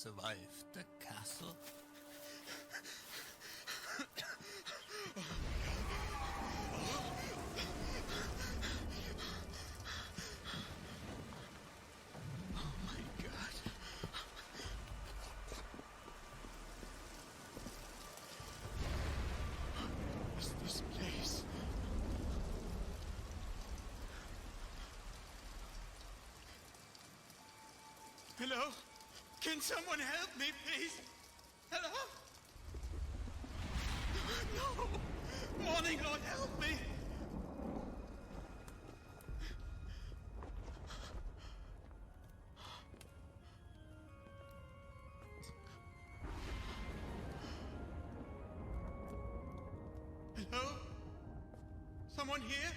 survive the castle? Oh my God. What's this place? Hello? Can someone help me, please? Hello? No! Morning, Lord, help me! Hello? Someone here?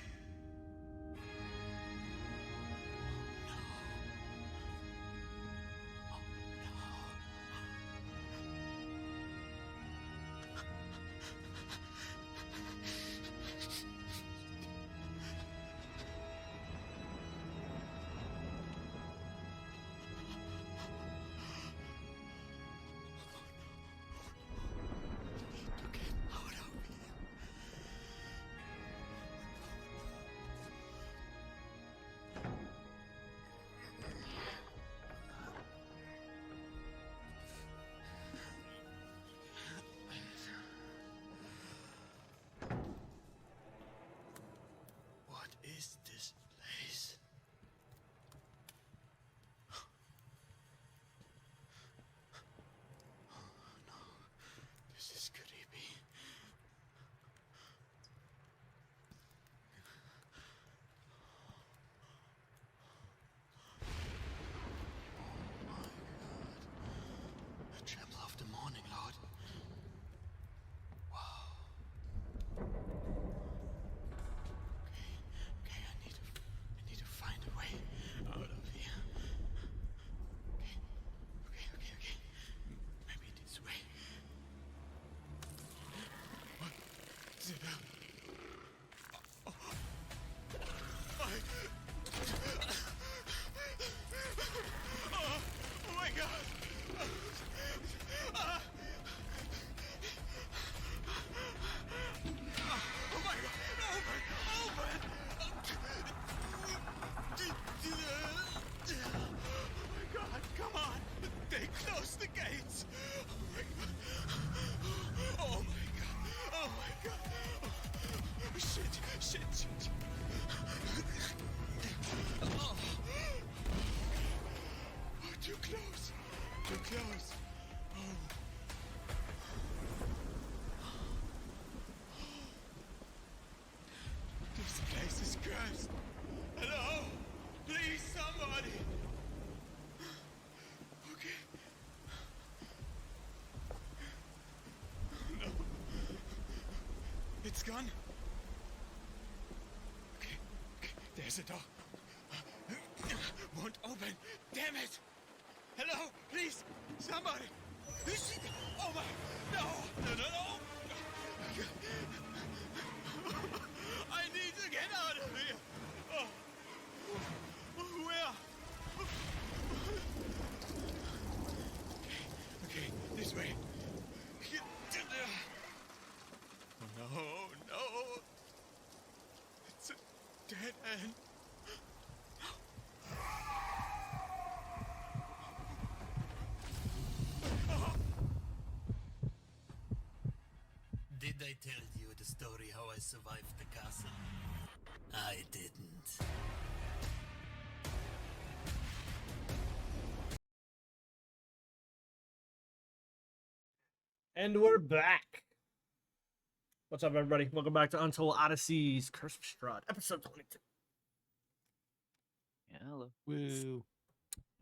What is this place? Oh no, this is creepy. Oh my God. The tremble of the morning, Lord. Wow. Okay, I need to find a way out of here. Okay. Maybe this way. What? Is it oh my God! Oh my God! Open! Oh my God! Come on! They closed the gates! Oh my God! Oh my God! Oh, shit! Oh, too close! Oh. This place is cursed. Hello? Please, somebody. Okay. No. It's gone. Okay. There's a door. Won't open. Damn it. Hello? Please. Somebody. Oh my. No. I need to get out of here. Where? Okay, this way. Oh, no. It's a dead end. Did I tell you the story how I survived the castle? I didn't. And we're back. What's up, everybody? Welcome back to Untold Odysseys Curse of Strahd, episode 22. Yeah, hello. Woo.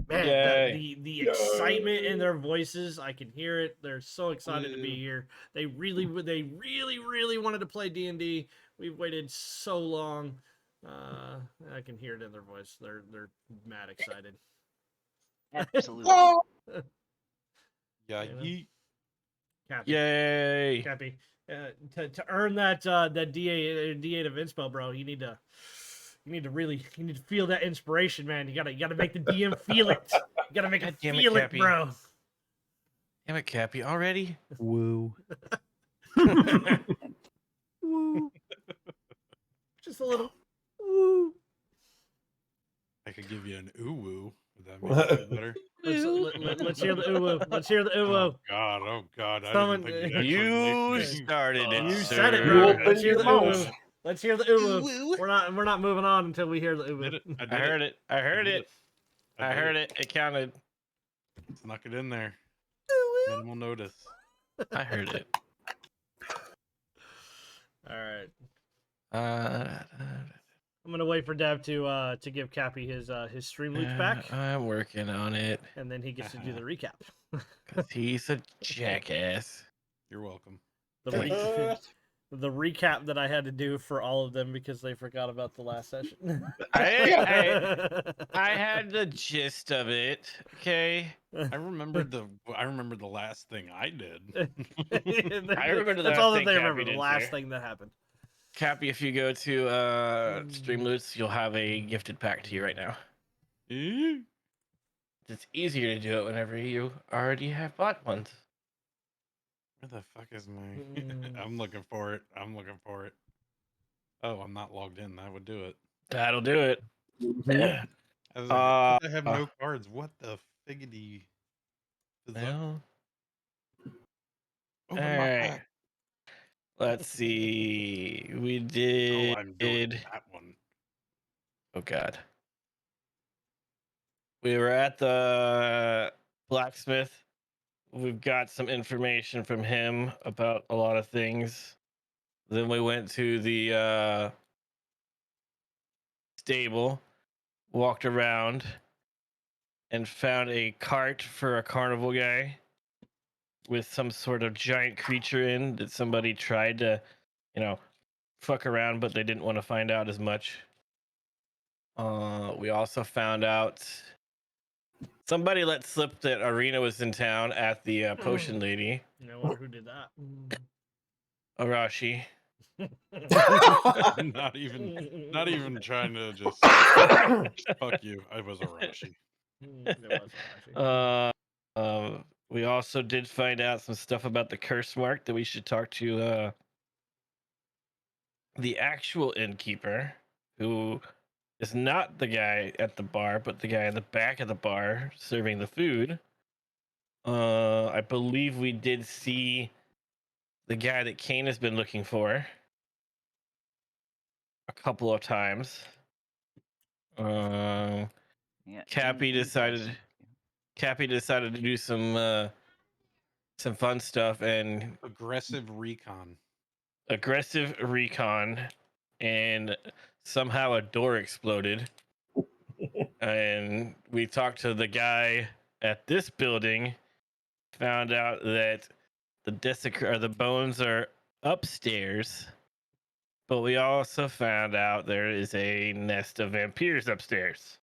Man, the excitement in their voices, I can hear it. They're so excited to be here. They really wanted to play D&D. We've waited so long. I can hear it in their voice. They're mad excited. Absolutely. Yeah, You know? yeet. Cappy. Yay. Cappy. To earn that D8 of inspo, bro, you need to feel that inspiration, man. You gotta make the DM feel it. You gotta make it God damn it, feel it, Cappy. bro. Damn it, Cappy, already? Woo. Woo. Just a little. Woo. I could give you an ooh woo. Would that make it feel better? Let's hear the uwu. Let's hear the uwu. Oh God! Oh God! I Someone- didn't think you'd actually You make me. started it, You sir. said it, You bro. opened Let's hear your the mouth. uwu. Let's hear the uwu. Uwu. We're not moving on until we hear the I did uwu. it. I did I heard it. I heard did it. I heard it. It counted. Snuck it in there. Minimal notice. I heard it. All right. I'm I'm gonna wait for Dev to give Cappy his stream loops back, I'm working on it. and then he gets to do the recap. 'Cause he's a jackass. You're welcome. The recap that I had to do for all of them because they forgot about the last session. I had the gist of it. Okay. I remembered the last thing I did. I remember the That's last all that thing they Cappy remember. The did, last sir. thing that happened. Cappy, if you go to Streamloots, you'll have a gifted pack to you right now. Eh? It's easier to do it whenever you already have bought ones. Where the fuck is my? I'm looking for it. I'm looking for it. Oh, I'm not logged in. That would do it. That'll do it. I was like, I have no cards. What the figgity? Is that? Well, Open all my right. pack. Let's see. We Oh, did. I'm doing that one. Oh God. We were at the blacksmith. We've got some information from him about a lot of things. Then we went to the stable, walked around, and found a cart for a carnival guy with some sort of giant creature in that somebody tried to, fuck around, but they didn't want to find out as much. We also found out somebody let slip that Arena was in town at the potion lady, I wonder who did that. Arashi. Not even trying to just fuck you. I was Arashi. It was Arashi. We also did find out some stuff about the curse mark that we should talk to the actual innkeeper, who is not the guy at the bar, but the guy in the back of the bar serving the food. I believe we did see the guy that Kane has been looking for a couple of times. Yeah. Cappy decided to do some fun stuff and Aggressive recon. and somehow a door exploded. And we talked to the guy at this building, found out that the bones are upstairs, but we also found out there is a nest of vampires upstairs.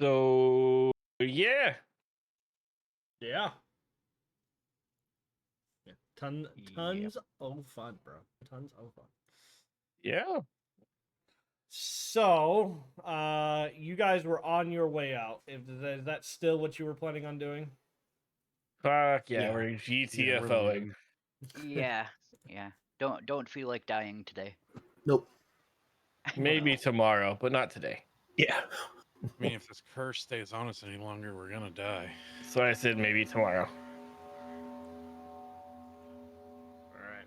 So yeah. Yeah. Tons of fun, bro. Tons of fun. Yeah. So, you guys were on your way out. Is that still what you were planning on doing? Fuck yeah, Yeah. we're Yeah, GTFOing. Yeah. Don't feel like dying today. Nope. Maybe tomorrow, but not today. Yeah. I mean, if this curse stays on us any longer, we're gonna die. So I said maybe tomorrow. All right.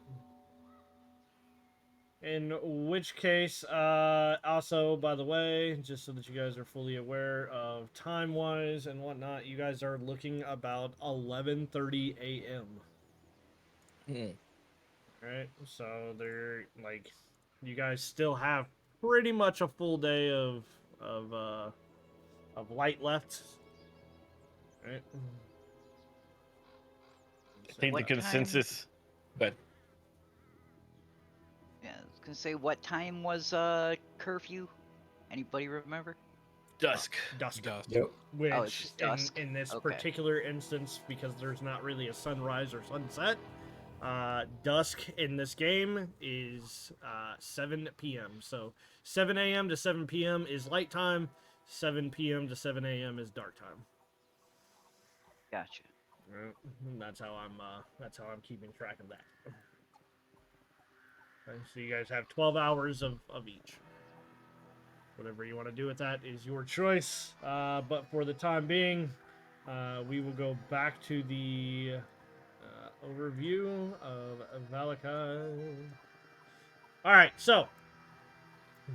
In which case, also, by the way, just so that you guys are fully aware of time-wise and whatnot, you guys are looking about 11:30 a.m. Right, so they're like, you guys still have pretty much a full day of light left. Right. I think What the consensus, but Yeah, I was gonna say, what time was curfew? Anybody remember? dusk. Dusk. Yep. Which Oh, it's just dusk. in this Okay. particular instance, because there's not really a sunrise or sunset, dusk in this game is 7 p.m. So 7 a.m. to 7 p.m. is light time. 7 p.m. to 7 a.m. is dark time. Gotcha. That's how I'm keeping track of that. Okay, so you guys have 12 hours of each. Whatever you want to do with that is your choice. But for the time being, we will go back to the overview of Valakai. All right, so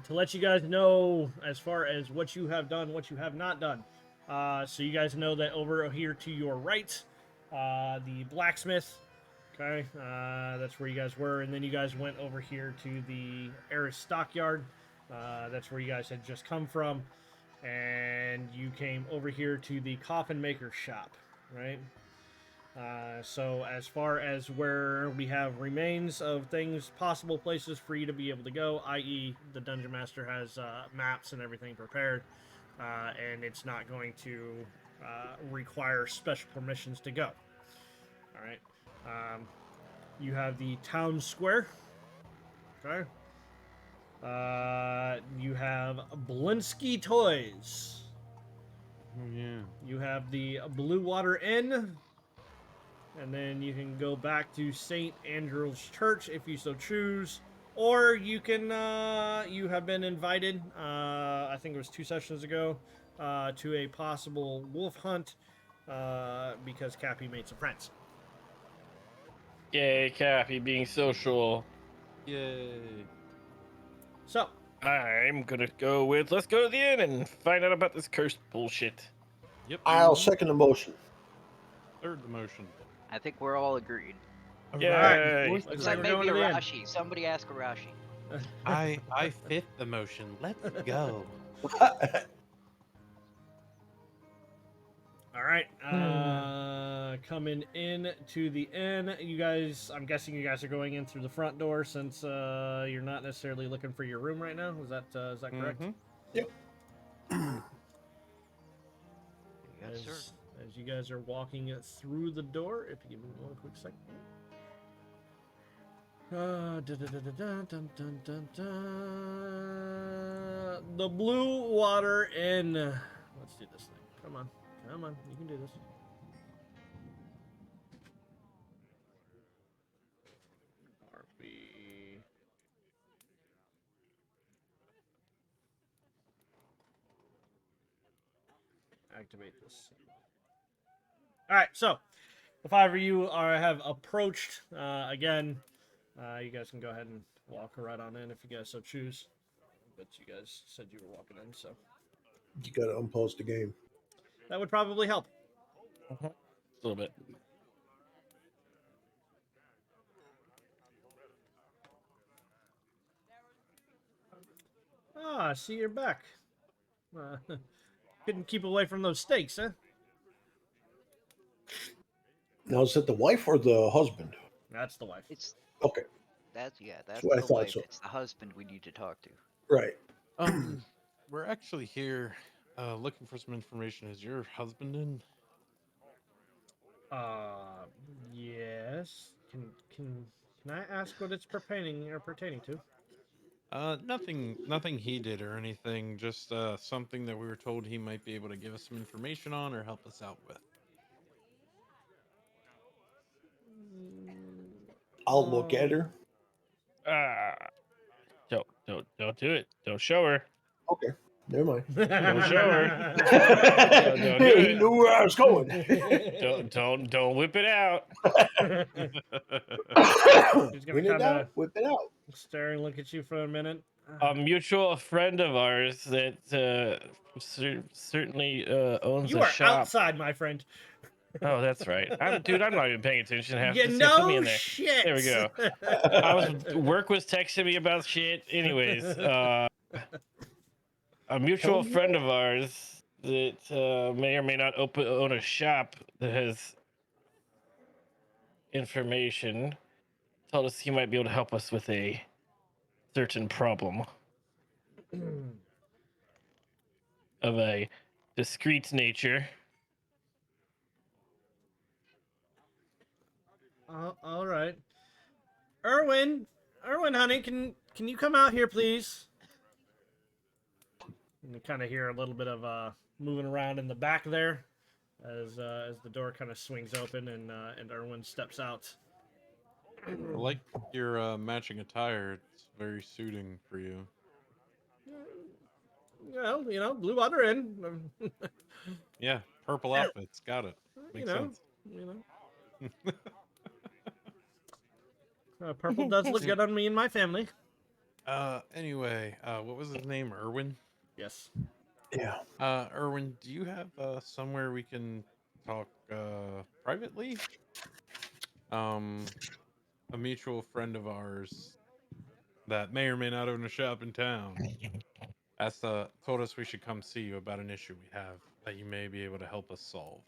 to let you guys know as far as what you have done, what you have not done. So you guys know that over here to your right, the blacksmith. Okay, that's where you guys were, and then you guys went over here to the Eris stockyard. That's where you guys had just come from, and you came over here to the coffin maker shop, right? So as far as where we have remains of things, possible places for you to be able to go, i.e. the Dungeon Master has maps and everything prepared, and it's not going to require special permissions to go. All right. You have the town square. Okay. You have Blinsky Toys. Oh yeah. You have the Blue Water Inn. And then you can go back to St. Andrew's Church if you so choose. Or you can, you have been invited, I think it was 2 sessions ago, to a possible wolf hunt because Cappy made some friends. Yay, Cappy being social. Yay. So, I'm gonna go with let's go to the inn and find out about this cursed bullshit. Yep. I'll second the motion. Third the motion. I think we're all agreed. Yay. Fourth Looks Except like we're maybe going to the end. Arashi. Somebody ask Arashi. I fifth the motion. Let's go. All right, coming in to the inn, you guys. I'm guessing you guys are going in through the front door since you're not necessarily looking for your room right now. Is that correct? Mhm. Yep. Yes, sir. As you guys are walking through the door, if you give me one quick second. The Blue Water Inn. Let's do this thing. Come on. Come on. You can do this. RP. Activate this. All right, so the 5 of you have approached. Again, you guys can go ahead and walk right on in if you guys so choose. But you guys said you were walking in, so You gotta unpause the game. that would probably help. A little bit. Ah, I see you're back. Couldn't keep away from those steaks, huh? Now, is it the wife or the husband? That's the wife. It's Okay, that's what I the thought wife. so. It's the husband we need to talk to. right. We're actually here looking for some information. Is your husband in? Yes. Can I ask what it's pertaining to? Nothing he did or anything. Just something that we were told he might be able to give us some information on or help us out with. I'll look at her. Don't do it. Don't show her. Okay, never mind. Don't show her. Don't do Hey, he it. knew where I was going. Don't whip it out. He's gonna When in kinda- doubt, whip it out. Stare and look at you for a minute. A mutual friend of ours that certainly owns You a are shop. outside, my friend. Oh, that's right. I'm not even paying attention half Yeah, the time. Put me no in there. shit. There we go. Work was texting me about shit. Anyways, a mutual friend of ours that may or may not own a shop that has information told us he might be able to help us with a certain problem of a discreet nature. All right. Erwin, honey, can you come out here, please? And you kind of hear a little bit of moving around in the back there. as the door kind of swings open and Erwin steps out. I like your matching attire. It's very suiting for you. Well, blue under in. Yeah, purple outfits. Got it. you Makes know, sense. you know. Purple does look good on me and my family. Anyway, what was his name? Erwin? Yes. Yeah. Erwin, do you have somewhere we can talk privately? A mutual friend of ours that may or may not own a shop in town asked told us we should come see you about an issue we have that you may be able to help us solve.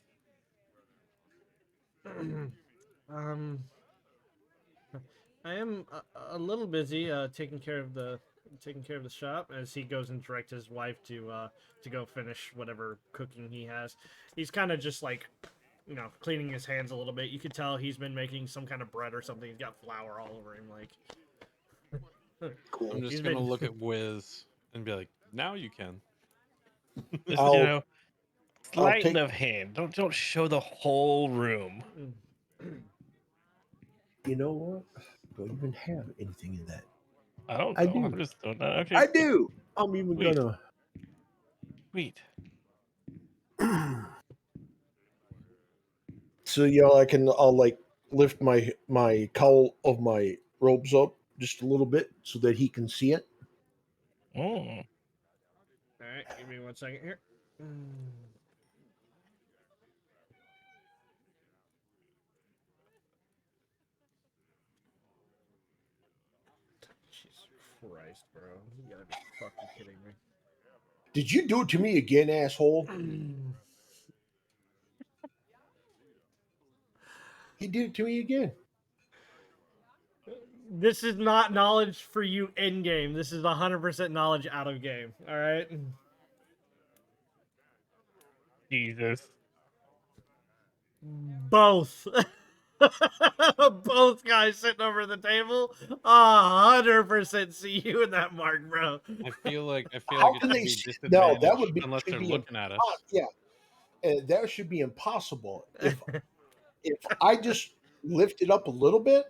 um, I am a little busy taking care of the shop as he goes and directs his wife to go finish whatever cooking he has. He's kind of just like, cleaning his hands a little bit. You could tell he's been making some kind of bread or something. He's got flour all over him, like. Cool. I'm He's just been- gonna look at Wiz and be like, now you can. Just I'll sleight take. of hand. Don't show the whole room. You know what? Don't even have anything in that. I don't I know. do. I'm just throwing that. Okay. I do. I'm even Wait. gonna. Sweet. So I'll like lift my cowl of my robes up just a little bit so that he can see it. Mm. All right, give me 1 second here. Jesus Christ, bro! You gotta be fucking kidding me. Did you do it to me again, asshole? He did it to me again. This is not knowledge for you in game. This is 100% knowledge out of game. All right. Jesus. Both. Both guys sitting over the table, 100% see you in that mark, bro. I feel like How it can should they be see? No, that disadvantage would be unless should they're be looking at us. yeah, that should be impossible. If I just lift it up a little bit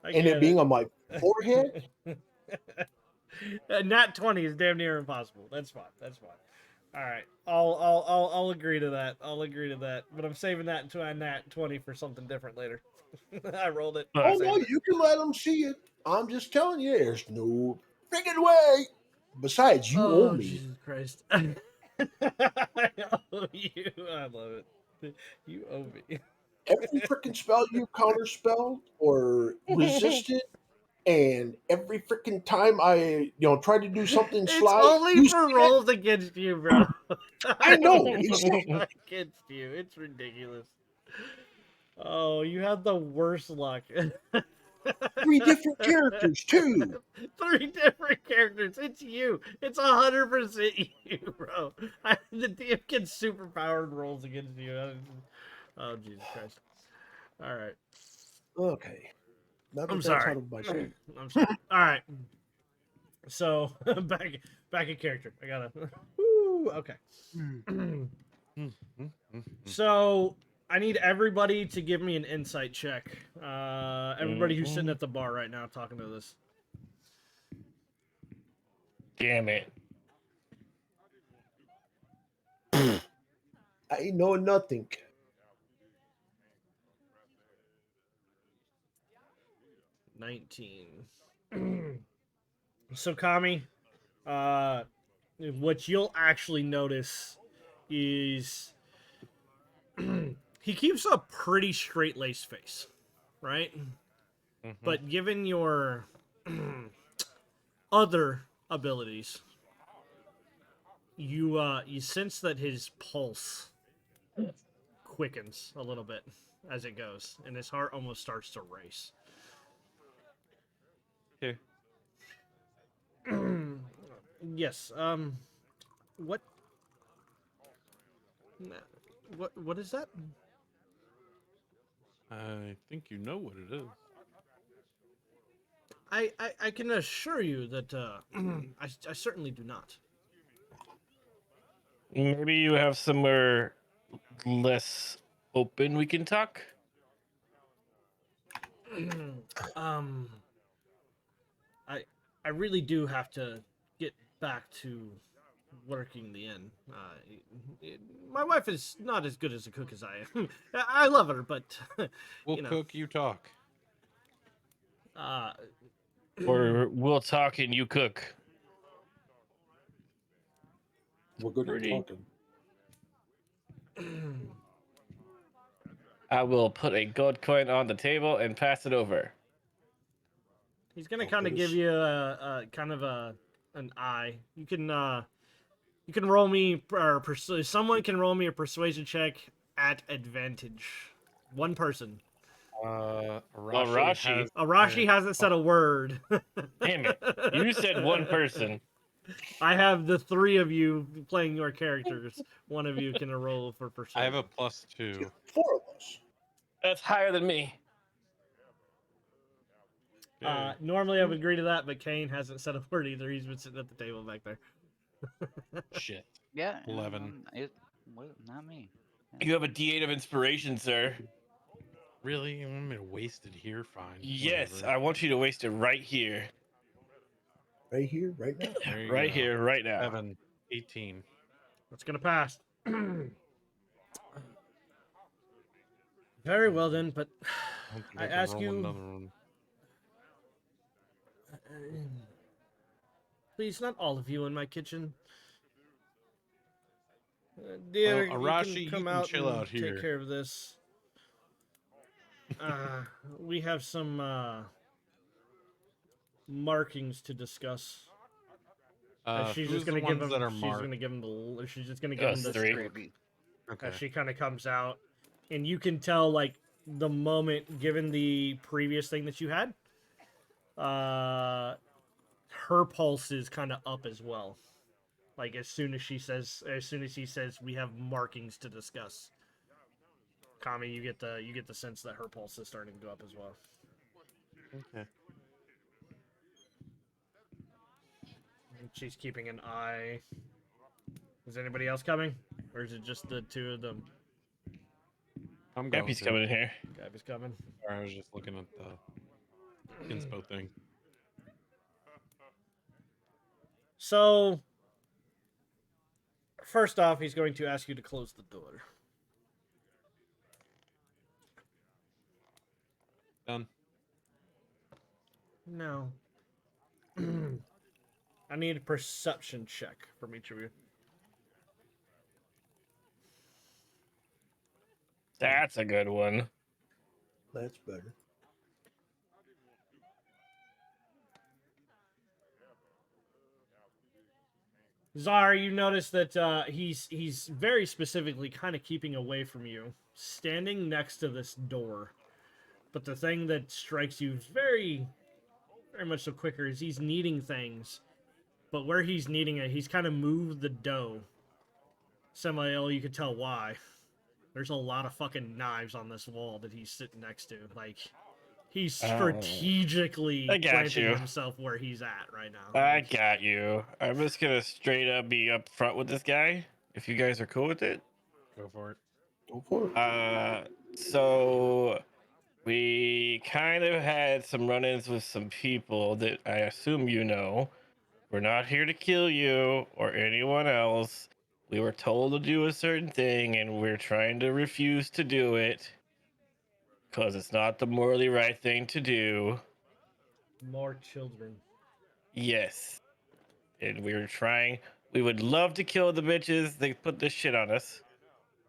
and it being on my forehead, Nat 20 is damn near impossible. That's fine. That's fine. All right, I'll agree to that. I'll agree to that. But I'm saving that into a nat 20 for something different later. I rolled it. oh no, you can let them see it. I'm just telling you, there's no freaking way. Besides, you owe me. Jesus Christ. I owe you. I love it. You owe me. Every freaking spell you counterspelled or resisted, and every freaking time I try to do something It's sly, only you for see it. rolls against you, bro. I know. It's against you. It's ridiculous. Oh, you had the worst luck. 3 different characters too. 3 different characters. It's you. It's 100% you, bro. The DM gets super powered rolls against you. Oh, Jesus Christ. All right. Okay. Now that I'm that's sorry. out of my system. I'm sorry. All right. So back in character. I gotta. Woo, okay. So I need everybody to give me an insight check. Everybody who's sitting at the bar right now talking to this. Damn it. I ain't knowing nothing. So Kami, what you'll actually notice is he keeps a pretty straight-laced face, right? Mhm. But given your other abilities, you sense that his pulse quickens a little bit as it goes, and his heart almost starts to race. Okay. Yes. What? What is that? I think you know what it is. I can assure you that I certainly do not. Maybe you have somewhere less open, we can talk. um, I really do have to get back to working the inn. My wife is not as good as a cook as I am. I love her, but We'll you know, cook, you talk. uh, Or we'll talk and you cook. We're good at Pretty. talking. I will put a gold coin on the table and pass it over. he's gonna Oh, kind of give goodness. you a kind of an eye. You can roll me or someone can roll me a persuasion check at advantage. One person. Arashi Arashi. has Arashi hasn't said a word. Damn it. You said one person. I have the three of you playing your characters. One of you can roll for I have persuasion. a +2. 4 of us. That's higher than me. Yay. Normally I would agree to that, but Kane hasn't said a word either. He's been sitting at the table back there. Shit. Yeah. 11. Not me. You have a D8 of inspiration, sir. Really? You want me to waste it here? Fine. Yes, whatever. I want you to waste it right here. Right here, right now. There you Right go. here, right now. 7, 18. That's gonna pass. Very well then, but I don't think I I can ask roll you, another one. please, not all of you in my kitchen. Dear, Arashi, you you can come can out chill and out take here. care of this. We have some markings to discuss. She's Who's just the gonna give ones him. that are She's marked? gonna give him the. She's just gonna give him Us the three. script. Okay. As she kind of comes out, and you can tell like the moment, given the previous thing that you had, her pulse is kind of up as well. Like as soon as he says, we have markings to discuss. Kami, you get the sense that her pulse is starting to go up as well. Okay. And she's keeping an eye. Is anybody else coming, or is it just the two of them? I'm going Happy's to. coming in here. Gabby's coming. Sorry, I was just looking at the inspo thing. So, first off, he's going to ask you to close the door. Done. No. I need a perception check from each of you. That's a good one. That's better. Zara, you notice that he's very specifically kind of keeping away from you, standing next to this door. But the thing that strikes you very, very much so quicker is he's kneading things. But where he's kneading it, he's kind of moved the dough. You can tell why. There's a lot of fucking knives on this wall that he's sitting next to. Like, he's strategically I got planting you. himself where he's at right now. I Like, got you. I'm just gonna straight up be up front with this guy. If you guys are cool with it. Go for it. Go for it. So we kind of had some run-ins with some people that I assume you know. We're not here to kill you or anyone else. We were told to do a certain thing and we're trying to refuse to do it because it's not the morally right thing to do. more children. Yes. And we would love to kill the bitches. They put this shit on us.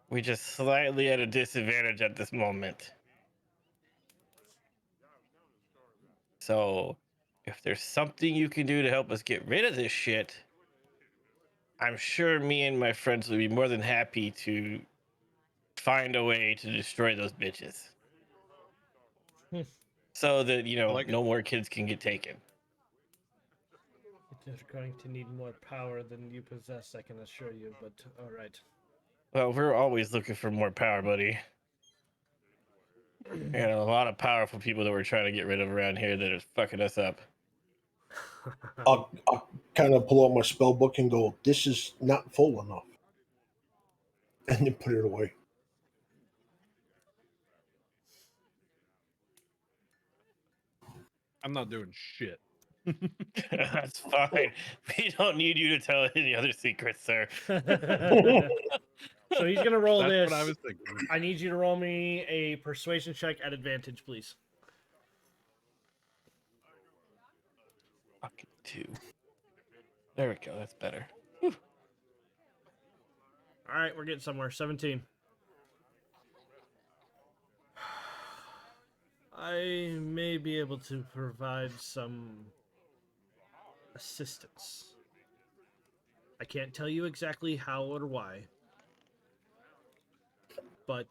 We just slightly at a disadvantage at this moment. So, if there's something you can do to help us get rid of this shit, I'm sure me and my friends would be more than happy to find a way to destroy those bitches. So that, I like no more kids can get taken. You're going to need more power than you possess, I can assure you, but alright. Well, we're always looking for more power, buddy. We got a lot of powerful people that we're trying to get rid of around here that are fucking us up. I'll kind of pull out my spell book and go, this is not full enough. and then put it away. I'm not doing shit. That's fine. We don't need you to tell any other secrets, sir. So he's gonna roll That's this. what I was thinking. I need you to roll me a persuasion check at advantage, please. Fucking 2. There we go. That's better. All right, we're getting somewhere. 17. I may be able to provide some assistance. I can't tell you exactly how or why, but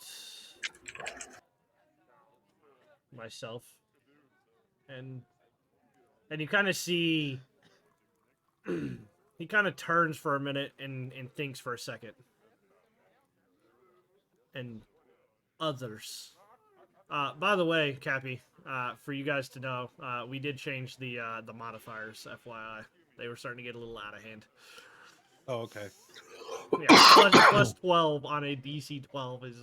myself and you kind of see he kind of turns for a minute and thinks for a second. And others. By the way, Cappy, for you guys to know, we did change the modifiers, FYI. They were starting to get a little out of hand. Oh, okay. Yeah, plus 12 on a DC 12 is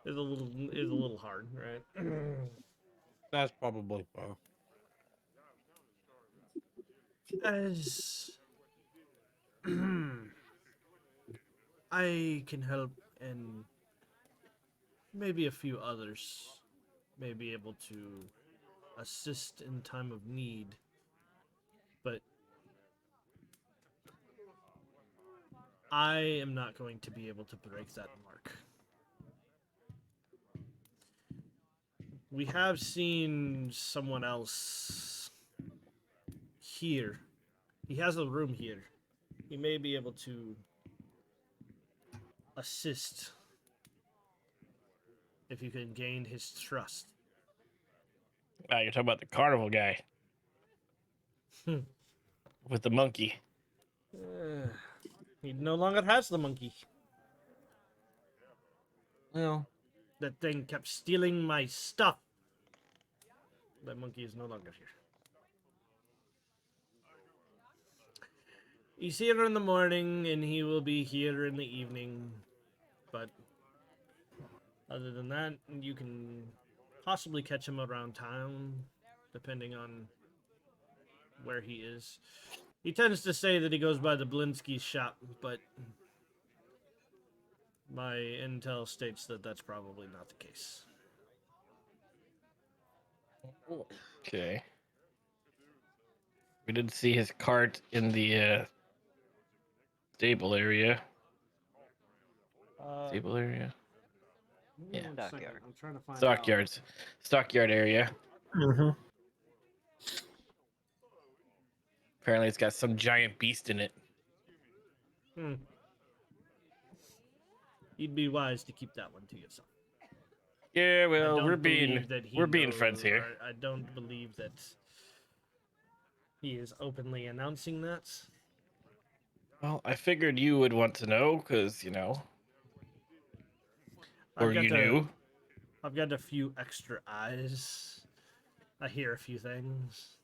is a little hard, right? That's probably As I can help, and maybe a few others may be able to assist in time of need, but I am not going to be able to break that mark. We have seen someone else here. He has a room here. He may be able to assist if you can gain his trust. You're talking about the carnival guy Hmm. with the monkey. He no longer has the monkey. well. That thing kept stealing my stuff. That monkey is no longer here. He's here in the morning, and he will be here in the evening. But other than that, you can possibly catch him around town, depending on where he is. He tends to say that he goes by the Blinsky shop, but my intel states that that's probably not the case. Okay. We did see his cart in the stable area. Stable area? Yeah. Stockyard. I'm trying to find Stockyards. Stockyard area. Mm-hmm. Apparently it's got some giant beast in it. You'd be wise to keep that one to yourself. Yeah, I well, don't we're believe that he being knows- friends here. I don't believe that he is openly announcing that. Well, I figured you would want to know because, or you knew. I've got a few extra eyes. I hear a few things.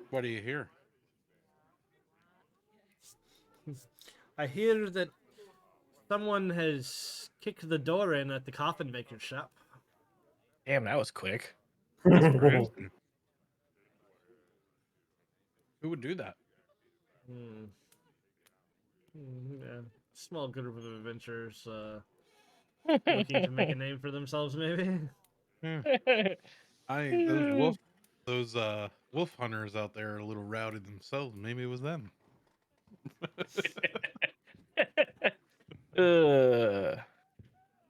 What do you hear? I hear that someone has kicked the door in at the coffin maker shop. Damn, that was quick. Who would do that? Yeah. Small group of adventurers looking to make a name for themselves, maybe. Those wolf hunters out there are a little rowdy themselves. Maybe it was them.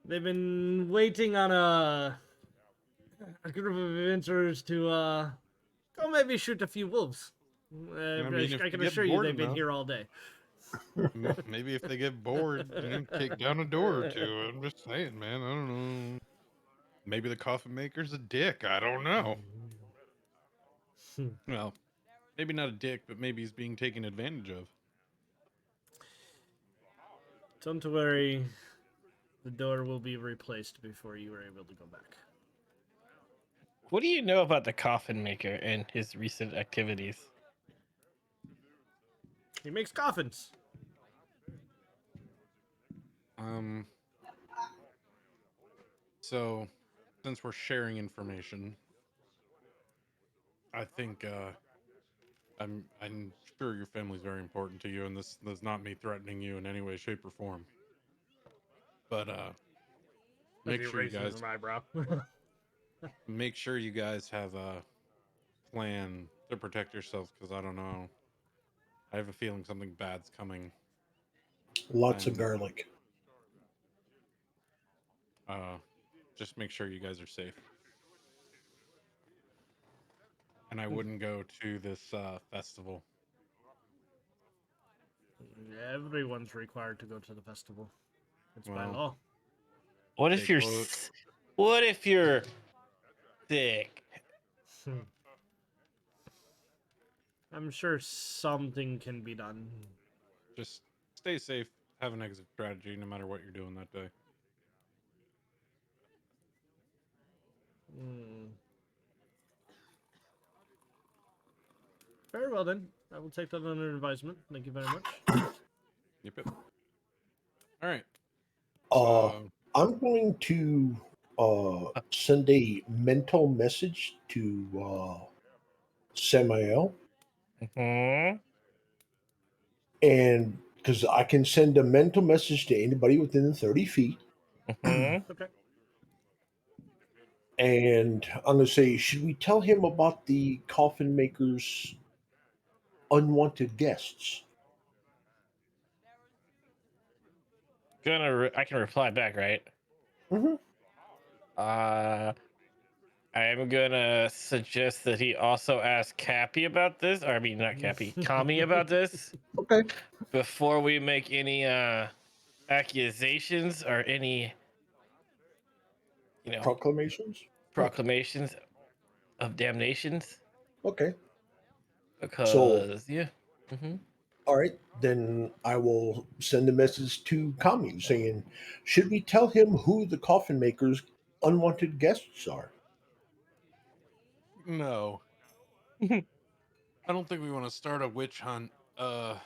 They've been waiting on a group of adventurers to go maybe shoot a few wolves. mean, if I you can get assure you bored they've been enough- here all day. Maybe if they get bored, kick down a door or two. I'm just saying, man. I don't know. Maybe the coffin maker's a dick. I don't know. Well, maybe not a dick, but maybe he's being taken advantage of. Don't worry, the door will be replaced before you are able to go back. What do you know about the coffin maker and his recent activities? He makes coffins. So, since we're sharing information, I think I'm sure your family's very important to you, and this is not me threatening you in any way, shape, or form. But As make he sure you raises guys an eyebrow. make sure you guys have a plan to protect yourselves, because I don't know. I have a feeling something bad's coming, Lots of and garlic. uh, just make sure you guys are safe. And I wouldn't go to this festival. Everyone's required to go to the festival. It's by Well, law. What stay if you're close. what if you're sick? I'm sure something can be done. Just stay safe. Have an exit strategy, no matter what you're doing that day. Hmm. Very well then. I will take that under advisement. Thank you very much. Yep. Yep. All right. Uh, So I'm going to send a mental message to Samael, Hmm. and because I can send a mental message to anybody within 30 feet, Hmm. Okay. and I'm going to say, should we tell him about the coffin maker's unwanted guests? I can reply back, right? Mm-hmm. Uh, I am gonna suggest that he also ask Cappy about this, or I mean not Cappy, Kami about this Okay. before we make any accusations or any Proclamations? Yeah. proclamations of damnations. Okay. So, Because yeah. Hmm. all right, then I will send a message to Kami saying, should we tell him who the coffin maker's unwanted guests are? no, I don't think we want to start a witch hunt of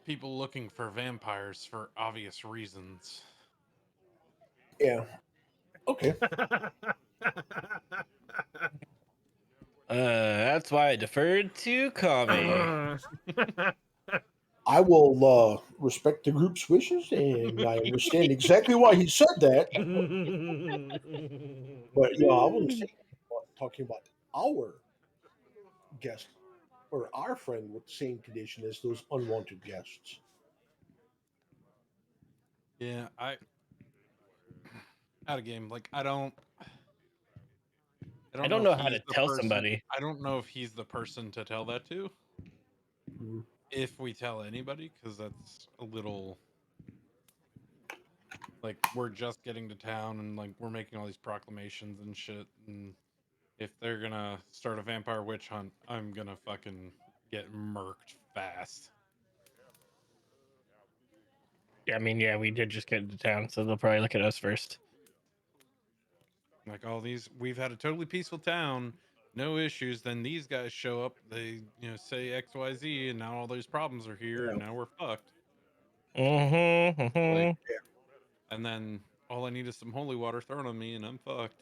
people looking for vampires for obvious reasons. Yeah. Okay. That's why I deferred to Kami. I will respect the group's wishes, and I understand exactly why he said that. But I wouldn't say talking about our guest or our friend with the same condition as those unwanted guests. Yeah, I out of game. Like I I don't know don't if know how he's to the tell person. somebody. I don't know if he's the person to tell that to. Mhm. If we tell anybody, because that's a little like we're just getting to town and like we're making all these proclamations and shit. And if they're gonna start a vampire witch hunt, I'm gonna fucking get murked fast. Yeah, I mean, yeah, we did just get into town, so they'll probably look at us first. Like all these, we've had a totally peaceful town, no issues. Then these guys show up, they say X Y Z, and now all those problems are here, Yeah. and now we're fucked. Mm-hmm. Like, Mm-hmm. and then all I need is some holy water thrown on me, and I'm fucked.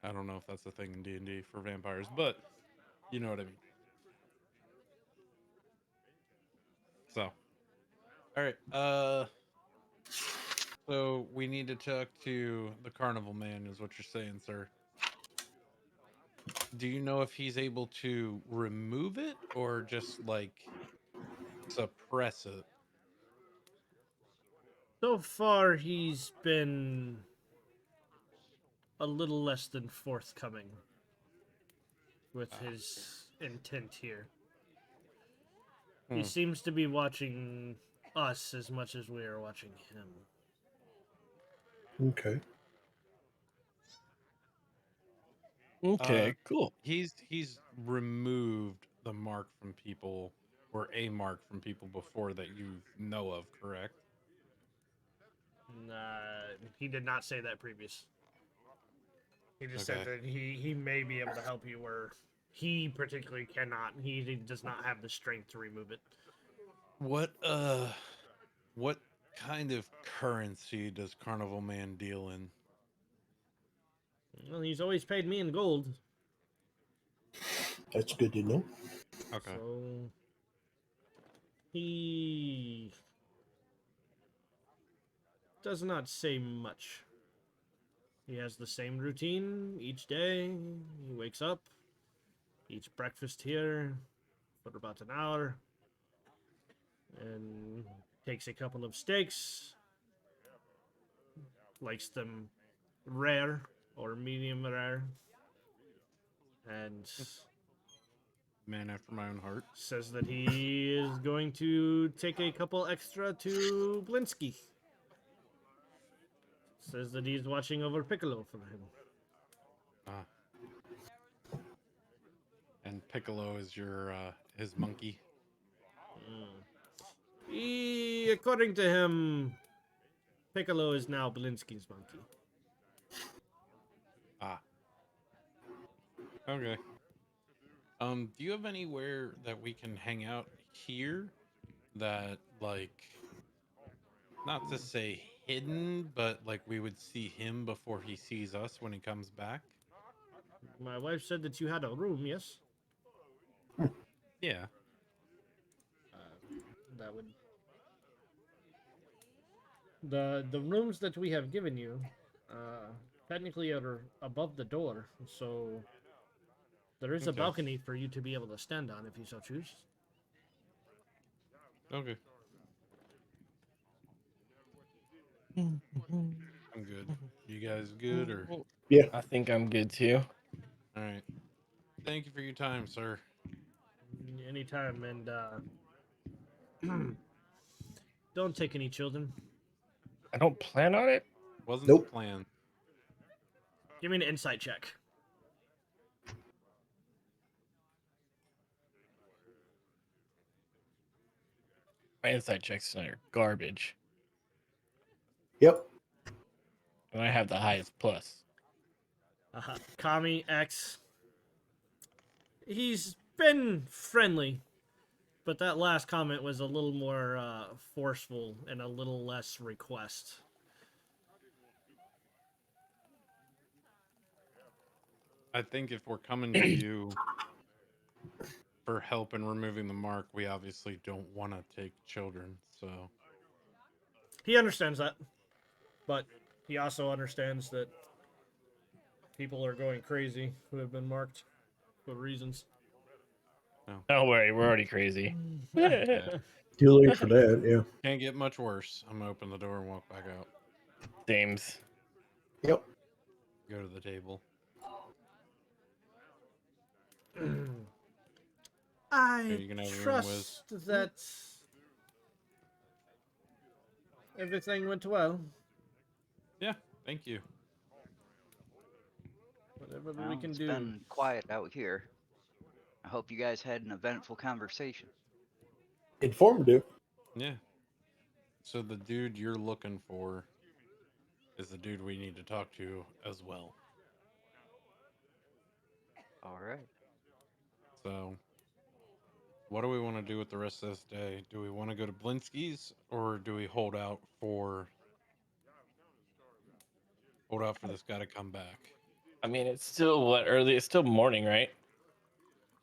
I don't know if that's the thing in D&D for vampires, but you know what I mean. So, all right. So we need to talk to the carnival man, is what you're saying, sir. Do you know if he's able to remove it or just like suppress it? So far, he's been a little less than forthcoming with his intent here. He Hmm. seems to be watching us as much as we are watching him. Okay. Uh, Okay, cool. he's removed the mark from people or a mark from people before that you know of, correct? He did not say that previous. He just said Okay. that he may be able to help you where he particularly cannot. He does not have the strength to remove it. What kind of currency does Carnival Man deal in? Well, he's always paid me in gold. That's good to know. Okay. So he does not say much. He has the same routine each day. He wakes up, eats breakfast here for about an hour, and takes a couple of steaks. Likes them rare or medium rare. And Man after my own heart. says that he is going to take a couple extra to Blinsky. Says that he's watching over Piccolo for him. Ah. And Piccolo is your his monkey. According to him, Piccolo is now Blinsky's monkey. Ah. Okay. Do you have anywhere that we can hang out here that, like, not to say hidden, but like we would see him before he sees us when he comes back? My wife said that you had a room, yes? Yeah. That would... The rooms that we have given you, technically are above the door, so there is a Okay. balcony for you to be able to stand on if you so choose. Okay. I'm good. You guys good or? Yeah. I think I'm good too. All right. Thank you for your time, sir. Anytime, and don't take any children. I don't plan on it. Wasn't Nope. the plan. Give me an insight check. My insight checks are garbage, Yep. and I have the highest plus. Kami X. He's been friendly, but that last comment was a little more forceful and a little less request. I think if we're coming to you for help in removing the mark, we obviously don't want to take children. So He understands that, but he also understands that people are going crazy who have been marked for reasons. Don't worry, we're already crazy. yeah, Too late for that. Yeah. can't get much worse. I'm gonna open the door and walk back out. James. Yep. Go to the table. I you can have a room with- trust that everything went well. Yeah, thank you. Whatever Well, we can it's do. been quiet out here. I hope you guys had an eventful conversation. Informative. Yeah. So the dude you're looking for is the dude we need to talk to as well. All right. So, what do we want to do with the rest of this day? Do we want to go to Blinsky's or do we hold out for this guy to come back? I mean, it's still what early? It's still morning, right?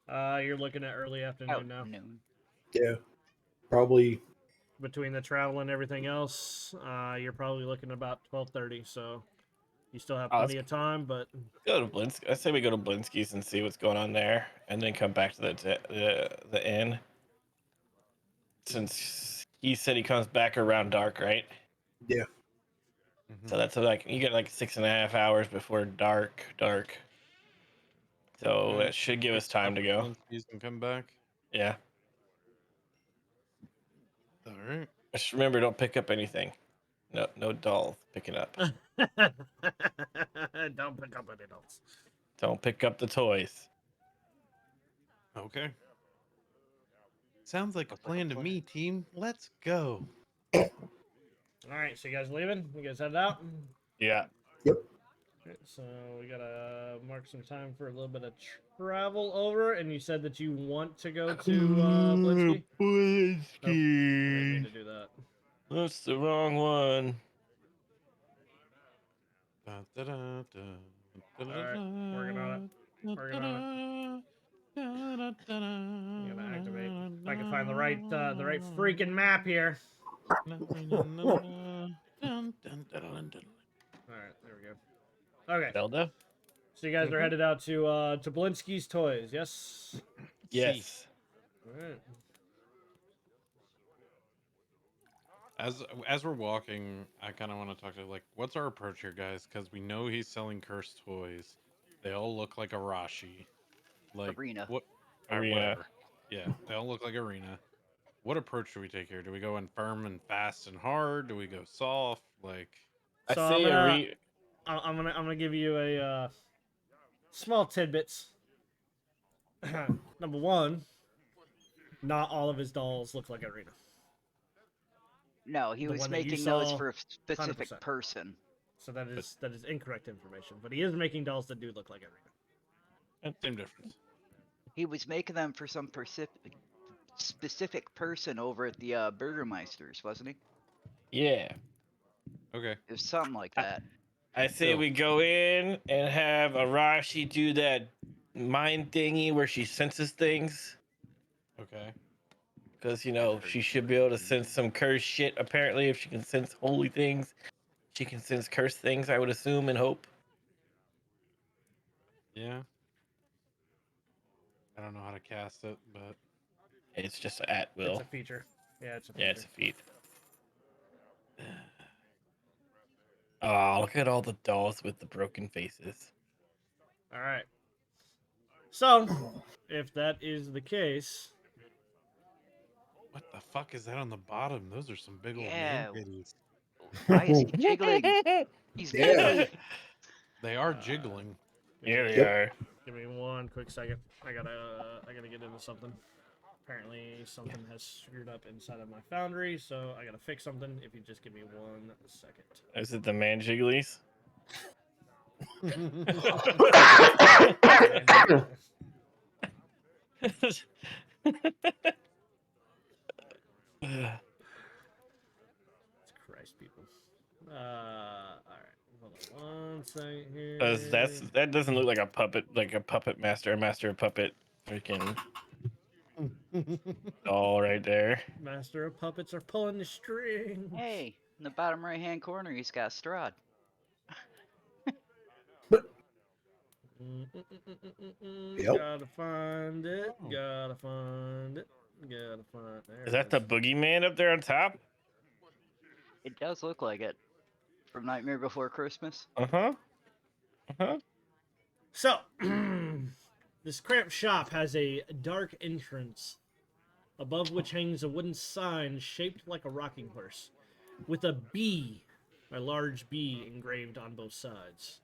You're looking at early afternoon Out now. noon. Yeah. Probably. Between the travel and everything else, you're probably looking at about 12:30. So you still have Oh, plenty of time, but Go to Blinsky. I say we go to Blinsky's and see what's going on there, and then come back to the inn. Since he said he comes back around dark, right? Yeah. Mhm. So that's like you get like 6.5 hours before dark. So Alright, it should give us stop time to at go. Blinsky's and come back. Yeah. All right. Just remember, don't pick up anything. No dolls picking up. don't pick up any else. Don't pick up the toys. Okay. Sounds like a Looks like a plan to plan. me, team. Let's go. All right, so you guys leaving? You guys headed out? Yeah. Yep. So we gotta mark some time for a little bit of travel over. And you said that you want to go to Blinsky? Blinsky. Nope, I didn't mean to do that. That's the wrong one. All right, working on it. Working on it. I'm gonna activate. If I can find the right freaking map here. All right, there we go. Okay. Zelda? So you guys are headed out to Blinsky's Toys, yes? Yes. All right. As we're walking, I kind of want to talk to like, what's our approach here, guys? Because we know he's selling cursed toys. They all look like Arashi. Like Arena. what? Arena. Whatever. Yeah, they all look like Arena. What approach do we take here? Do we go in firm and fast and hard? Do we go soft? Like, So I'm gonna give you a small tidbits. Number one, not all of his dolls look like Arena. No, he The was one that you making those saw, for a specific 100%. person. So that is incorrect information. But he is making dolls that do look like Arena. same difference. He was making them for some specific person over at the Burgermeisters, wasn't he? Yeah. Okay. It was something like that. I say Still. we go in and have Arashi do that mind thingy where she senses things. Okay. Because, you know, she should be able to sense some cursed shit. Apparently, if she can sense holy things, she can sense cursed things, I would assume and hope. Yeah. I don't know how to cast it, but It's just at will. It's a feature. Yeah, it's a feature. Yeah, it's a feat. Oh, look at all the dolls with the broken faces. All right. So, if that is the case, what the fuck is that on the bottom? Those are some big old Yeah. man titties. Why is he jiggling? He's Yeah. jiggling. They are jiggling. Here they Yep. are. Give me one quick second. I gotta get into something. Apparently something has screwed up inside of my foundry, so I gotta fix something. If you just give me 1 second. Is it the man jigglies? Christ, people. All right. Hold on 1 second here. That doesn't look like a puppet master, a master of puppet freaking doll right there. Master of puppets are pulling the string. Hey, in the bottom right-hand corner, he's got Strahd. Yep. Gotta find it. Gotta find it. Gotta find. There Is it that the boogeyman up there on top? It does look like it. From Nightmare Before Christmas. Uh-huh. Uh-huh. So, this cramped shop has a dark entrance, above which hangs a wooden sign shaped like a rocking horse, with a large B engraved on both sides.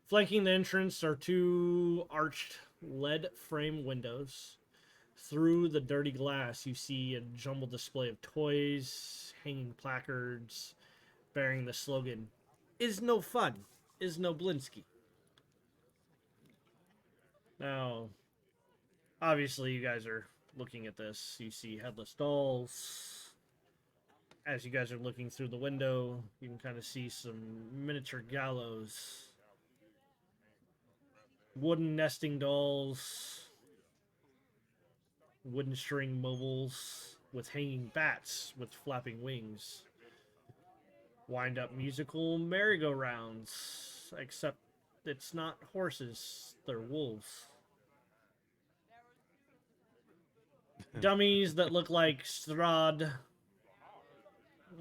Flanking the entrance are 2 arched lead frame windows. Through the dirty glass, you see a jumbled display of toys, hanging placards, bearing the slogan, "Is no fun, is no Blinsky." Now, obviously, you guys are looking at this. You see headless dolls. As you guys are looking through the window, you can kind of see some miniature gallows. Wooden nesting dolls. Wooden string mobiles with hanging bats with flapping wings. Wind up musical merry-go-rounds, except it's not horses, they're wolves. Dummies that look like Strahd,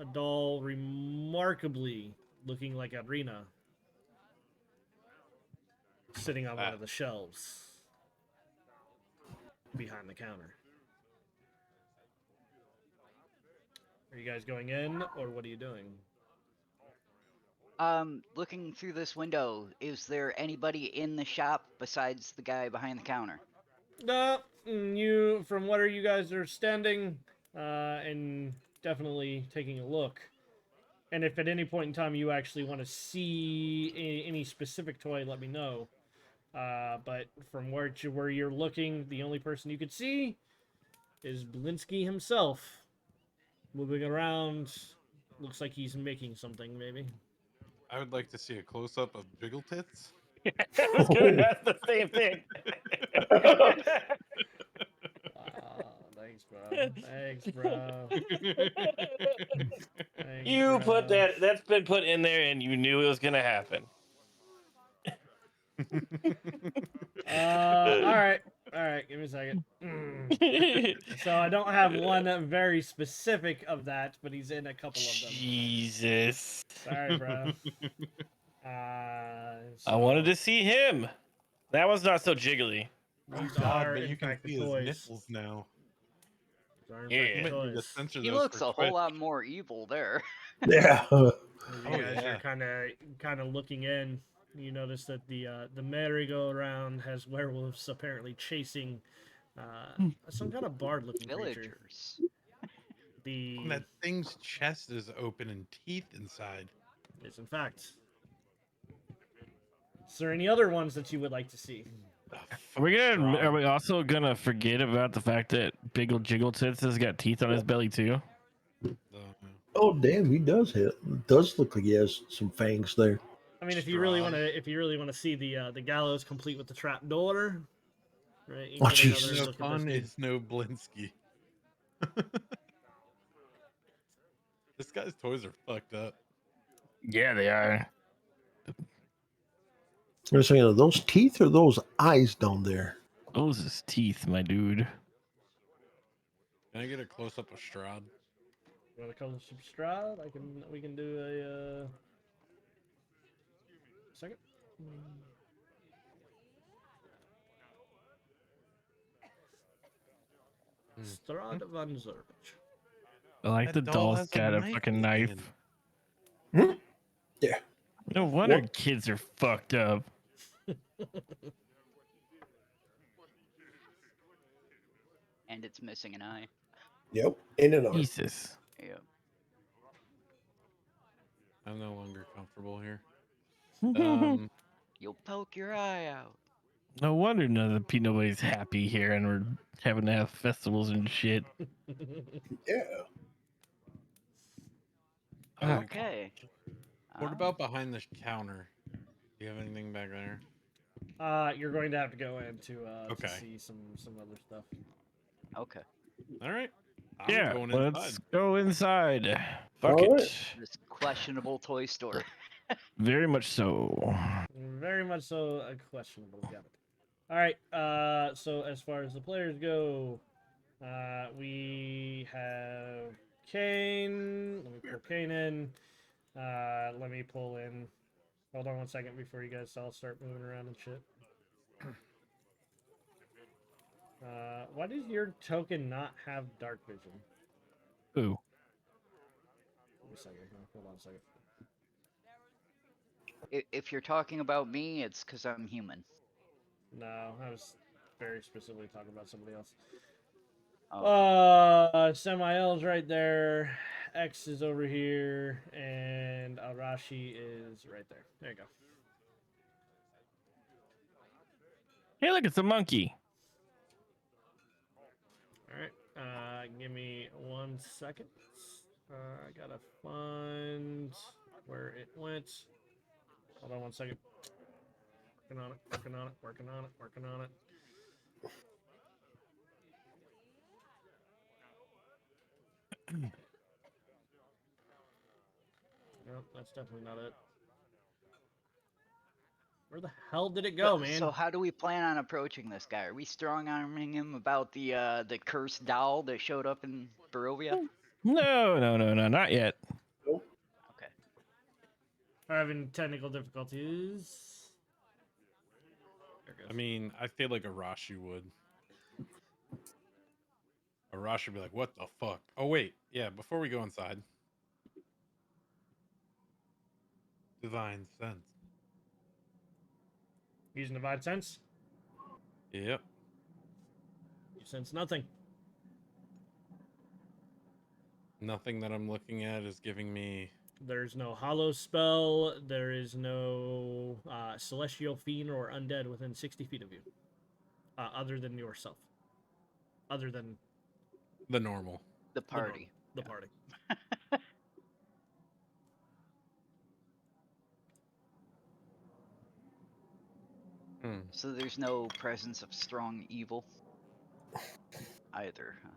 a doll remarkably looking like Arena, sitting on one of the shelves behind the counter. Are you guys going in, or what are you doing? Looking through this window, is there anybody in the shop besides the guy behind the counter? No, you, from where you guys are standing, and definitely taking a look, And if at any point in time you actually want to see any specific toy, let me know. But from where you're looking, the only person you could see is Blinsky himself, moving around. Looks like he's making something, maybe. I would like to see a close up of Jiggle Tits. I was gonna ask the same thing. Thanks, bro. Thanks, bro. Thanks, You put bro. that's been put in there, and you knew it was gonna happen. All right. Give me a second. So I don't have one very specific of that, but he's in a couple of them. Jesus. Sorry, bro. I wanted to see him. That was not so jiggly. Oh These God, are, but in you can fact, the see his toys. nipples now. These are, in Yeah. fact, You the might need to toys. censor He those looks for a whole Twitch. lot more evil there. Yeah. As you Oh, guys yeah. are kind of looking in, you notice that the merry-go-round has werewolves apparently chasing some kind of bard-looking creature. Villagers. And that thing's chest is open and teeth inside. Is in fact. Is there any other ones that you would like to see? Are we Strahd. also gonna forget about the fact that Big ol' Jiggle Tits has got teeth on his belly too? Oh damn, he does hit. Does look like he has some fangs there. I mean, if you really want to see the gallows complete with the trap door, right? You Oh, can get Jesus. another No look at this fun dude. is no Blinsky. This guy's toys are fucked up. Yeah, they are. You're saying, are those teeth or those eyes down there? Those is teeth, my dude. Can I get a close up of Strahd? You want to come subscribe? We can do a second. Strahd van Zerbich. I like That the doll doll's has a got a knife fucking in his knife. hand. Hmm? Yeah. No wonder What? kids are fucked up. And it's missing an eye. Yep. In and out. Jesus. Yeah. I'm no longer comfortable here. You'll poke your eye out. No wonder nobody's happy here, and we're having to have festivals and shit. Yeah. Okay. What about behind the counter? Do you have anything back there? You're going to have to go in to Okay. see some other stuff. Okay. All right. I'm Yeah, going let's inside. go inside. Fuck All it. right. This questionable toy store. Very much so. Very much so a questionable. Got it. All right. So as far as the players go, we have Kane. Let me pull Kane in. Let me pull in. Hold on 1 second before you guys all start moving around and shit. Why does your token not have dark vision? Ooh. Give me a second. Hold on a second. If you're talking about me, it's because I'm human. No, I was very specifically talking about somebody else. Oh, Semiel's right there. X is over here, and Arashi is right there. There you go. Hey, look, it's a monkey. All right. Give me 1 second. I gotta find where it went. Hold on 1 second. Working on it. Working on it. Working on it. Working on it. Nope, that's definitely not it. Where the hell did it go, man? So how do we plan on approaching this guy? Are we strong arming him about the cursed doll that showed up in Barovia? No, not yet. Okay. We're having technical difficulties. There it goes. I mean, I feel like Arashi would. Arashi would be like, what the fuck? Oh, wait. Yeah, before we go inside. Divine sense. Using divine sense. Yep. You sense nothing. Nothing that I'm looking at is giving me There's no hollow spell. There is no celestial fiend or undead within 60 feet of you, other than yourself. Other than The normal. The the norm- party. the party. Hmm. So there's no presence of strong evil either. Huh?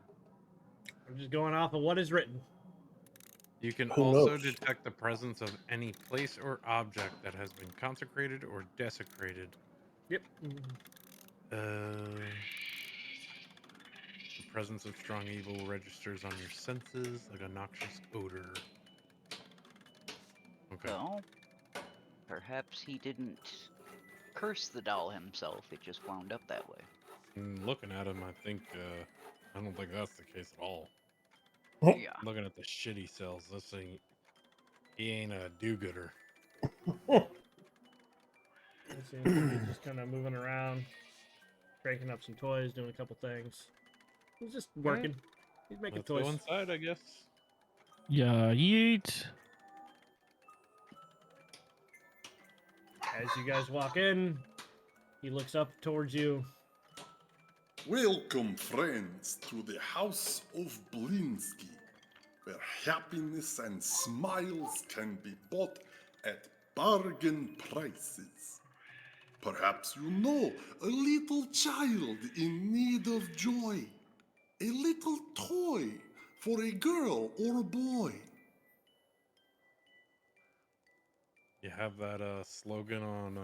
I'm just going off of what is written. You can Who also knows? detect the presence of any place or object that has been consecrated or desecrated. Yep. The presence of strong evil registers on your senses like a noxious odor. Okay. So perhaps he didn't curse the doll himself. It just wound up that way. Looking at him, I don't think that's the case at all. Yeah. Looking at the shit he sells, this thing, he ain't a do-gooder. It seems to be just kind of moving around, breaking up some toys, doing a couple things. He's just working. He's making Let's go toys. inside, I guess. Yeah, yeet. As you guys walk in, he looks up towards you. Welcome, friends, to the House of Blinsky, where happiness and smiles can be bought at bargain prices. Perhaps you know a little child in need of joy, a little toy for a girl or a boy. You have that slogan on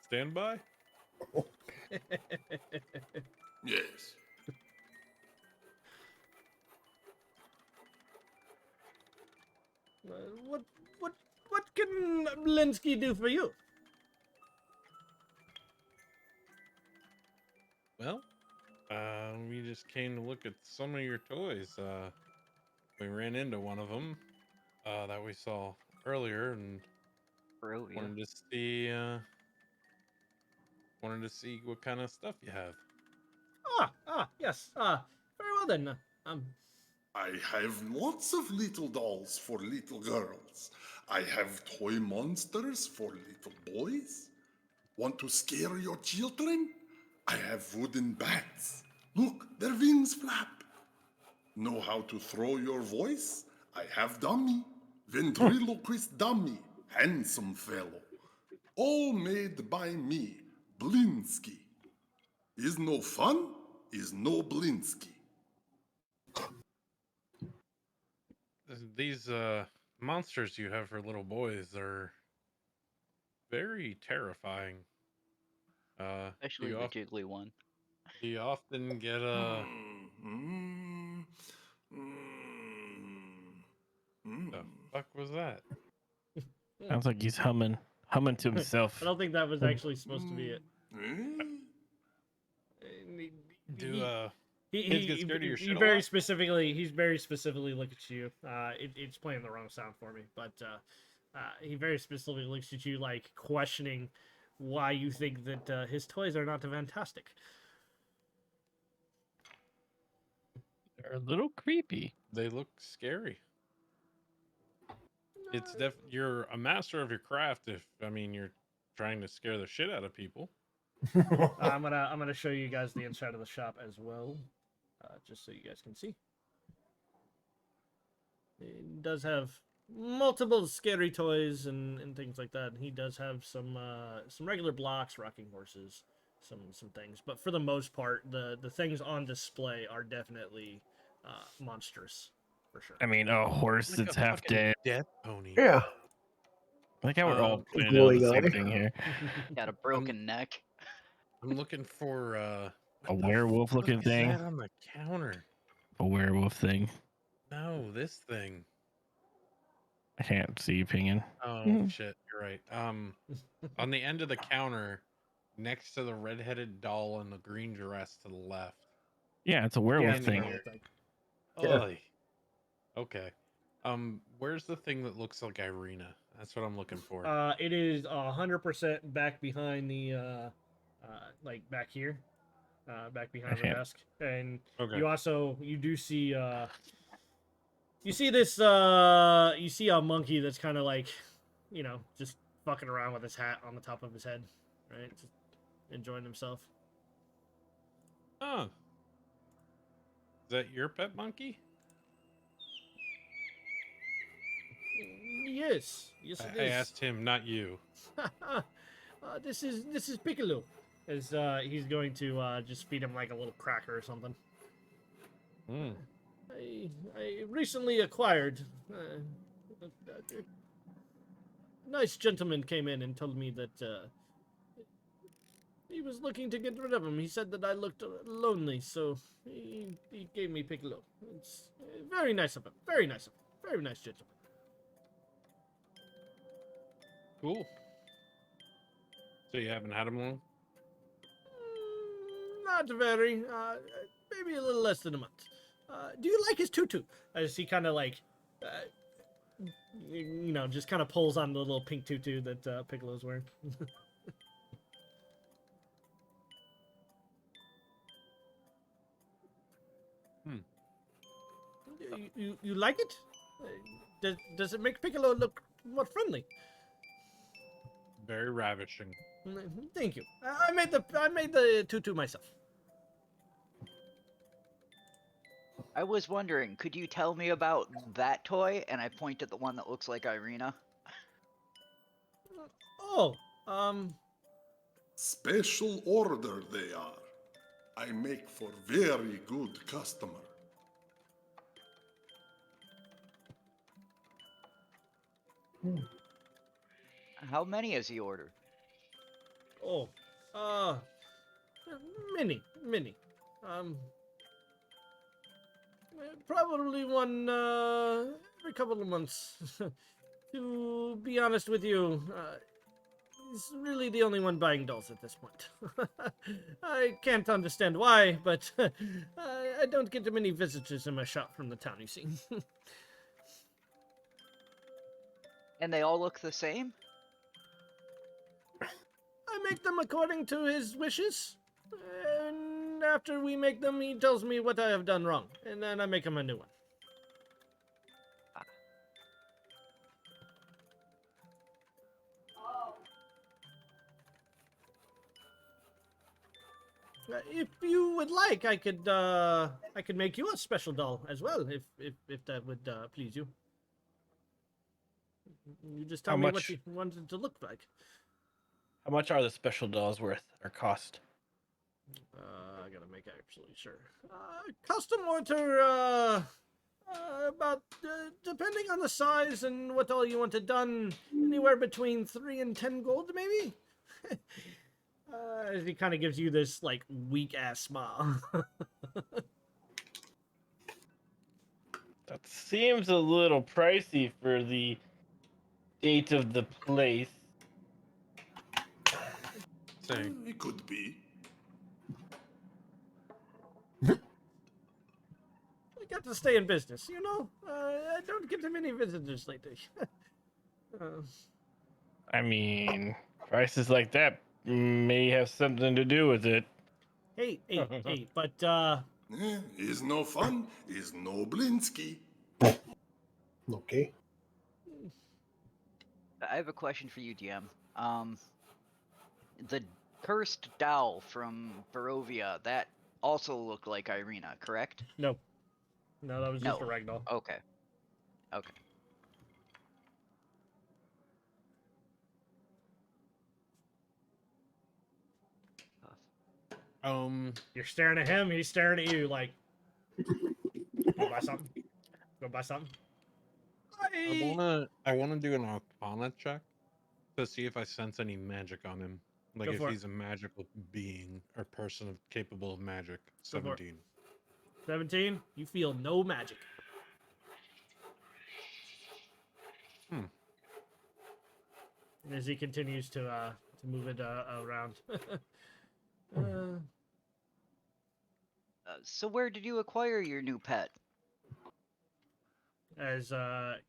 standby? Yes. Uh, what what what can Blinsky do for you? Well, we just came to look at some of your toys. We ran into one of them that we saw earlier, and Bro, yeah. wanted to see what kind of stuff you have. Yes. Very well then. I have lots of little dolls for little girls. I have toy monsters for little boys. Want to scare your children? I have wooden bats. Look, their wings flap. Know how to throw your voice? I have dummy. Ventriloquist dummy. Handsome fellow. All made by me, Blinsky. Is no fun? Is no Blinsky. These monsters you have for little boys are very terrifying. Do Especially you the often jiggly one. do you often get Mm, the fuck was that? Sounds like he's humming to I himself. don't think that was actually supposed to be it. eh? Do He, kids get scared of your he shit a very lot? specifically he's very specifically look at you. It's playing the wrong sound for me, but he very specifically looks at you like questioning why you think that his toys are not fantastic. They're a little creepy. They look scary. It's you're a master of your craft if you're trying to scare the shit out of people. I'm gonna show you guys the inside of the shop as well, just so you guys can see. It does have multiple scary toys and things like that. He does have some regular blocks, rocking horses, some things, but for the most part, the things on display are definitely monstrous for sure. I mean, a horse Like that's a half fucking dead. death pony. Yeah. I like how we're all Um, pointing out the glowing same eye. thing here. Got a broken neck. I'm looking for A what the werewolf fuck looking is thing. that on the counter? A werewolf thing. No, this thing. I can't see pinging. Oh shit, you're right. On the end of the counter, next to the redheaded doll in the green dress to the left. Yeah, it's a werewolf it's a thing. werewolf thing. Yeah. Oy. Okay. Where's the thing that looks like Irina? That's what I'm looking for. It is 100% back behind the like back here, back behind the can't- desk, and Okay. you do see You see this, you see a monkey that's kind of like, you know, just fucking around with his hat on the top of his head, right? Just enjoying himself. Oh. Is that your pet monkey? Yes, yes it I is. asked him, not you. This is Piccolo. As he's going to just feed him like a little cracker or something. Hmm. I recently acquired. A nice gentleman came in and told me that he was looking to get rid of him. He said that I looked lonely, so he gave me Piccolo. It's very nice of him. Very nice of him. Very nice gentleman. Cool. So you haven't had him long? Not very. Maybe a little less than a month. Do you like his tutu? As he kind of like, you know, just kind of pulls on the little pink tutu that Piccolo's wearing. You like it? Does it make Piccolo look more friendly? Very ravishing. Thank you. I made the tutu myself. I was wondering, could you tell me about that toy? And I point at the one that looks like Irina. Oh, Special order they are. I make for very good customer. How many has he ordered? oh, uh, many. Um, probably one every couple of months. To be honest with you, he's really the only one buying dolls at this point. I can't understand why, but I don't get many visitors in my shop from the town, you see. And they all look the same? I make them according to his wishes. And after we make them, he tells me what I have done wrong. And then I make him a new one. If you would like, I could make you a special doll as well, if that would please you. You just tell How me what much? you want it to look like. How much are the special dolls worth or cost? I gotta make absolutely sure. Custom order, about depending on the size and what all you want it done, anywhere between 3 and 10 gold, maybe. He kind of gives you this like weak ass smile. That seems a little pricey for the state of the place. Saying, It could be. I got to stay in business, you know. I don't get many visitors lately. I mean, prices like that may have something to do with it. Hey, but Is no fun, is no Blinsky. Okay. I have a question for you, DM. The cursed doll from Barovia, that also looked like Irina, correct? no, that was just a No. ragdoll. Okay. Okay. You're staring at him, he's staring at you like, go buy something. Go buy something. I wanna do an Arcana check to see if I sense any magic on him. Like Go if for it. he's a magical being or person capable of magic. Go for it. 17. 17. You feel no magic. As he continues to move it around. So where did you acquire your new pet? As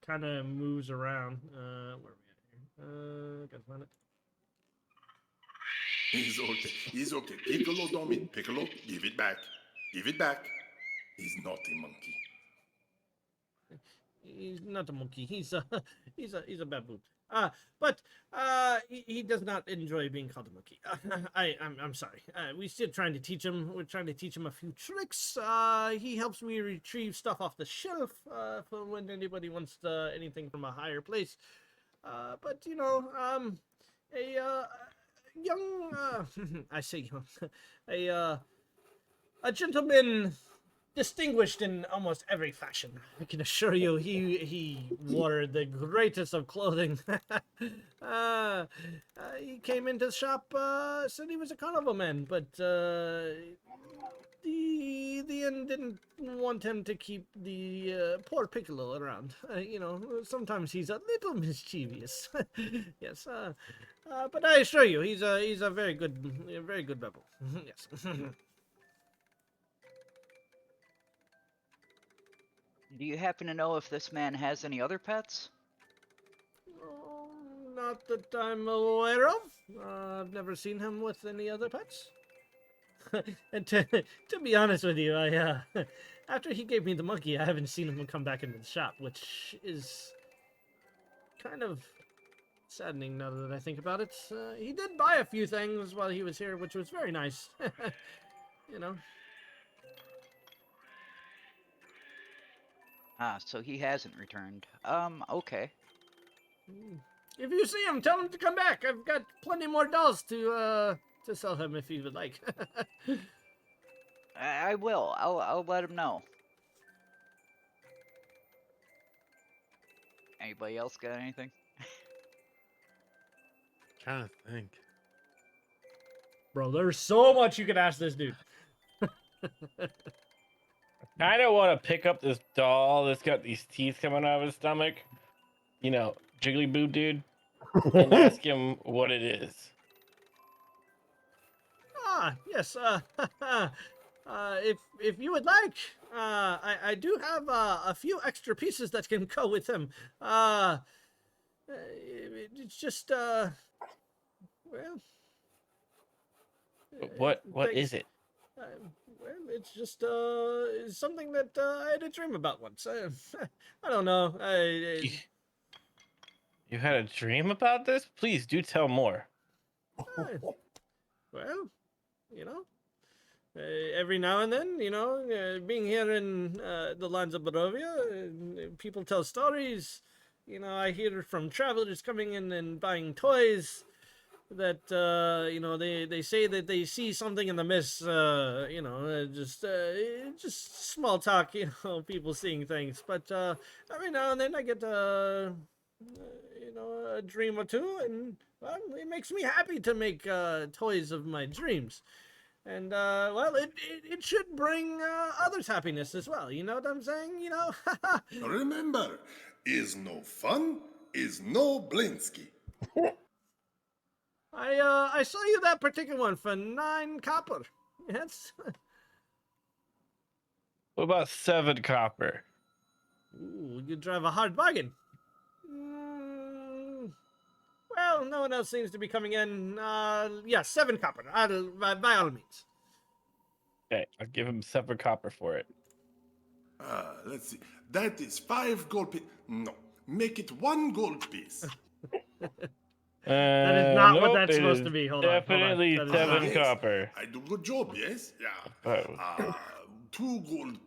kind of moves around. Where are we at here? Gotta find it. He's okay. He's okay. Piccolo don't mean Piccolo. Give it back. Give it back. He's naughty monkey. He's not a monkey. He's a he's a baboon. But he does not enjoy being called a monkey. I'm sorry. We're still trying to teach him. We're trying to teach him a few tricks. He helps me retrieve stuff off the shelf for when anybody wants anything from a higher place. But you know, a young I say young, a gentleman distinguished in almost every fashion. I can assure you, he wore the greatest of clothing. He came into the shop, said he was a carnival man, but the inn didn't want him to keep the poor Piccolo around. You know, sometimes he's a little mischievous. Yes, but I assure you, he's a very good rebel. Yes. Do you happen to know if this man has any other pets? Oh, not that I'm aware of. I've never seen him with any other pets. And to be honest with you, I after he gave me the monkey, I haven't seen him come back into the shop, which is kind of saddening now that I think about it. He did buy a few things while he was here, which was very nice. You know. Ah, so he hasn't returned. Okay. If you see him, tell him to come back. I've got plenty more dolls to sell him if he would like. I will. I'll let him know. Anybody else got anything? Trying to think. Bro, there's so much you could ask this dude. I don't want to pick up this doll that's got these teeth coming out of his stomach. You know, Jiggly Boob dude, and ask him what it is. Yes. If you would like, I do have a few extra pieces that can go with him. It's just well. What thanks. is it? Well, it's just it's something that I had a dream about once. I don't know. You had a dream about this? Please do tell more. Well, you know. Every now and then, you know, being here in the lands of Barovia, people tell stories. You know, I hear from travelers coming in and buying toys that, you know, they say that they see something in the mist, you know, just small talk, you know, people seeing things. But every now and then I get, you know, a dream or two, and, well, it makes me happy to make toys of my dreams. And well, it should bring others happiness as well. You know what I'm saying? You know. Remember, is no fun, is no Blinsky. I saw you that particular one for 9 copper. Yes. What about 7 copper? Ooh, you drive a hard bargain. Mm, well, no one else seems to be coming in. Yeah, 7 copper. By all means. Okay, I'll give him 7 copper for it. Let's see. That is 5 gold pieces. No, make it 1 gold piece. That is not what Nope, that's it supposed is to be. Hold definitely on. 7 Yes, copper. I do good job, yes? Yeah. Oh. 2 gold,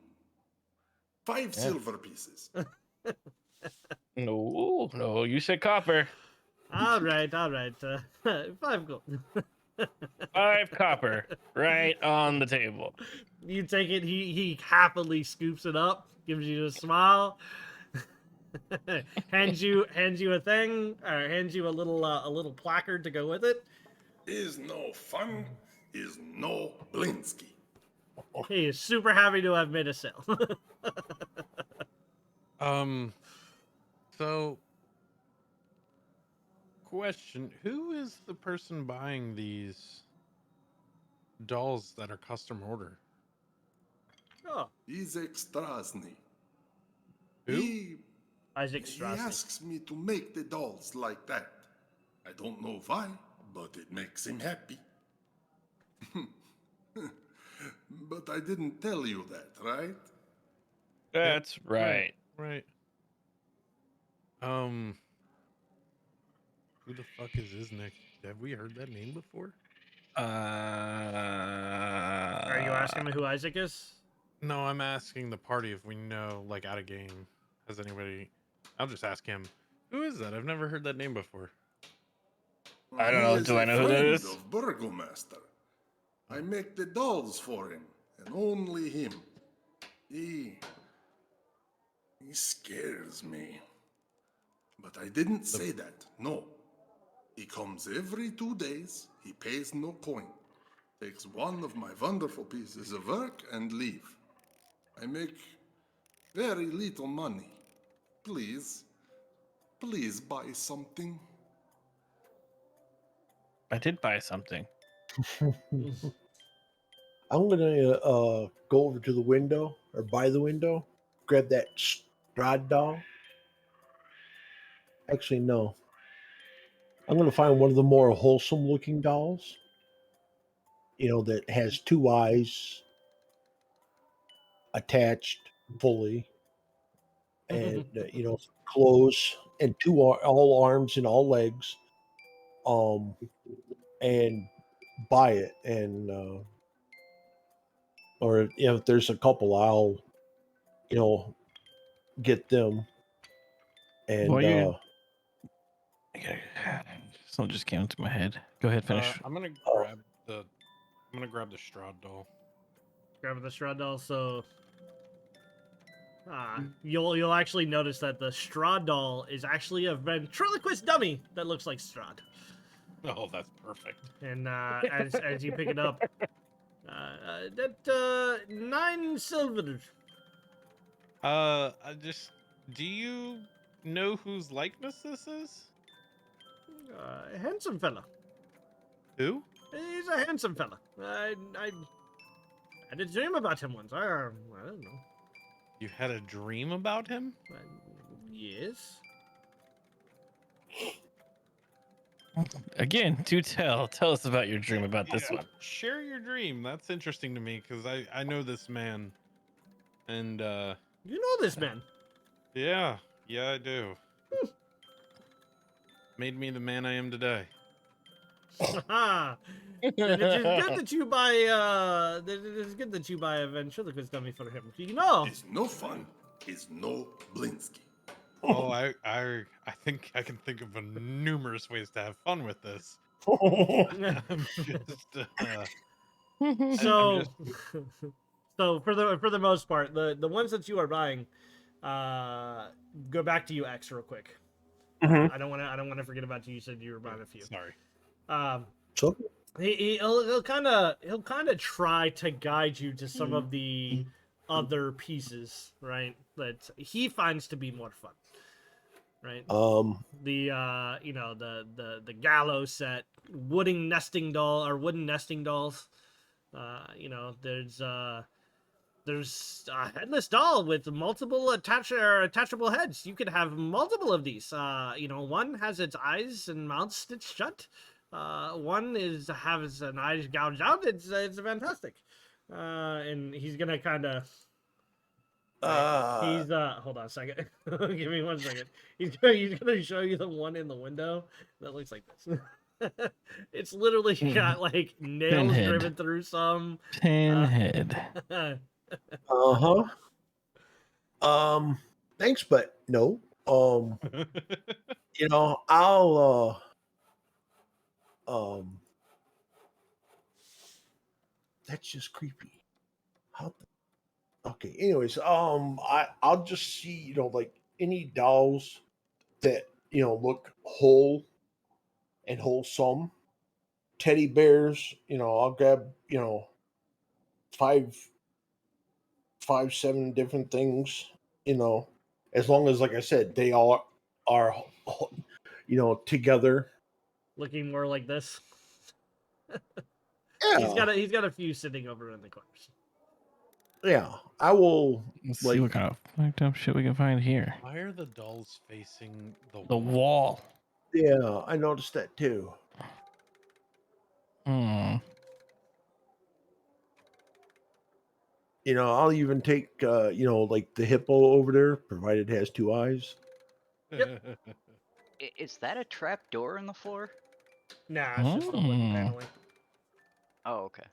5 silver pieces. No, you said copper. All right. 5 gold. 5 copper, right on the table. You take it. He happily scoops it up, gives you a smile, hands you a thing, or hands you a little placard to go with it. Is no fun, is no Blinsky. He is super happy to have made a sale. So question, who is the person buying these dolls that are custom order? Oh, Isaac Strasny. Who? Isaac He Strahd. asks me to make the dolls like that. I don't know why, but it makes him happy. But I didn't tell you that, right? That's right. Right. Who the fuck is Isnik? Have we heard that name before? Are you asking me who Isaac is? No, I'm asking the party if we know, like, out of game. Has anybody? I'll just ask him. Who is that? I've never heard that name before. I don't He know. is Do I a know who that friend is? of Burgomaster. I make the dolls for him, and only him. He scares me. But I didn't say that. No. He comes every 2 days. He pays no coin. Takes one of my wonderful pieces of work and leave. I make very little money. Please, please buy something. I did buy something. I'm gonna go over to the window or by the window, grab that Strahd doll. Actually, no. I'm gonna find one of the more wholesome looking dolls. That has two eyes attached fully, and clothes and all arms and all legs. And buy it, and or if there's a couple, I'll you know get them. Well, And you. Something just came into my head. Go ahead, finish. I'm gonna oh, grab the. I'm gonna grab the Strahd doll. Grabbing the Strahd doll, so you'll actually notice that the Strahd doll is actually a ventriloquist dummy that looks like Strahd. Oh, that's perfect. And as you pick it up, that 9 silver. I just. Do you know whose likeness this is? Handsome fella. Who? He's a handsome fella. I had a dream about him once. I don't know. You had a dream about him? Yes. Again, do tell. Tell us about your dream about this one. Share your dream. That's interesting to me because I know this man, and You know this man. yeah, I do. Made me the man I am today. Then it is good that you buy a ventriloquist dummy for him. You know. It's no fun. It's no Blinsky. Oh, I think I can think of numerous ways to have fun with this. I'm just So, just so for the most part, the ones that you are buying, go back to you, X, real quick. Mhm. I don't want to forget about you. You said you were buying a few. sorry. So He'll kind of try to guide you to some of the other pieces, right? That he finds to be more fun, right? The the gallows set, wooden nesting dolls. There's a headless doll with multiple attachable heads. You could have multiple of these. One has its eyes and mouth stitched shut. One has an eyes gouged out. It's fantastic. And he's gonna kind of. He's hold on a second. Give me 1 second. He's gonna show you the one in the window that looks like this. It's literally got like nails Pinhead. driven through some. Pinhead. uh-huh. Thanks, but no. I'll that's just creepy. How okay, anyways, I'll just see, like any dolls that, look whole and wholesome. Teddy bears, I'll grab, five, 7 different things, as long as, like I said, they all are, together. Looking more like this. Yeah, He's got a few sitting over in the corners. yeah. I will Let's like see what kind of fucked up shit we can find here. Why are the dolls facing The wall. yeah, I noticed that too. Hmm. I'll even take like the hippo over there, provided it has 2 eyes. Is that a trap door in the floor? Nah, it's just the wooden paneling. Oh, okay.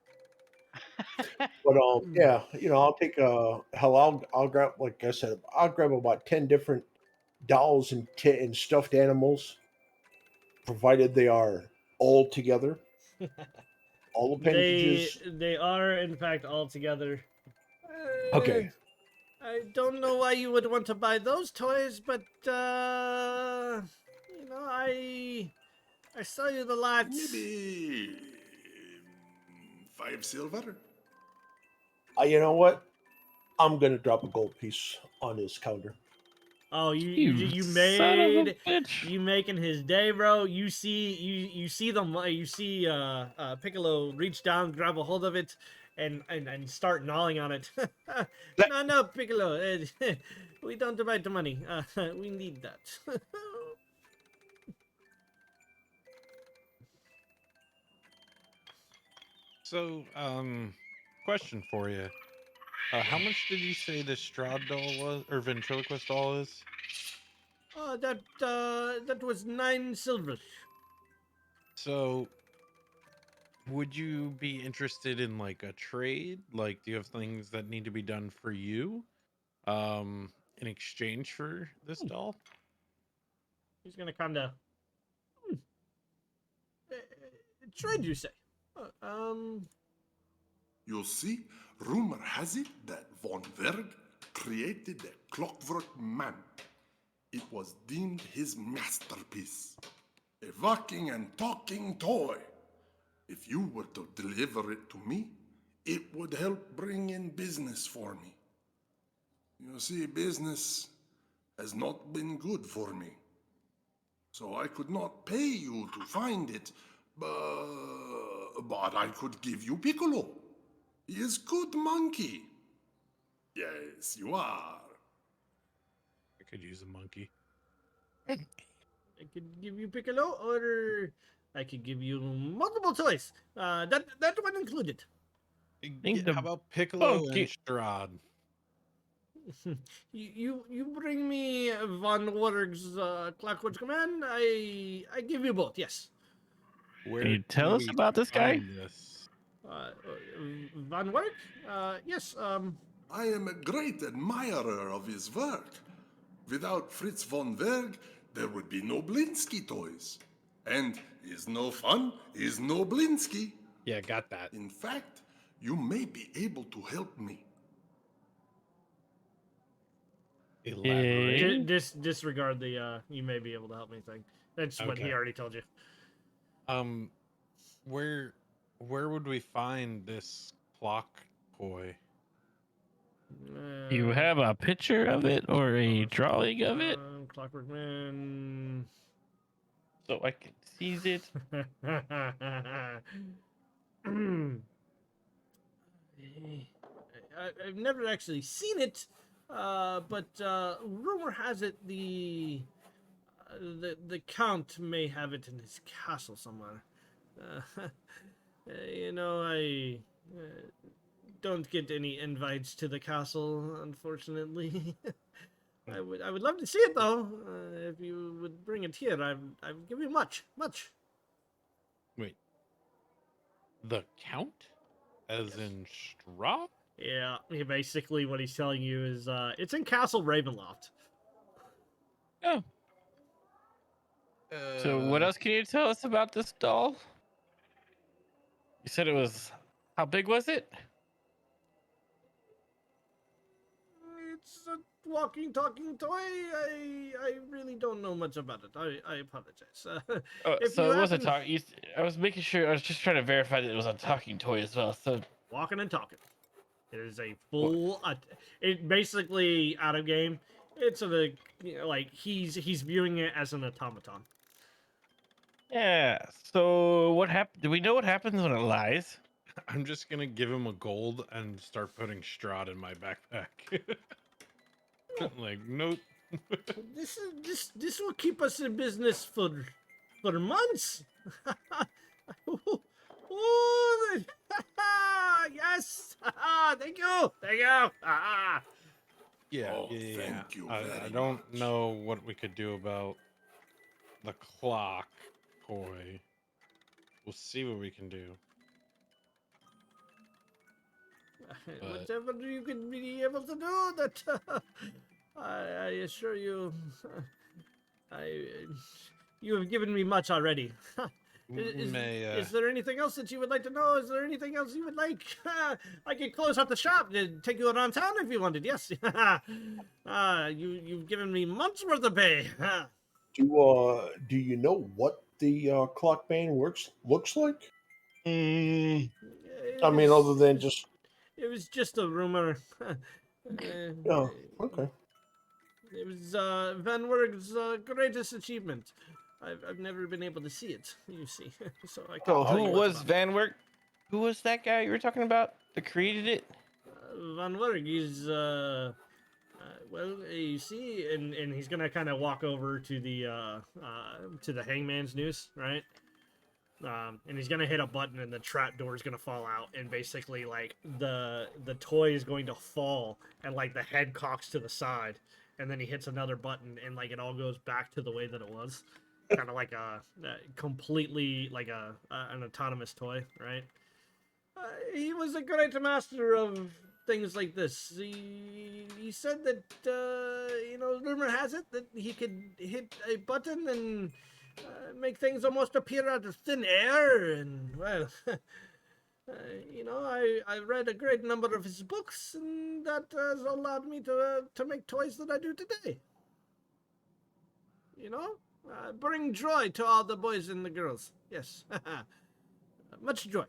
But yeah, I'll take I'll grab, like I said, I'll grab about 10 different dolls and stuffed animals, provided they are all together, all appendages. They are in fact all together. Okay. I don't know why you would want to buy those toys, but I saw you the lot. Maybe 5 silver. You know what? I'm gonna drop a gold piece on his counter. Oh, you son of a made bitch. you making his day, bro. You see them. You see Piccolo reach down, grab a hold of it, and start gnawing on it. No, Piccolo, we don't divide the money. We need that. So, question for you. How much did you say the Strahd doll was, or ventriloquist doll is? That was 9 silver. So, would you be interested in like a trade? Like, do you have things that need to be done for you, in exchange for this doll? He's gonna kind of trade, you say? Uh, You see, rumor has it that Von Berg created the Clockwork Man. It was deemed his masterpiece, a walking and talking toy. If you were to deliver it to me, it would help bring in business for me. You see, business has not been good for me. So I could not pay you to find it, but I could give you Piccolo. He is good monkey. Yes, you are. I could use a monkey. I could give you Piccolo, or I could give you multiple toys. That one included. Think How the about Piccolo and funky. Strahd? You bring me Von Warg's Clockwork Command. I give you both. Yes. Where Can you can tell us we about this guy? find this? Von Warg. Yes. I am a great admirer of his work. Without Fritz von Berg, there would be no Blinsky toys. And is no fun, is no Blinsky. Yeah, got that. In fact, you may be able to help me. Elaborate. Disregard the you may be able to help me thing. That's what he Okay. already told you. Um, where would we find this clock toy? You have a picture of it or a drawing of it Clockwork Man. so I can seize it? I've never actually seen it, but rumor has it the count may have it in his castle somewhere. I don't get any invites to the castle, unfortunately. I would love to see it though. If you would bring it here, I would give you much. Wait, the Count, as in Strahd? Yeah, basically what he's telling you is it's in Castle Ravenloft. Oh. So what else can you tell us about this doll? You said it was, how big was it? It's a walking, talking toy. I really don't know much about it. I apologize. If So you it was a happen, talk. I was making sure. I was just trying to verify that it was a talking toy as well. So walking and talking. It is a full. It basically out of game. It's like he's viewing it as an automaton. yeah. So what happened? Do we know what happens when it lies? I'm just gonna give him a gold and start putting Strahd in my backpack. Like, nope. This will keep us in business for months. Oh, yes. Thank you. Yeah, Oh, yeah. thank you I very don't much. know what we could do about the clock toy. We'll see what we can do. But Whatever you can be able to do, that I assure you, I you have given me much already. Is there anything else that you would like to know? Is there anything else you would like? I could close up the shop and take you around town if you wanted. Yes. You've given me months worth of pay. Do you know what the clock band looks like? Mm, I mean, other than just It was just a rumor. yeah, okay. It was Van Werg's greatest achievement. I've never been able to see it, you see, so I can't Oh, tell who you okay. much was about it. Van Werk? Who was that guy you were talking about that created it? Van Werg is, well, you see, and he's gonna kind of walk over to the hangman's noose, right? And he's gonna hit a button, and the trap door is gonna fall out, and basically, like the toy is going to fall, and like the head cocks to the side, and then he hits another button, and like it all goes back to the way that it was, kind of like a completely like an autonomous toy, right? He was a great master of things like this. He said that rumor has it that he could hit a button and make things almost appear out of thin air. And well, I read a great number of his books, and that has allowed me to make toys that I do today. You know, bring joy to all the boys and the girls. Yes, much joy.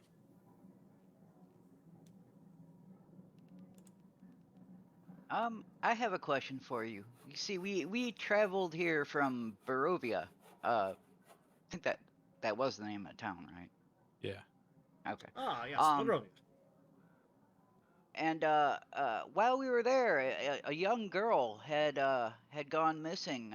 I have a question for you. You see, we traveled here from Barovia. I think that was the name of the town, right? yeah. Okay. Ah, yes, Um, Barovia. and while we were there, a young girl had gone missing.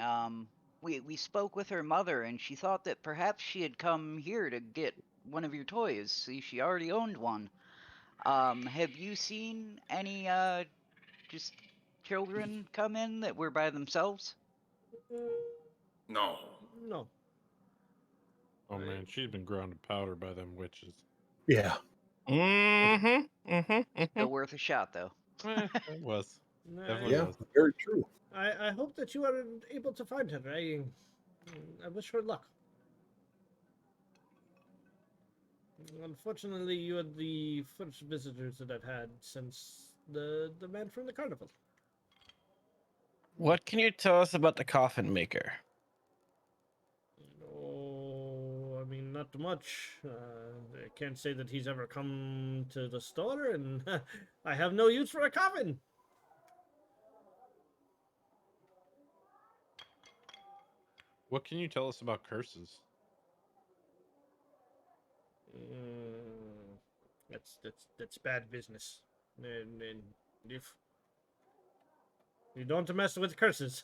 We spoke with her mother, and she thought that perhaps she had come here to get one of your toys. See, she already owned one. Have you seen any just children come in that were by themselves? No. No. Oh man, she's been ground to powder by them witches. Yeah. Still worth a shot, though. It was. I, Definitely Yeah. was. Very true. I hope that you are able to find her. I wish her luck. Unfortunately, you are the first visitors that I've had since the man from the carnival. What can you tell us about the coffin maker? Oh, I mean, not much. I can't say that he's ever come to the store, and I have no use for a coffin. What can you tell us about curses? Mm, that's bad business. And if you don't mess with curses.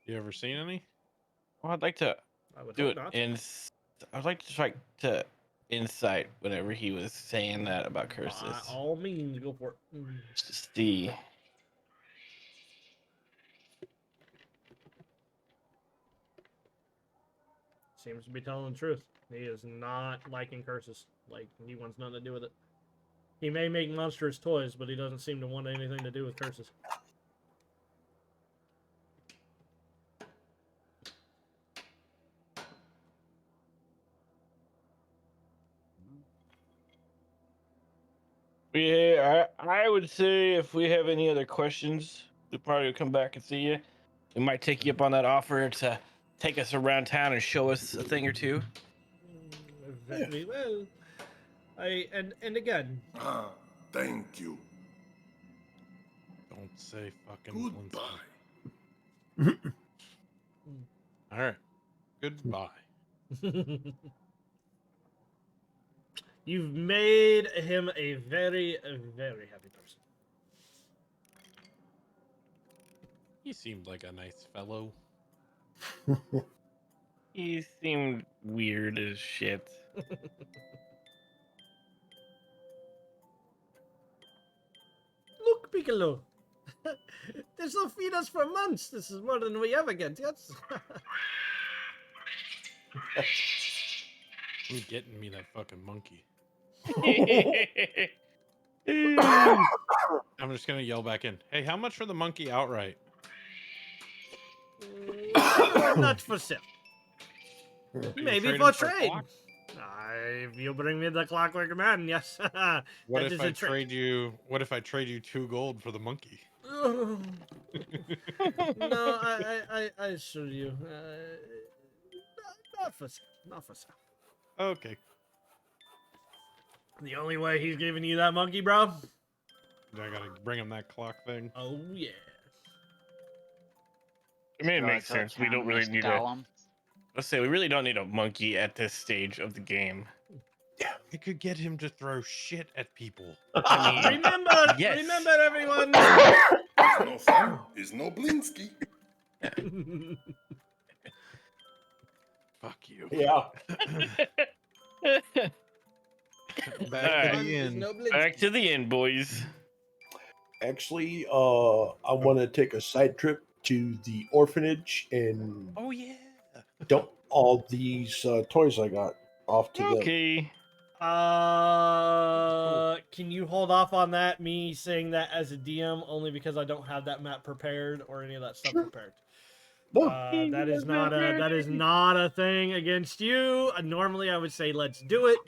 You ever seen any? Well, I'd like to I would do hope it not. I'd like to try to insight whenever he was saying that about curses. By all means, go for it. Just to see. Seems to be telling the truth. He is not liking curses. Like, he wants nothing to do with it. He may make monstrous toys, but he doesn't seem to want anything to do with curses. Yeah, I would say if we have any other questions, we'll probably come back and see you. We might take you up on that offer to take us around town and show us a thing or two. Very well. And again, Ah, thank you. Don't say fucking Goodbye. All right. Goodbye. you've made him a very, very happy person. He seemed like a nice fellow. He seemed weird as shit. Look, look, Piccolo. This will feed us for months. This is more than we ever get, yes? Who's getting me that fucking monkey? I'm just gonna yell back in. Hey, how much for the monkey outright? Not for sale. You Maybe trade for him for a trade. clock? If you bring me the clockwork man, yes. What That if is I a trick. trade you? What if I trade you 2 gold for the monkey? No, I assure you, not for sale. Not for sale. Okay. The only way he's giving you that monkey, bro. I gotta bring him that clock thing. Oh yeah. I mean, it Strahd makes starts sense. We don't pounding really this need a. golem. Let's say we really don't need a monkey at this stage of the game. I could get him to throw shit at people. I mean, Remember, yes. remember, everyone. Is no fun, is no Blinsky. Fuck you. Yeah. Back Alright. to the inn. Back to the inn, boys. Actually, I want to take a side trip to the orphanage and Oh yeah. dump all these toys I got off to them. Okay. Can you hold off on that? Me saying that as a DM only because I don't have that map prepared or any of that stuff prepared. No. That is not a thing against you. Normally, I would say let's do it,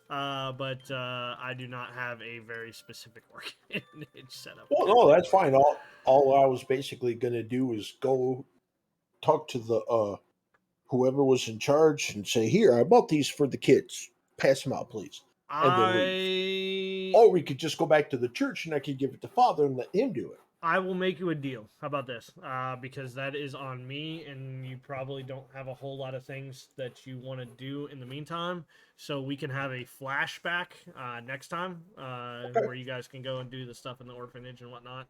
but I do not have a very specific orphanage set up. Well, no, that's fine. All I was basically gonna do was go talk to the whoever was in charge and say, "Here, I bought these for the kids. Pass them out, please." And then leave. Or we could just go back to the church and I could give it to Father and let him do it. I will make you a deal. How about this? Because that is on me, and you probably don't have a whole lot of things that you want to do in the meantime. So we can have a flashback next time where you guys can go and do the stuff in the orphanage and whatnot.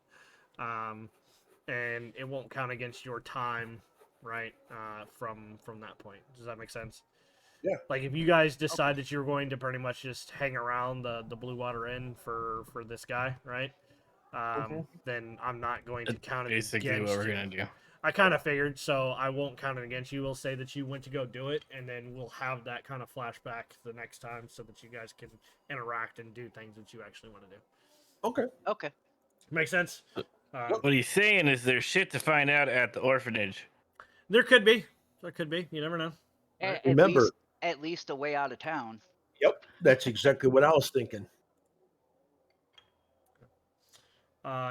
And it won't count against your time, right? From that point. Does that make sense? Yeah. Like if you guys decide that you're going to pretty much just hang around the Blue Water Inn for this guy, right? Then I'm not going to count it Basically, against what we're you. gonna do. I kind of figured, so I won't count it against you. We'll say that you went to go do it, and then we'll have that kind of flashback the next time, so that you guys can interact and do things that you actually want to do. Okay. Okay. Make sense? What he's saying is there's shit to find out at the orphanage. There could be. There could be. You never know. At Remember- at least a way out of town. Yep, that's exactly what I was thinking.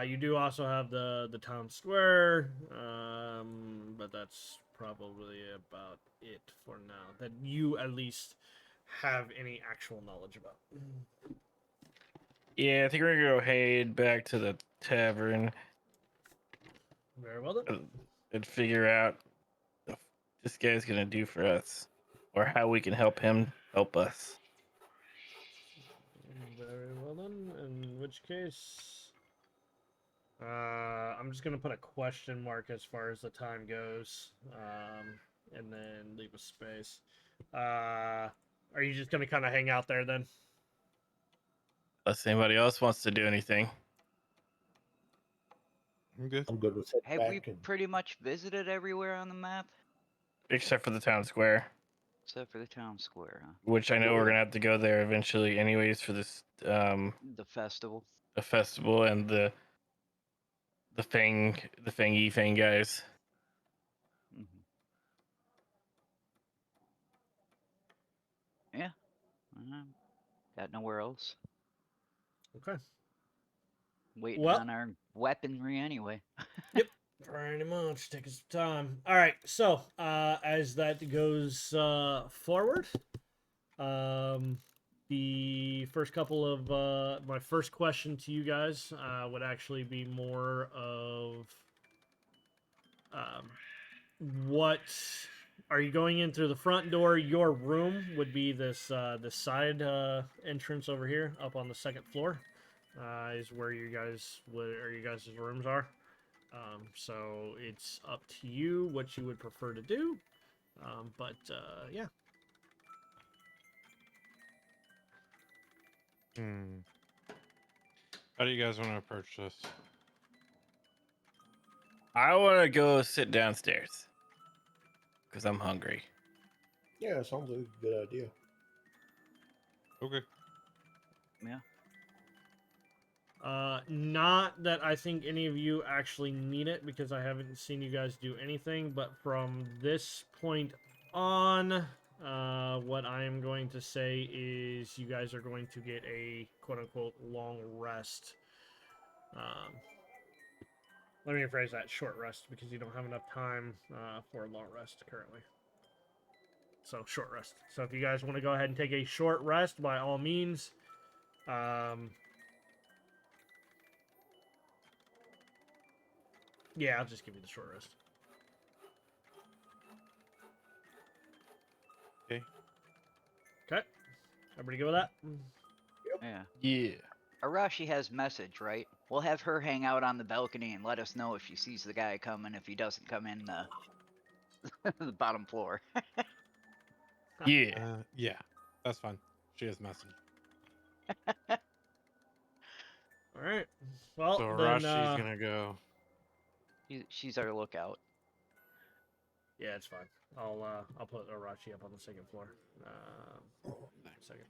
You do also have the town square, but that's probably about it for now. That you at least have any actual knowledge about. Yeah, I think we're gonna go head back to the tavern Very well done. and figure out what this guy's gonna do for us, or how we can help him help us. Very well done. In which case, I'm just gonna put a question mark as far as the time goes, and then leave a space. Are you just gonna kind of hang out there then? Unless anybody else wants to do anything. I'm good. I'm good with it. Have we pretty much visited everywhere on the map? Except for the town square, Except for the town square, huh? which I know we're gonna have to go there eventually, anyways, for this The festival. the festival and the Fang guys. Mm-hmm. Yeah. Got nowhere else. Okay. Waiting Well- on our weaponry anyway. Pretty much taking some time. All right, so as that goes forward, the first couple of my first question to you guys would actually be more of what are you going in through the front door? Your room would be this this side entrance over here, up on the second floor, is where you guys rooms are. So it's up to you what you would prefer to do. But yeah. How do you guys want to approach this? I want to go sit downstairs because I'm hungry. Yeah, sounds like a good idea. Okay. Yeah. Not that I think any of you actually need it because I haven't seen you guys do anything, but from this point on, what I am going to say is you guys are going to get a quote-unquote long rest. Let me rephrase that, short rest, because you don't have enough time for a long rest currently. So, short rest. So if you guys want to go ahead and take a short rest, by all means. Yeah, I'll just give you the short rest. Okay. Okay. Everybody go with that? Yeah. Yeah. Arashi has message, right? We'll have her hang out on the balcony and let us know if she sees the guy coming. If he doesn't come in the bottom floor. Yeah. Yeah, that's fine. She has message. All right. Well, So then, Arashi's gonna go. She's our lookout. yeah, it's fine. I'll put Arachi up on the second floor. Second.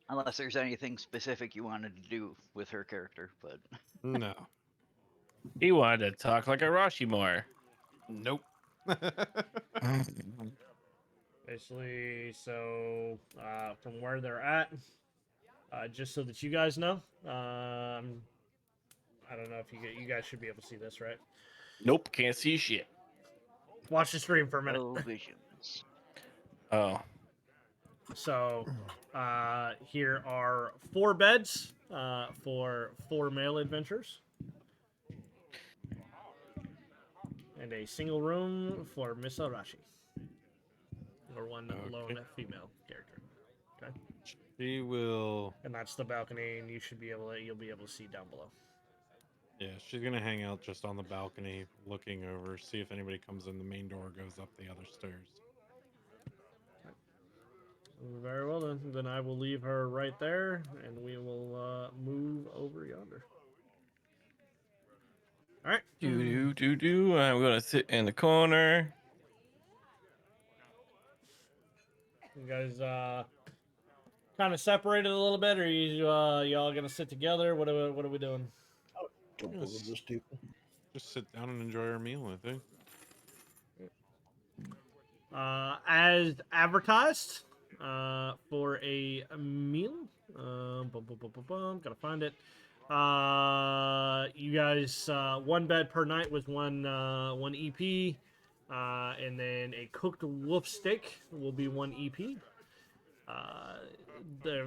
Unless there's anything specific you wanted to do with her character, but No. He wanted to talk like Arashi more. Nope. Basically, so from where they're at, just so that you guys know, I don't know if you guys should be able to see this, right? Nope, can't see shit. Watch the stream for a minute. no visions. Oh. So, here are 4 beds for 4 male adventurers, and a single room for Miss Arashi, or one lone female character. Okay, She will. and that's the balcony, and you'll be able to see down below. Yeah, she's gonna hang out just on the balcony, looking over, see if anybody comes in. The main door goes up the other stairs. Very well then. Then I will leave her right there, and we will move over yonder. All right. Do. I'm gonna sit in the corner. You guys kind of separated a little bit, or y'all gonna sit together? What are we doing? Jump over this table. Just sit down and enjoy our meal, I think. As advertised, for a meal. Gotta find it. You guys, 1 bed per night with one EP, and then a cooked wolf steak will be 1 EP.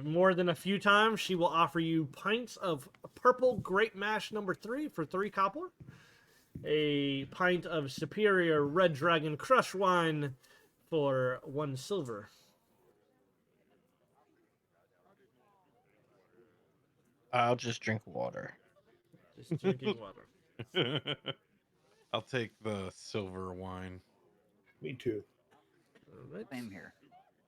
More than a few times, she will offer you pints of purple grape mash number 3 for 3 copper, a pint of superior red dragon crush wine for 1 silver. I'll just drink water. Just drinking water. I'll take the silver wine. Me too. All right. Same here.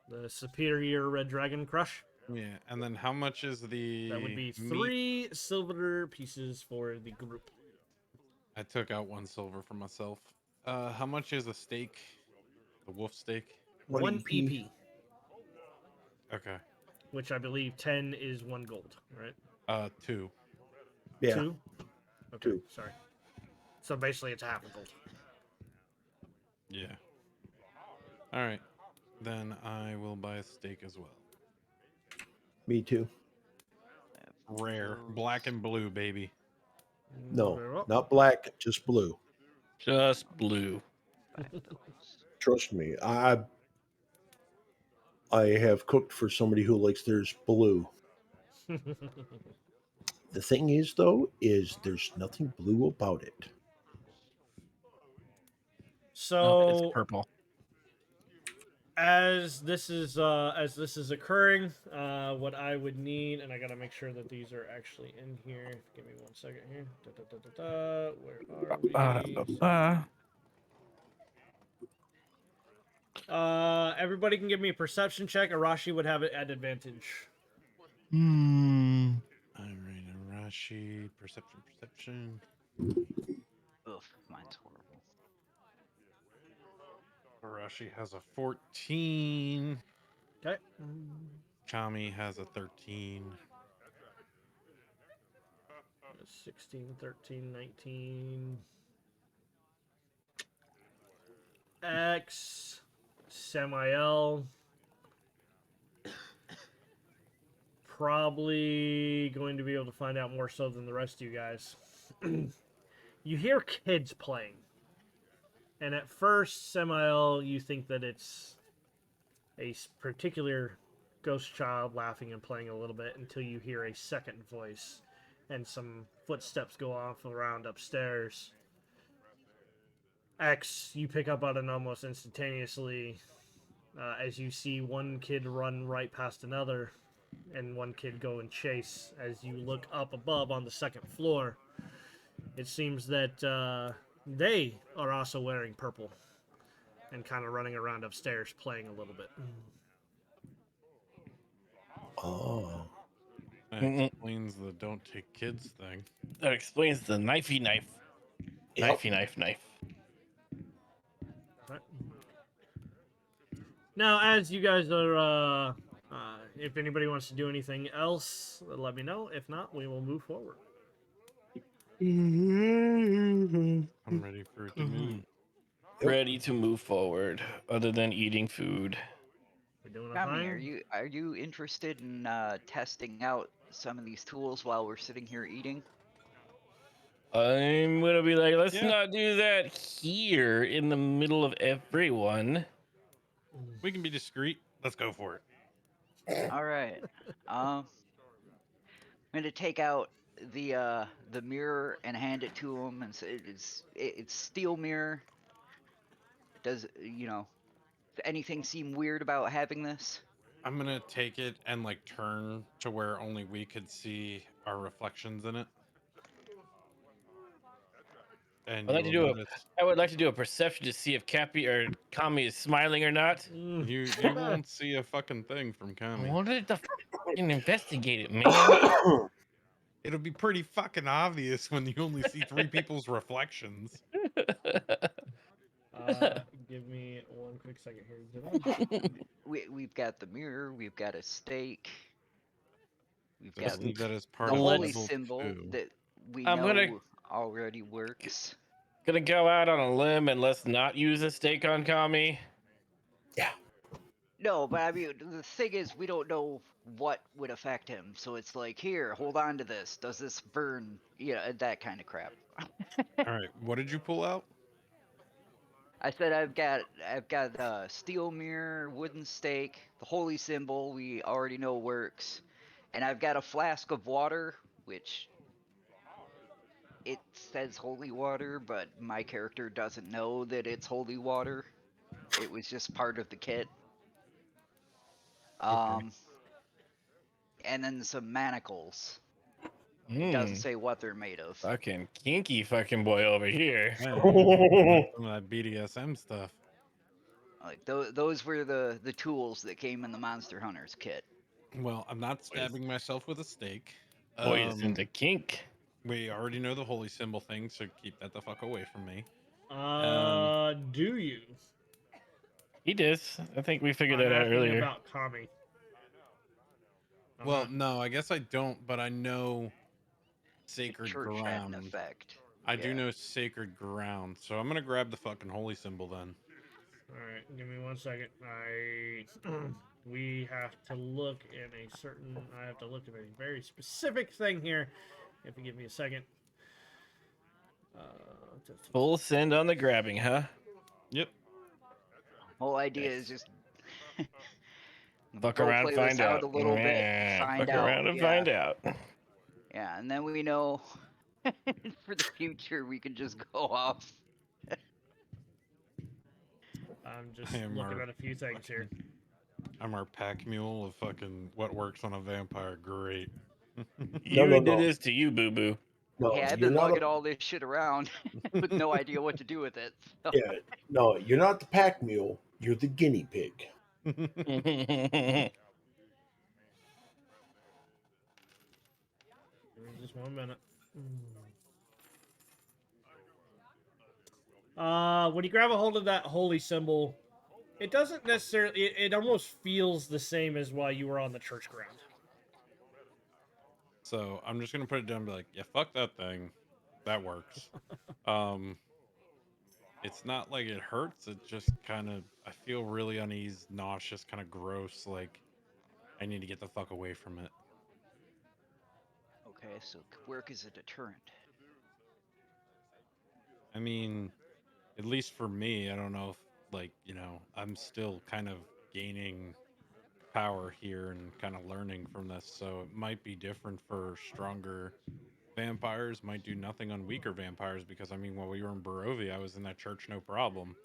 The superior red dragon crush. Yeah, and then how much is the That would be meat? 3 silver pieces for the group. I took out 1 silver for myself. How much is a steak? The wolf steak? 1 EP, Okay. which I believe 10 is 1 gold, right? 2. Yeah. 2? Okay, 2. sorry. So basically it's half a gold. Yeah. All right. Then I will buy a steak as well. Me too. Rare, black and blue, baby. No, Very well. not black, just blue. Just blue. Trust me. I have cooked for somebody who likes theirs blue. The thing is, though, is there's nothing blue about it. So It's purple. as this is occurring, what I would need, and I gotta make sure that these are actually in here. Give me 1 second here. Where are we? Everybody can give me a perception check. Arashi would have it at advantage. All right, Arashi, perception. Oof, mine's horrible. Arashi has a 14. Okay. Chami has a 13. 16, 13, 19. X. Samael. Probably going to be able to find out more so than the rest of you guys. You hear kids playing. And at first, Samael, you think that it's a particular ghost child laughing and playing a little bit until you hear a second voice and some footsteps go off around upstairs. X, you pick up on it almost instantaneously as you see one kid run right past another and one kid go and chase as you look up above on the second floor. It seems that they are also wearing purple and kind of running around upstairs playing a little bit. Oh. That explains the don't take kids thing. That explains the knifey knife. Yep. Knifey knife knife. Right. Now, as you guys are, if anybody wants to do anything else, let me know. If not, we will move forward. I'm ready for it to move. Ready to move forward, other than eating food. We're doing a Kami, thing. are you interested in testing out some of these tools while we're sitting here eating? I'm gonna be like, let's Yeah. not do that here in the middle of everyone. We can be discreet. Let's go for it. All right. I'm gonna take out the mirror and hand it to him and say it's steel mirror. Does anything seem weird about having this? I'm gonna take it and like turn to where only we could see our reflections in it. And I'd you like to will do notice I would like to do a perception to see if Cappy or Kami is smiling or not. you won't see a fucking thing from I Kami. wanted to fucking investigate it, man. It'll be pretty fucking obvious when you only see 3 people's reflections. Give me one quick second here. Did I? We've got the mirror. We've got a stake. We've So I got believe that is part the of holy level symbol 2. that we I'm gonna- know already works. Gonna go out on a limb and let's not use a stake on Kami. No, but I mean, the thing is, we don't know what would affect him. So it's like, here, hold on to this. Does this burn? That kind of crap. All right, what did you pull out? I said I've got steel mirror, wooden stake, the holy symbol we already know works, and I've got a flask of water, which it says holy water, but my character doesn't know that it's holy water. It was just part of the kit. And then some manacles. It doesn't say what they're made of. Fucking kinky fucking boy over here. Hey, yeah, some of that BDSM stuff. Like those were the tools that came in the Monster Hunters kit. Well, I'm not stabbing myself with a stake. Boy is into kink. We already know the holy symbol thing, so keep that the fuck away from me. Do you? He does. I think we figured I'm that out asking earlier. about Kami. Well, no, I guess I don't, but I know The sacred church had an ground. effect. I do Yeah. know sacred ground, so I'm gonna grab the fucking holy symbol then. All right, give me 1 second. We have to look in a certain. I have to look at a very specific thing here. If you give me a second. Full send on the grabbing, huh? Yep. Whole idea is just Fuck role around, play find this out out. a little bit, find Fuck out. around and Yeah. find out. Yeah, and then we know for the future we can just go off. I'm just I am looking our at a few things here. I'm our pack mule of fucking what works on a vampire. Great. You No, did no. this to you, boo boo. No, Hey, I've you're been not. lugging all this shit around with no idea what to do with it. So. Yeah, no, you're not the pack mule. You're the guinea pig. Give me just 1 minute. When you grab a hold of that holy symbol, it doesn't necessarily. It almost feels the same as while you were on the church ground. So I'm just gonna put it down and be like, yeah, fuck that thing. That works. um it's not like it hurts, it just kind of, I feel really uneasy, nauseous, kind of gross, like I need to get the fuck away from it. Okay, so it could work as a deterrent. I mean, at least for me, I don't know if, like, I'm still kind of gaining power here and kind of learning from this, so it might be different for stronger vampires, might do nothing on weaker vampires, because I mean, while we were in Barovia, I was in that church, no problem.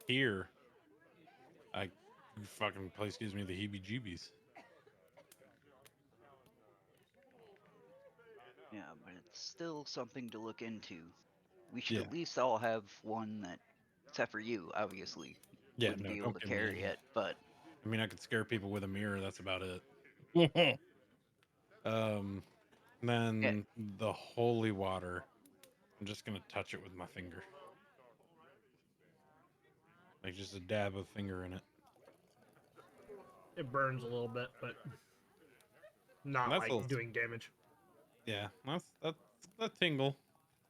Here, I fucking place gives me the heebie-jeebies. Yeah, but it's still something to look into. We should Yeah, at least all have one that, except for you, obviously, yeah, wouldn't no, be able don't to give carry me. it. But I mean, I could scare people with a mirror. That's about it. Um, yeah, then the holy water. I'm just gonna touch it with my finger, like just a dab of finger in it. It burns a little bit, but And not that's like a doing damage. yeah. That's that tingle.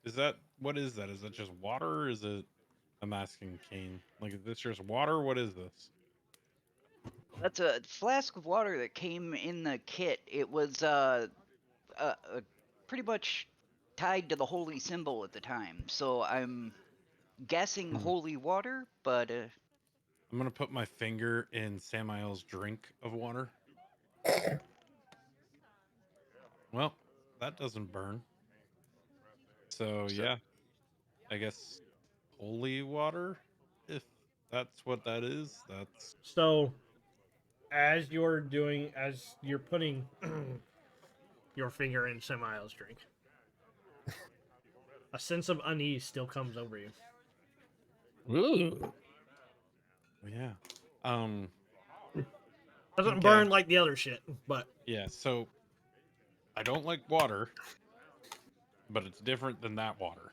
Is that what is that? Is that just water? Or is it? I'm asking Kane. Like, is this just water? What is this? that's a flask of water that came in the kit. It was pretty much tied to the holy symbol at the time. So I'm guessing Hmm. holy water, but I'm gonna put my finger in Samael's drink of water. Well, that doesn't burn. So so yeah, I guess holy water. If that's what that is, that's So, as you're putting your finger in Semile's drink, a sense of unease still comes over you. Ooh. yeah. Um. Doesn't Okay. burn like the other shit, but Yeah. So I don't like water, but it's different than that water.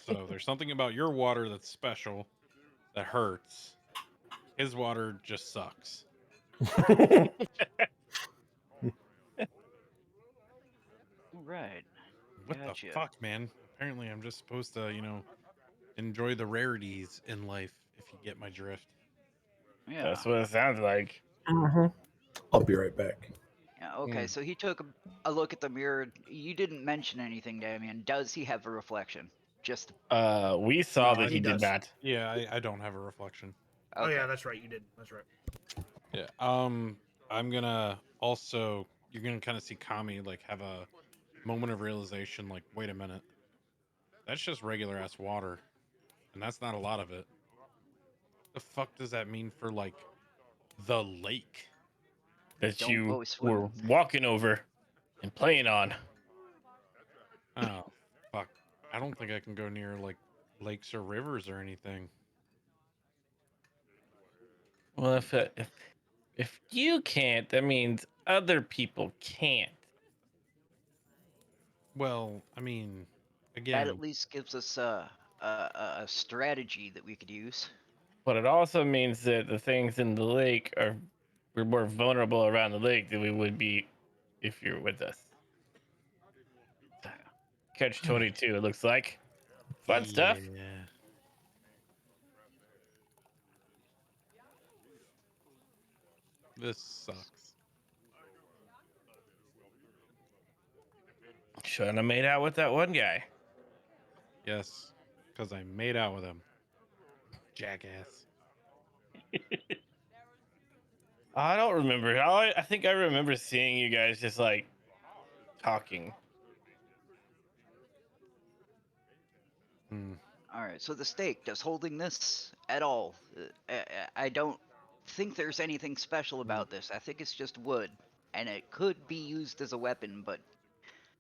So there's something about your water that's special that hurts. His water just sucks. right, What the gotcha. fuck, man? Apparently, I'm just supposed to, enjoy the rarities in life, if you get my drift. Yeah. That's what it sounds like. Mhm. I'll be right back. Yeah, okay, Mm. so he took a look at the mirror. You didn't mention anything, Damien. Does he have a reflection? Just We saw No, that he he did does. not. yeah, I don't have a reflection. Oh yeah, okay. that's right. You did. That's right. Yeah. I'm gonna also, you're gonna kind of see Kami like have a moment of realization, like, wait a minute, that's just regular ass water, and that's not a lot of it. The fuck does that mean for like the lake? That Don't you go were swimming. walking over and playing on. Oh, fuck. I don't think I can go near like lakes or rivers or anything. Well, if you can't, that means other people can't. Well, I mean, That at again, least gives us a strategy that we could use. But it also means that the things in the lake are we're more vulnerable around the lake than we would be if you're with us. Catch 22. It looks like fun stuff. yeah, this sucks. Shouldn't have made out with that one guy. Yes, because I made out with him, jackass. I don't remember. I think I remember seeing you guys just like talking. Hmm. All right, so the stake, does holding this at all? I don't think there's anything special Hmm. about this. I think it's just wood, and it could be used as a weapon, but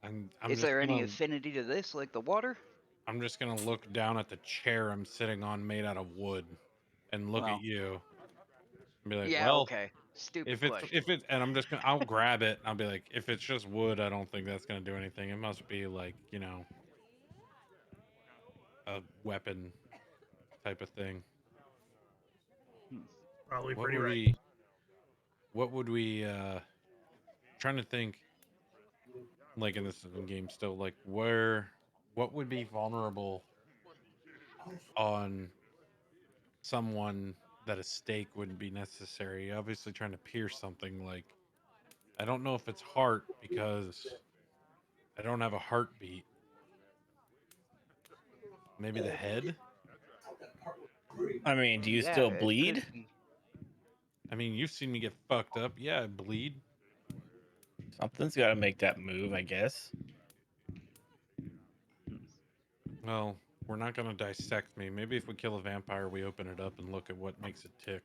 I'm is just there any gonna affinity to this, like the water? I'm just gonna look down at the chair I'm sitting on, made out of wood, and look at Well, you and be like, yeah, well, okay. Stupid if it's question. if it, and I'll grab it and I'll be like, if it's just wood, I don't think that's gonna do anything. It must be like, a weapon. type of thing. Probably What pretty would right. we? What would we? Trying to think. Like in this game, still like where? What would be vulnerable on someone that a stake wouldn't be necessary? Obviously, trying to pierce something like I don't know if it's heart because I don't have a heartbeat. Maybe the head. I mean, do you Yeah, still it bleed? could be. I mean, you've seen me get fucked up. Yeah, I bleed. Something's got to make that move, I guess. Well, we're not gonna dissect me. Maybe if we kill a vampire, we open it up and look at what makes it tick.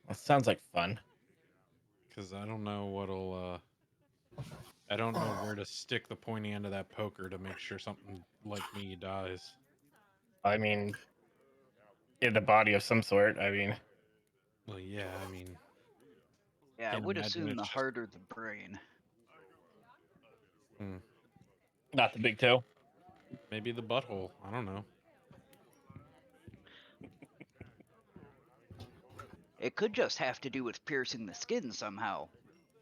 That sounds like fun. Because I don't know what'll. I don't know where to stick the pointy end of that poker to make sure something like me dies. I mean, in the body of some sort. I mean, Well, yeah. I mean, Yeah, I can't would imagine assume it's the just. heart or the brain. not the big toe. Maybe the butthole. I don't know. It could just have to do with piercing the skin somehow.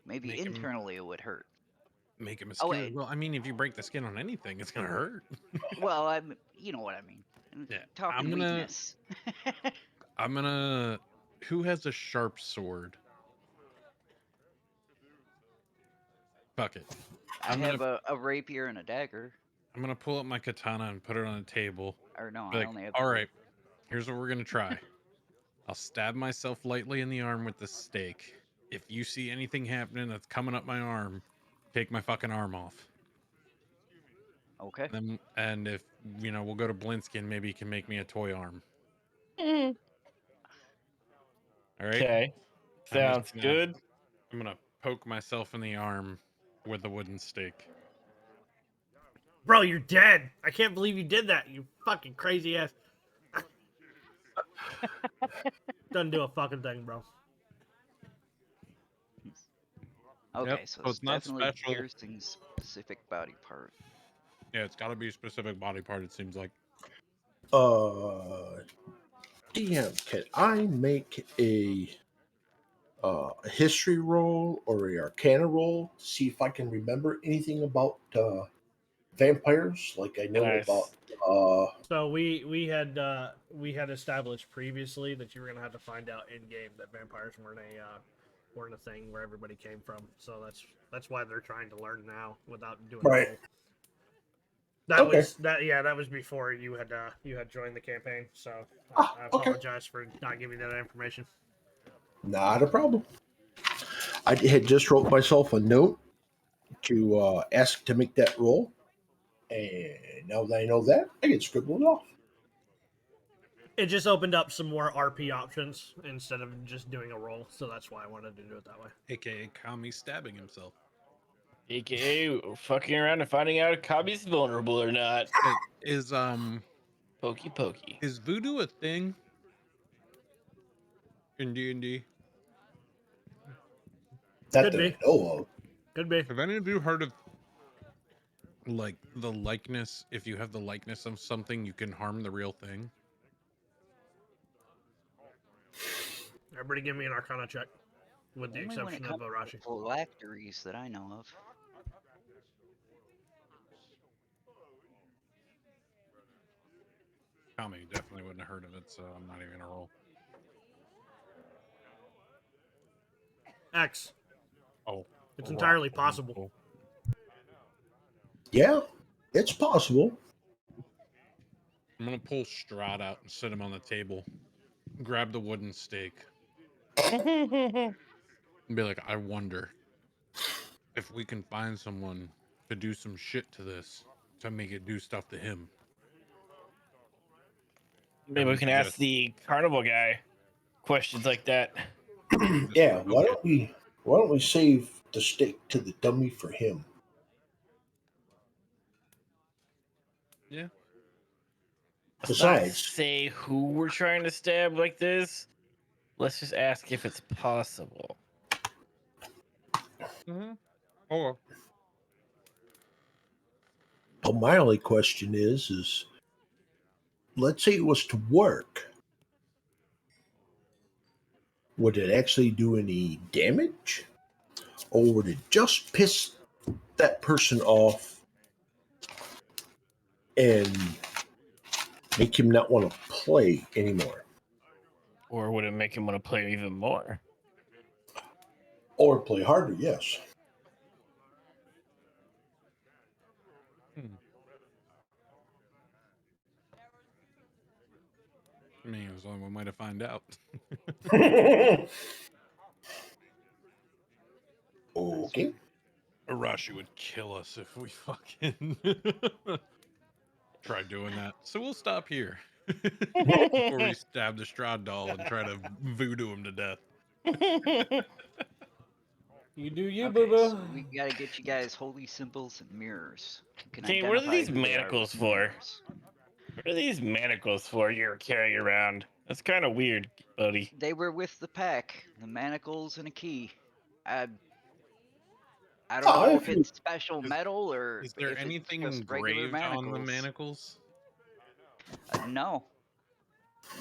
Maybe Make him internally it would hurt. make him a Oh skewer. wait, Well, I mean, if you break the skin on anything, it's gonna hurt. well, you know what I mean. Yeah, Talking weakness. I'm gonna. Who has a sharp sword? Fuck it. I have a rapier and a dagger. I'm gonna pull up my katana and put it on the table. Or no, Be I like, only have. all right, here's what we're gonna try. I'll stab myself lightly in the arm with the stake. If you see anything happening that's coming up my arm, take my fucking arm off. Okay. And if we'll go to Blinsky and maybe he can make me a toy arm. All right. Okay. I'm just Sounds gonna good. I'm gonna poke myself in the arm with a wooden stake. Bro, you're dead. I can't believe you did that. You fucking crazy ass. Doesn't do a fucking thing, bro. Okay, Yep. so So it's it's not definitely special. piercing specific body part. Yeah, it's got to be a specific body part. It seems like. DM, can I make a history roll or a arcana roll to see if I can remember anything about vampires? Like I know about. Nice. So we had established previously that you were gonna have to find out in game that vampires weren't a thing where everybody came from. So that's why they're trying to learn now without doing Right. a roll. That Okay. was before you had joined the campaign. So I Okay. apologize for not giving you that information. Not a problem. I had just wrote myself a note to ask to make that roll, and now that I know that, I can scribble it off. It just opened up some more RP options instead of just doing a roll. So that's why I wanted to do it that way. AKA Kami stabbing himself. AKA fucking around and finding out if Kabi's vulnerable or not. Is Pokey. is voodoo a thing in D&D? That Could that be. I know of. Could be. Have any of you heard of like the likeness? If you have the likeness of something, you can harm the real thing. Everybody give me an Arcana check, with the Only when it exception of comes Arashi. to phylacteries that I know of. Kami definitely wouldn't have heard of it, so I'm not even gonna roll. X. Oh, It's entirely rock. possible. Cool. Yeah, it's possible. I'm gonna pull Strahd out and sit him on the table. Grab the wooden stake and be like, I wonder if we can find someone to do some shit to this to make it do stuff to him. Maybe we can ask the carnival guy questions like that. Yeah, Okay. why don't we save the stake to the dummy for him? Yeah. Let's not Besides, say who we're trying to stab like this. Let's just ask if it's possible. Mm-hmm. Oh. But my only question is let's say it was to work. Would it actually do any damage? Or would it just piss that person off and make him not want to play anymore? Or would it make him want to play even more? Or play harder, yes. I mean, it was only one way to find out. Okay. Arashi would kill us if we fucking try doing that. So we'll stop here before we stab the Strahd doll and try to voodoo him to death. You do you, Okay, boo boo. so we gotta get you guys holy symbols and mirrors. You can Okay, what are identify these who they are with manacles the for? mirrors. What are these manacles for you're carrying around? That's kind of weird, buddy. They were with the pack, the manacles and a key. I don't know if it's special metal or Is there if it's anything just regular engraved on the manacles. manacles? No,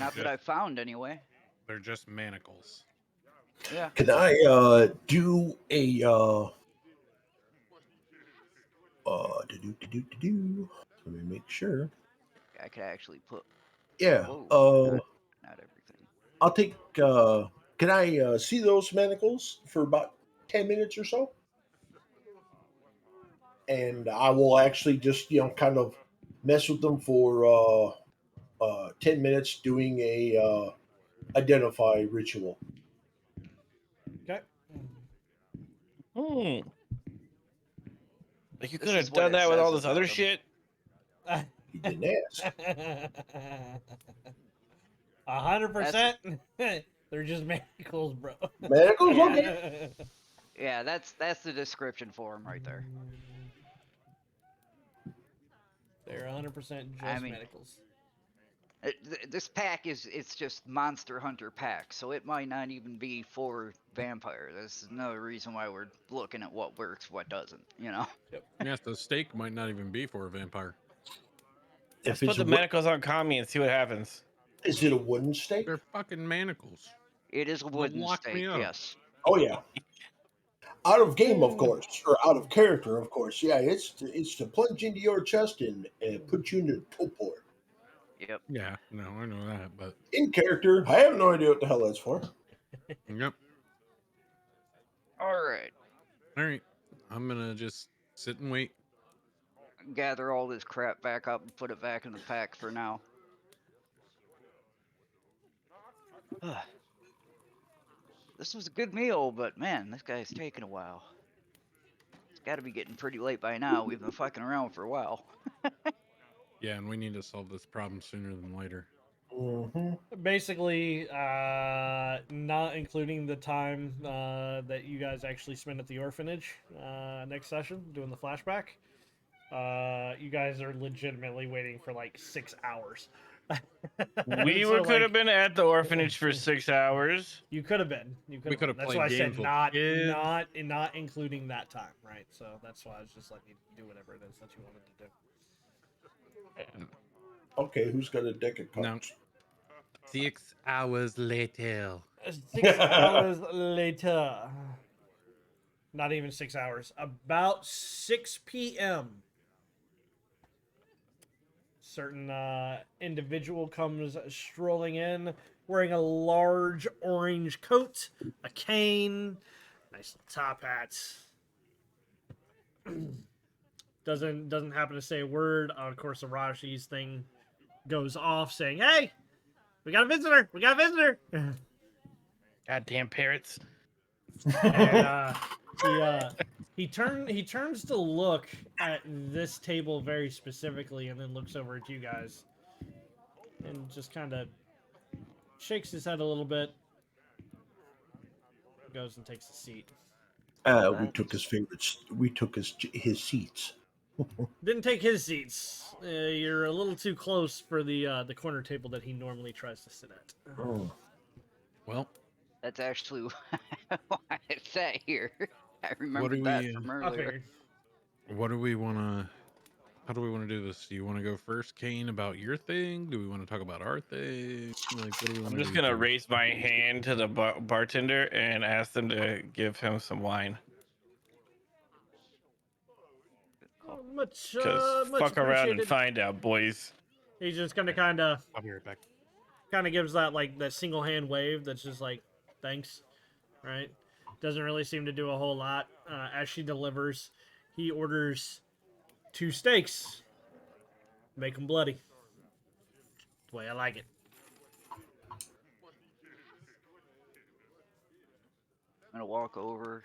not that I found anyway. They're just manacles. Yeah. Can I do a let me make sure. I could actually put. Yeah. Whoa, not everything. I'll take can I see those manacles for about 10 minutes or so? And I will actually just, kind of mess with them for 10 minutes doing a identify ritual. Okay. Hmm. Like you This could is have what done it that with all says this other about 'em. shit. You didn't ask. 100%. They're just manacles, bro. Manacles? Yeah. Okay. Yeah, that's the description for them right there. They're 100% just I mean, manacles. This pack it's just Monster Hunter pack, so it might not even be for vampire. That's another reason why we're looking at what works, what doesn't. Yep. Yes, the stake might not even be for a vampire. Let's If put it's the manacles on Kami and see what happens. is it a wooden stake? They're fucking manacles. It is a They'll wooden lock me stake, up. yes. Oh yeah. Out of game, of course, or out of character, of course. Yeah, it's to plunge into your chest and put you into a torpor. Yep. Yeah, no, I know that, but In character, I have no idea what the hell that's for. yep. All right. All right, I'm gonna just sit and wait. Gather all this crap back up and put it back in the pack for now. This was a good meal, but man, this guy's taking a while. It's got to be getting pretty late by now. We've been fucking around for a while. Yeah, and we need to solve this problem sooner than later. Mm-hmm. Basically, not including the time that you guys actually spend at the orphanage next session doing the flashback. You guys are legitimately waiting for like 6 hours. We So, could have been at the orphanage for 6 hours. You could have been. You could We have. could have That's played why I said games with not, kids. not including that time, right? So that's why I was just letting you do whatever it is that you wanted to do. Okay, who's got a deck of No. cards? 6 hours later. 6 hours later. Not even 6 hours. About 6 p.m. Certain individual comes strolling in, wearing a large orange coat, a cane, nice top hat. doesn't happen to say a word. Of course, Arashi's thing goes off, saying, "Hey, we got a visitor! We got a visitor!" Goddamn parrots. And he turns to look at this table very specifically, and then looks over at you guys, and just kind of shakes his head a little bit. Goes and takes a seat. We took his favorites. We took his seats. Didn't take his seats. You're a little too close for the corner table that he normally tries to sit at. Oh. Well, That's actually why it's sat here. I remember do that we, from I earlier. figured. what do we want to How do we want to do this? Do you want to go first, Kane, about your thing? Do we want to talk about our thing? Like, what do we want I'm to just do gonna first? raise my hand to the bartender and ask them to give him some wine. Much Cause much fuck around and appreciated. find out, boys. He's just gonna kind of I'll be right back. gives that like that single hand wave that's just like thanks, right? Doesn't really seem to do a whole lot. As she delivers, he orders 2 steaks. Make them bloody. The way I like it. I'm gonna walk over.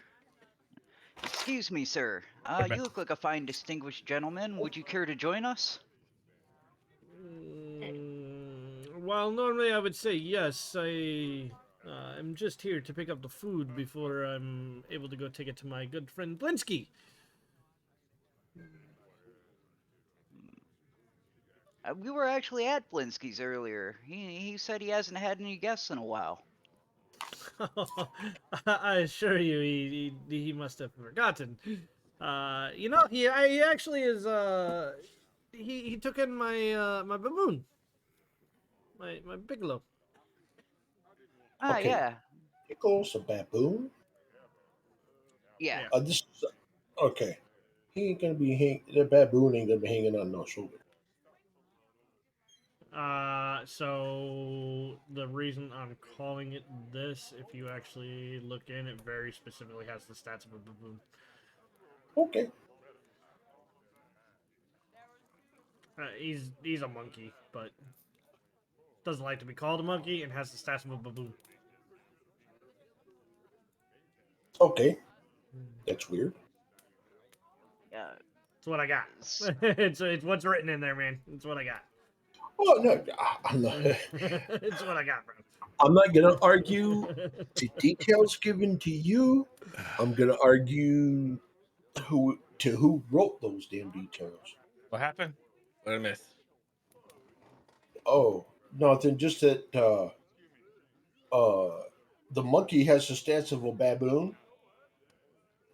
Excuse me, sir. Right back. You look like a fine, distinguished gentleman. Would you care to join us? Well, normally I would say yes. I'm just here to pick up the food before I'm able to go take it to my good friend Blinsky. We were actually at Blinsky's earlier. He said he hasn't had any guests in a while. I assure you, he must have forgotten. You know, he actually is. He took in my my baboon, my bigelow. Ah, Okay. yeah, Pickles, a baboon. yeah. Yeah. This is okay. He ain't gonna be the baboon ain't gonna be hanging on no shoulder. So the reason I'm calling it this, if you actually look in, it very specifically has the stats of a baboon. Okay. He's a monkey, but doesn't like to be called a monkey and has the stats of a baboon. Okay. That's weird. Yeah. It's what I got. S- It's what's written in there, man. It's what I got. Oh no, I'm not. It's what I got, bro. I'm not gonna argue the details given to you. I'm gonna argue who wrote those damn details. What happened? What did I miss? Oh, nothing. Just that uh, the monkey has the stance of a baboon,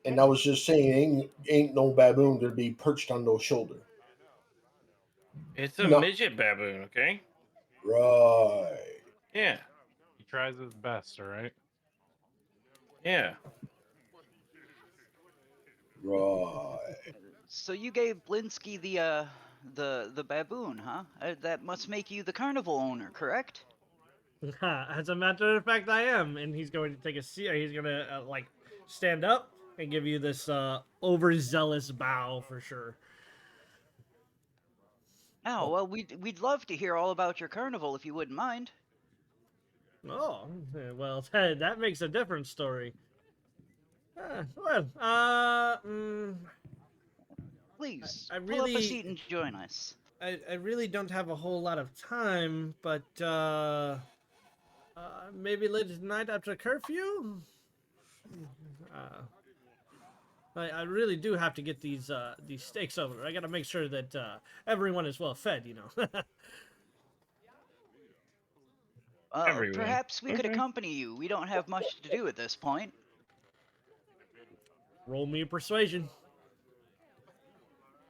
and I was just saying, ain't no baboon gonna be perched on no shoulder. It's a No, midget baboon, okay? right, Yeah, He tries his best, all right? yeah. right. So you gave Blinsky the baboon, huh? That must make you the carnival owner, correct? As a matter of fact, I am, and he's going to take a seat. He's gonna like stand up and give you this overzealous bow for sure. Oh, well, we'd love to hear all about your carnival if you wouldn't mind. Oh, well, that makes a different story. Well, Please, I pull up a really, seat and join us. I really don't have a whole lot of time, but maybe later tonight after curfew. I really do have to get these steaks over. I got to make sure that everyone is well fed. You know. Everyone. Perhaps we could Okay. accompany you. We don't have much to do at this point. Roll me a persuasion.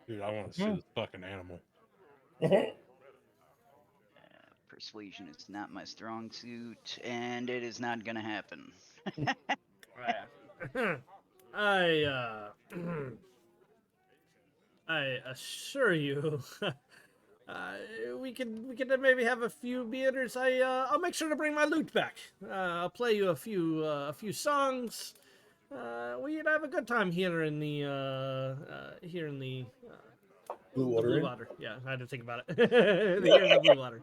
Dude, I want to see this fucking animal. Persuasion is not my strong suit, and it is not gonna happen. I I assure you, we can maybe have a few beers. I'll make sure to bring my lute back. I'll play you a few songs. We'd have a good time here in the Blue the water. blue Inn? water. Yeah, I had to think about it. Here in the blue water.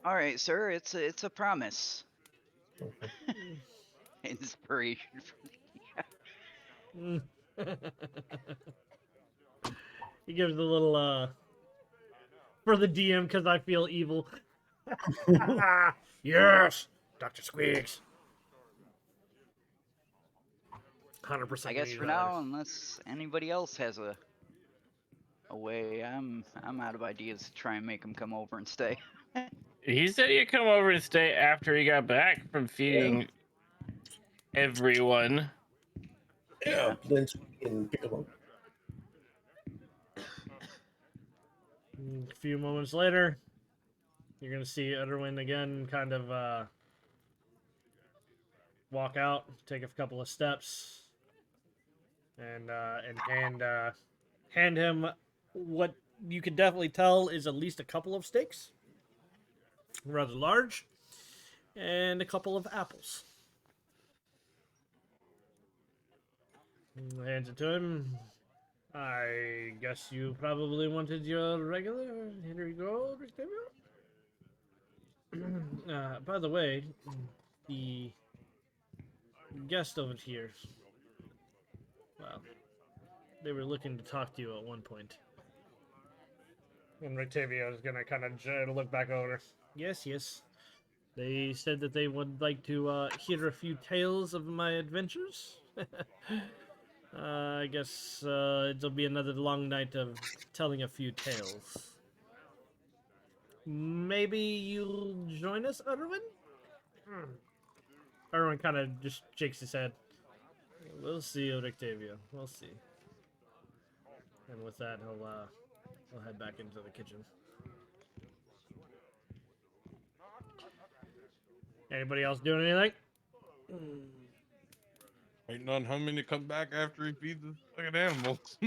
All right, sir. It's a promise. Inspiration. He gives the little for the DM because I feel evil. Yes, Dr. Squeaks. 100%. I guess for now, unless anybody else has a way, I'm out of ideas to try and make him come over and stay. He said he'd come over and stay after he got back from feeding everyone. Yeah, in Piccolo. A few moments later, you're gonna see Edwin again, kind of walk out, take a couple of steps, and hand him what you can definitely tell is at least a couple of steaks, rather large, and a couple of apples. Hands it to him. I guess you probably wanted your regular. Here you go, Octavio. By the way, the guest over here. Well, they were looking to talk to you at one point. And Octavio is gonna kind of look back over. Yes, yes. They said that they would like to hear a few tales of my adventures. I guess it'll be another long night of telling a few tales. Maybe you'll join us, Erwin? Erwin kind of just shakes his head. We'll see, Octavio. We'll see. And with that, he'll head back into the kitchen. Anybody else doing anything? Waiting on Hummin to come back after he feeds the fucking animals.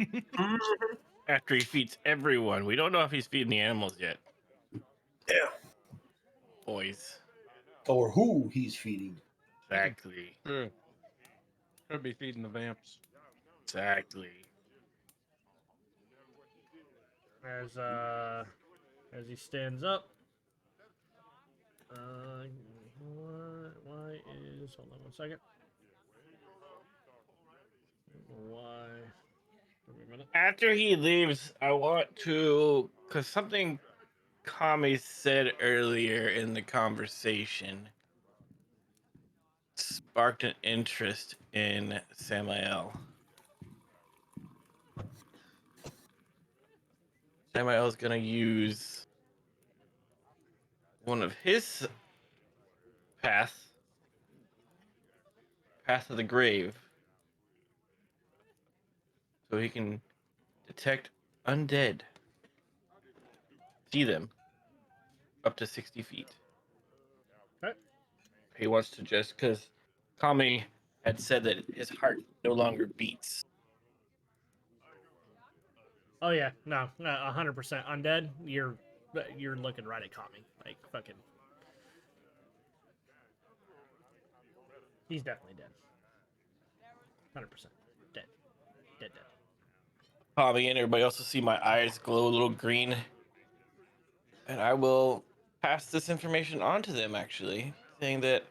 After he feeds everyone. We don't know if he's feeding the animals yet. Yeah. Boys. Or who he's feeding. Exactly. Sure. Could be feeding the vamps. Exactly. As he stands up. Why is... Hold on one second. Why... Give me a minute. After he leaves, I want to... Because something Kami said earlier in the conversation sparked an interest in Samael. Samael's going to use one of his path of the grave, so he can detect undead, see them up to 60 feet. Okay. He wants to just, because Kami had said that his heart no longer beats. Oh yeah, no, 100% undead. You're looking right at Kami, like fucking. He's definitely dead. 100% dead, dead. Kami and everybody else will see my eyes glow a little green, and I will pass this information on to them, actually, saying that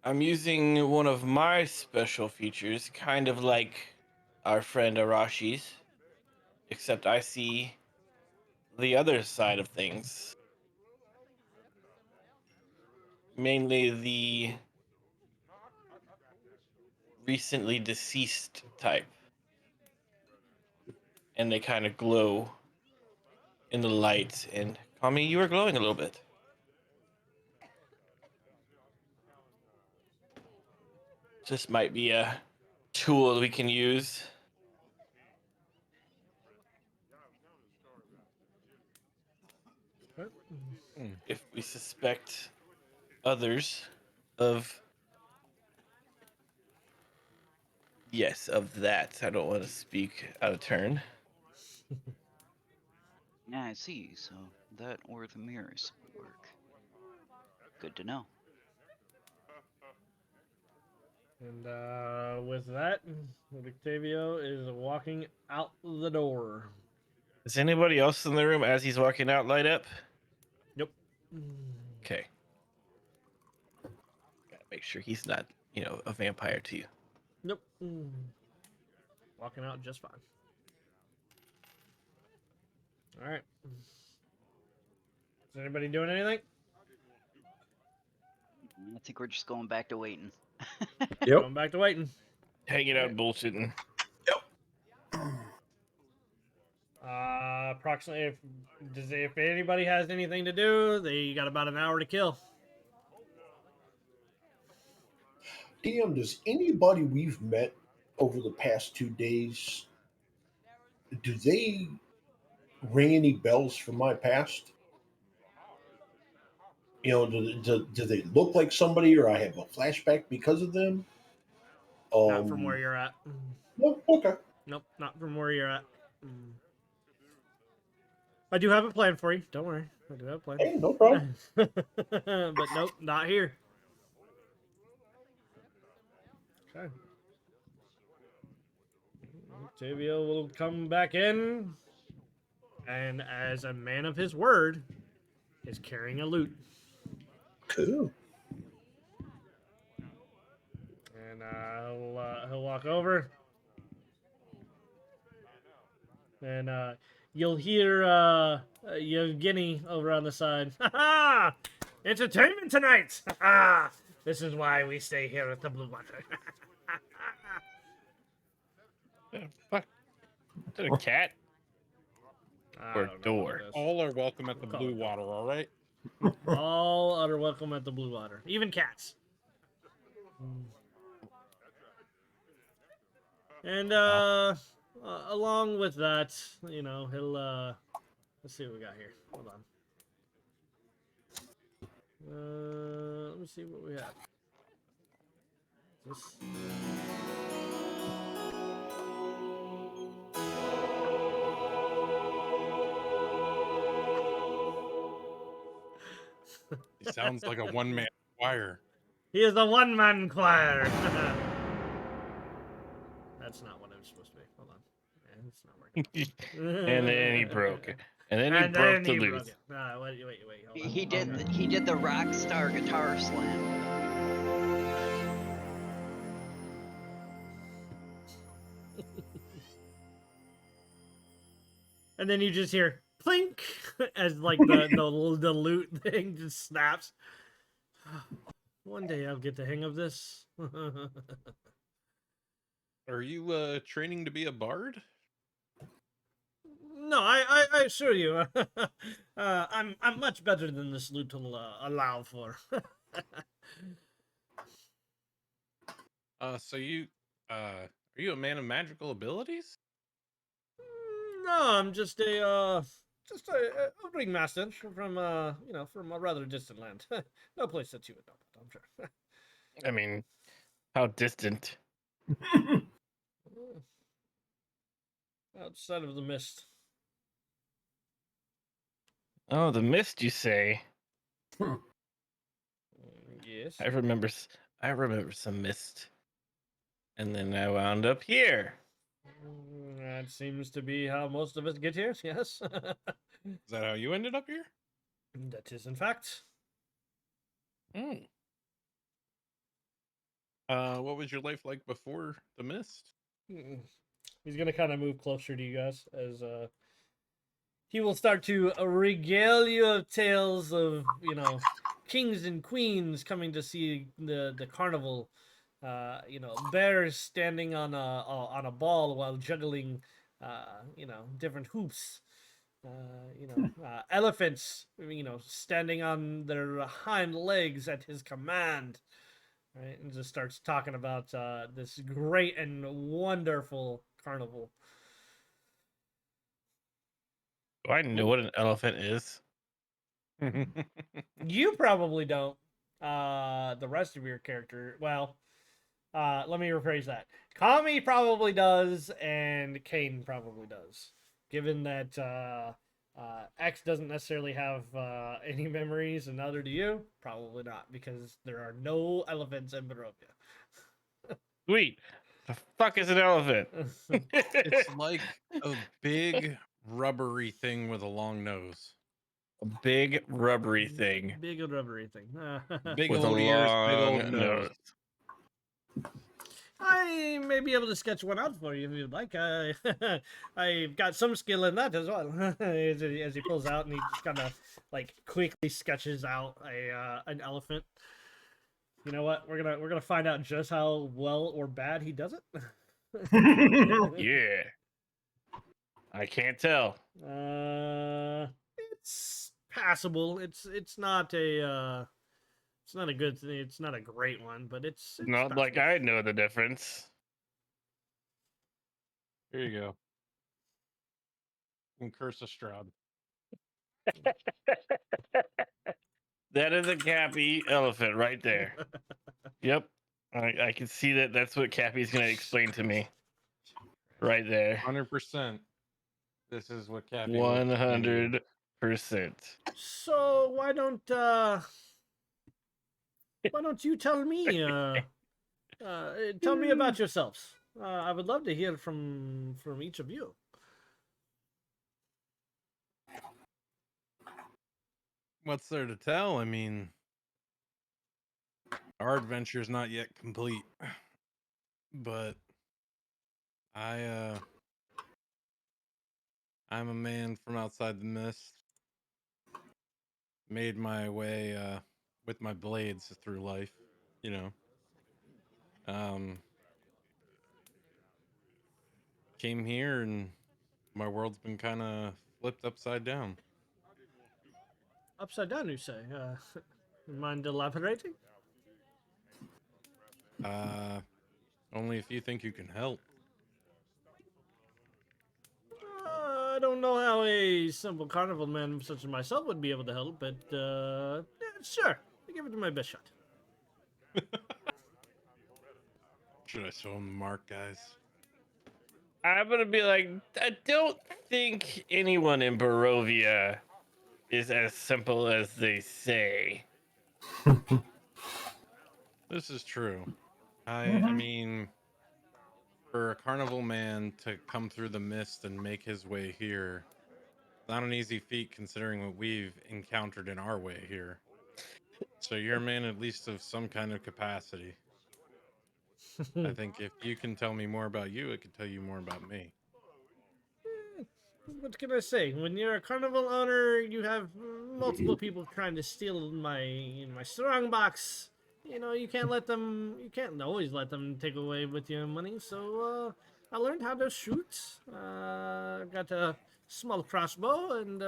I'm using one of my special features, kind of like our friend Arashi's, except I see the other side of things. Mainly the recently deceased type. And they kind of glow in the light. And Kami, you are glowing a little bit. This might be a tool that we can use if we suspect others of that. I don't want to speak out of turn. Yeah, I see. So that or the mirrors work. Good to know. And with that, Octavio is walking out the door. Is anybody else in the room as he's walking out light up? Nope. Okay. Gotta make sure he's not, a vampire too. Nope. Walking out just fine. All right. Is anybody doing anything? I think we're just going back to waiting. Yep. Going back to waiting. Hanging out bullshitting. Approximately, if anybody has anything to do, they got about an hour to kill. DM, does anybody we've met over the past 2 days, do they ring any bells from my past? Do they look like somebody, or I have a flashback because of them? Not from where you're at. No, okay. Nope, not from where you're at. I do have a plan for you. Don't worry. I do have a plan. Hey, no problem. But nope, not here. Okay. Octavio will come back in, and as a man of his word, is carrying a lute. Cool. And he'll walk over, and you'll hear Yevgeny over on the side. Ha ha! Entertainment tonight! Ha ha! This is why we stay here at the Blue Water. Fuck. Is it a cat I or don't know what door? it is. All are welcome at the Call Blue it Water, all right? All are welcome at the Blue Water, even cats. And along with that, he'll let's see what we got here. Hold on. Let me see what we have. This. He sounds like a one-man choir. He is the one-man choir. That's not what it was supposed to be. Hold on. Yeah, it's not working. And then he broke it. And then he And broke then the he lute. broke it. Wait. Hold on. He did the rock star guitar slam. And then you just hear plink as like the lute thing just snaps. One day I'll get the hang of this. Are you training to be a bard? No, I assure you, I'm much better than this lute will allow for. So are you a man of magical abilities? No, I'm just a ringmaster from from a rather distant land. No place that you would know about, I'm sure. I mean, how distant? Outside of the mist. Oh, the mist, you say? Yes. I remember some mist. And then I wound up here. That seems to be how most of us get here, yes. Is that how you ended up here? That is, in fact. What was your life like before the mist? He's going to kind of move closer to you guys as he will start to regale you of tales of, kings and queens coming to see the carnival. Bears standing on a ball while juggling, different hoops. Elephants, standing on their hind legs at his command. Right, and just starts talking about this great and wonderful carnival. Do I know what an elephant is? You probably don't. The rest of your character, well, let me rephrase that. Kami probably does, and Kane probably does. Given that X doesn't necessarily have any memories, and neither do you, probably not, because there are no elephants in Barovia. Sweet. The fuck is an elephant? It's like a big rubbery thing with a long nose. A big rubbery thing Big old rubbery thing. Big with a old ears, big old long nose. I may be able to sketch one out for you if you'd like. I've got some skill in that as well. as he pulls out and he just kind of like quickly sketches out an elephant. You know what? We're gonna find out just how well or bad he does it. Yeah. I can't tell. It's passable. It's not a it's not a good thing. It's not a great one, but it's Not like passable. I know the difference. Here you go. And curse a Strahd. That is a Cappy elephant right there. Yep. I can see that. That's what Cappy's going to explain to me. Right there. 100%. This is what Cappy will explain to you. 100%. So why don't you tell me tell me about yourselves? I would love to hear from each of you. What's there to tell? I mean, our adventure's not yet complete. But I'm a man from outside the mist. Made my way with my blades through life, you know. Came here and my world's been kind of flipped upside down. Upside down, you say? Mind elaborating? Only if you think you can help. I don't know how a simple carnival man such as myself would be able to help, but yeah, sure, I give it my best shot. Should I show him the mark, guys? I'm going to be like, I don't think anyone in Barovia is as simple as they say. This is true. I mean, for a carnival man to come through the mist and make his way here, not an easy feat considering what we've encountered in our way here. So you're a man at least of some kind of capacity. I think if you can tell me more about you, it can tell you more about me. What can I say? When you're a carnival owner, you have multiple people trying to steal my strong box. You know, you can't always let them take away with your money. So I learned how to shoot. Got a small crossbow, and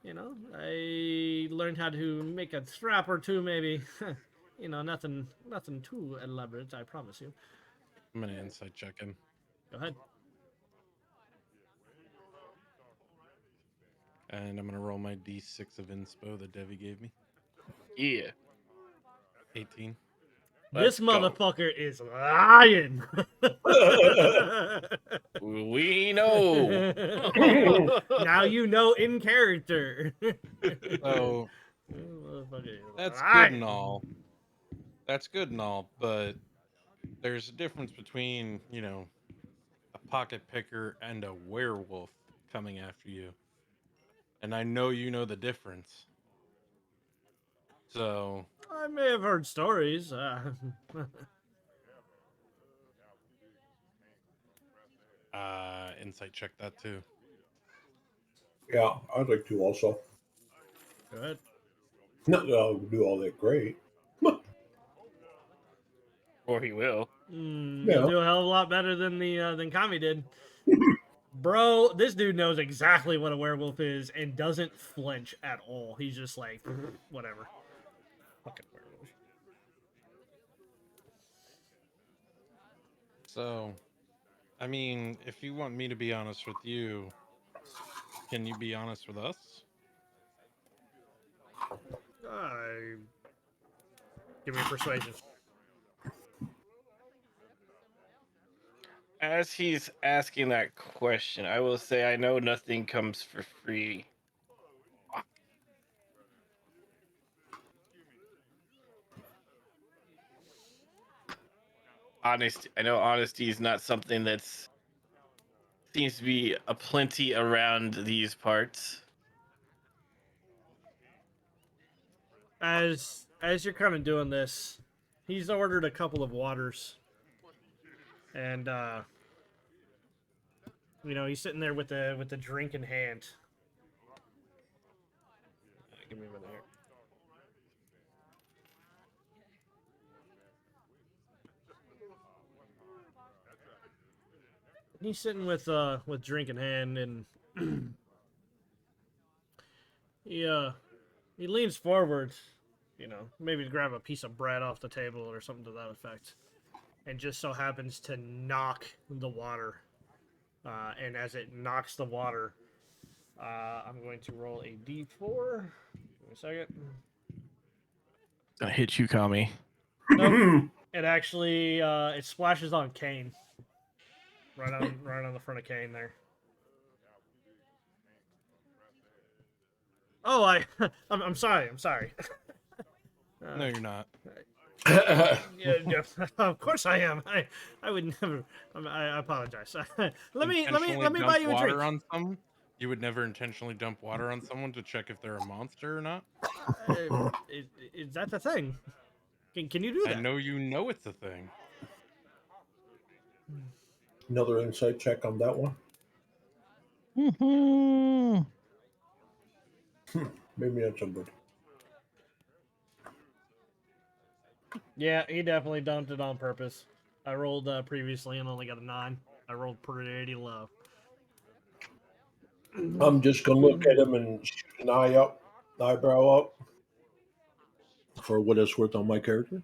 you know, I learned how to make a trap or two, maybe. You know, nothing too elaborate, I promise you. I'm gonna insight check him. Go ahead. And I'm gonna roll my d6 of inspo that Devi gave me. Yeah. 18. This Let's go. motherfucker is lying. We know. Now you know in character. So Motherfucker is that's good lying. and all. That's good and all, but there's a difference between, you know, a pocket picker and a werewolf coming after you. And I know you know the difference. So I may have heard stories. insight check that too. Yeah, I'd like to also. Go ahead. Not that I'll do all that great. Or he will. You'll Yeah. do a hell of a lot better than Kami did. Bro, this dude knows exactly what a werewolf is and doesn't flinch at all. He's just like, whatever. Fucking werewolf. So, I mean, if you want me to be honest with you, can you be honest with us? Give me a persuasion. As he's asking that question, I will say I know nothing comes for free. Honesty. I know honesty is not something that's seems to be a plenty around these parts. As you're kind of doing this, he's ordered a couple of waters, and you know, he's sitting there with the drink in hand. Give me a minute here. He's sitting with drink in hand, and he leans forward, you know, maybe to grab a piece of bread off the table or something to that effect, and just so happens to knock the water and as it knocks the water, I'm going to roll a d4. Give me a second. Gonna hit you, Kami. Nope. It actually it splashes on Kane. Right on the front of Kane there. Oh, I'm sorry. I'm sorry. No, you're not. Yeah, of course I am. I would never. I apologize. let me Intentionally buy dump you a drink. water on someone? You would never intentionally dump water on someone to check if they're a monster or not? Is that the thing? Can you do I that? know you know it's a thing. Another insight check on that one. Maybe that's a good. Yeah, he definitely dumped it on purpose. I rolled previously and only got a 9. I rolled pretty low. I'm just gonna look at him and shoot an eyebrow up, for what it's worth on my character.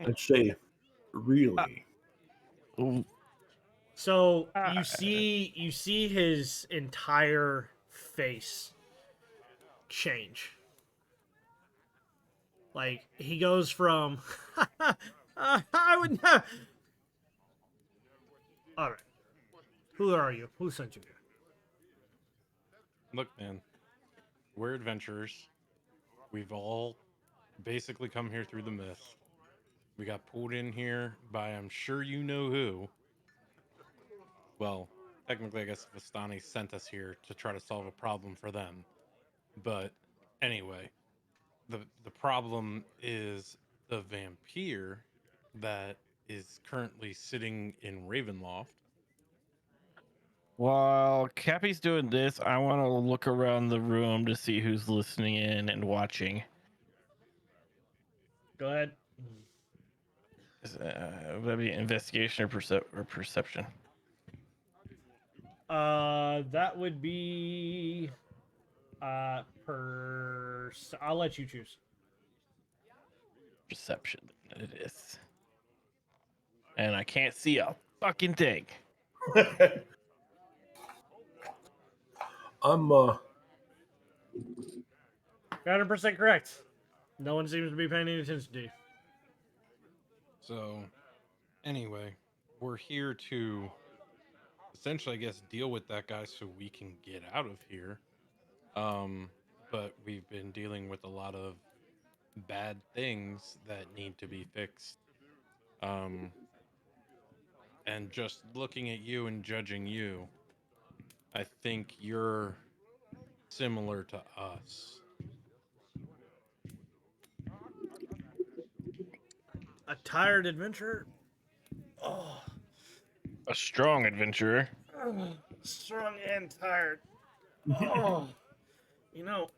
Let's say, really? So you see his entire face change. Like he goes from I would not. All right. Who are you? Who sent you here? Look, man, we're adventurers. We've all basically come here through the mist. We got pulled in here by I'm sure you know who. Well, technically, I guess Vistani sent us here to try to solve a problem for them. But anyway, the problem is the vampire that is currently sitting in Ravenloft. While Cappy's doing this, I want to look around the room to see who's listening in and watching. Go ahead. Would that be investigation or perception? That would be I'll let you choose. Perception, it is. And I can't see a fucking thing. I'm 100% correct. No one seems to be paying any attention to you. So, anyway, we're here to essentially, I guess, deal with that guy so we can get out of here. But we've been dealing with a lot of bad things that need to be fixed. And just looking at you and judging you, I think you're similar to us. A tired adventurer. Oh, A strong adventurer. strong and tired. Oh, you know,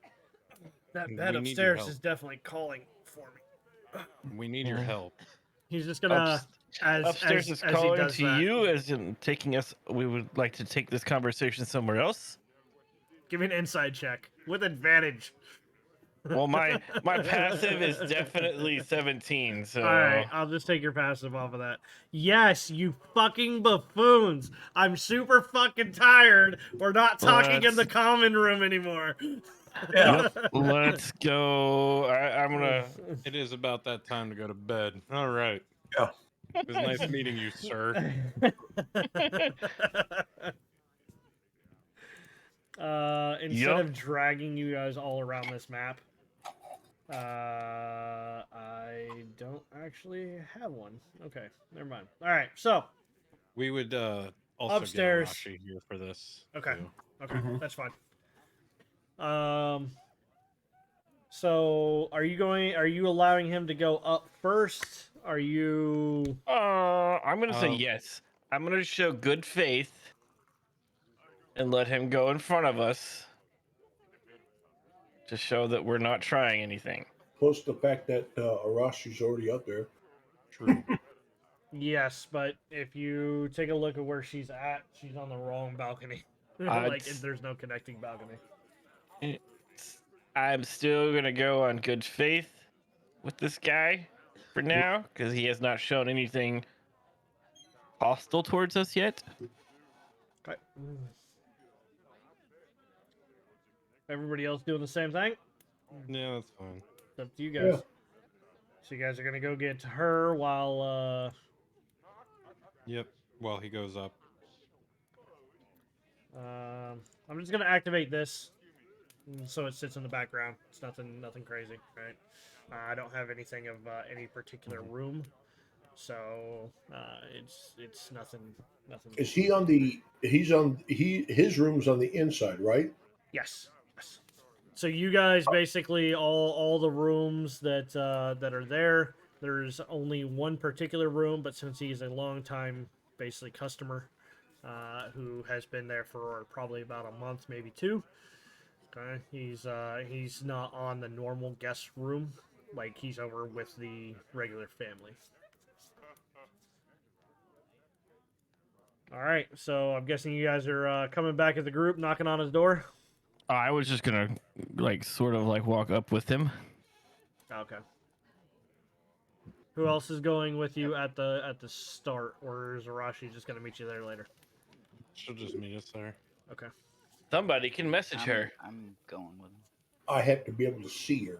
that bed We need your upstairs help. is definitely calling for me. We need your help. He's just gonna Upstairs is as he calling does to that, you, as in taking us. We would like to take this conversation somewhere else. give me an inside check with advantage. Well, my passive is definitely 17. So All right, I'll just take your passive off of that. Yes, you fucking buffoons. I'm super fucking tired. We're not talking in the common room anymore. Yep, let's go. I'm gonna. It is about that time to go to bed. All right. Yeah. It was nice meeting you, sir. Instead Yup. of dragging you guys all around this map, I don't actually have one. Okay, never mind. All right, so We would also Upstairs. get Arashi here for this. okay, too. okay, that's fine. So are you allowing him to go up first? Are you? I'm gonna say Um, yes. I'm gonna show good faith and let him go in front of us to show that we're not trying anything. plus the fact that Arashi's already up there. True. Yes, but if you take a look at where she's at, she's on the wrong balcony. Like It's- there's no connecting balcony. I'm still gonna go on good faith with this guy for now because he has not shown anything hostile towards us yet. Okay. Everybody else doing the same thing? Yeah, that's fine. It's up to you Yeah. guys. So you guys are gonna go get her while Yep. While he goes up. I'm just gonna activate this so it sits in the background. It's nothing crazy, right? I don't have anything of any particular room, so it's nothing. Is he on the? He's on. His room's on the inside, right? Yes. Yes. So you guys basically all the rooms that that are there. There's only one particular room, but since he's a long time basically customer who has been there for probably about a month, maybe two. Okay, he's not on the normal guest room, like he's over with the regular family. All right, so I'm guessing you guys are coming back as a group, knocking on his door. I was just gonna like sort of like walk up with him. Okay. Who else is going with you at the start, or is Arashi just gonna meet you there later? She'll just meet us there. Okay. Somebody can message her. I'm going with him. I have to be able to see her.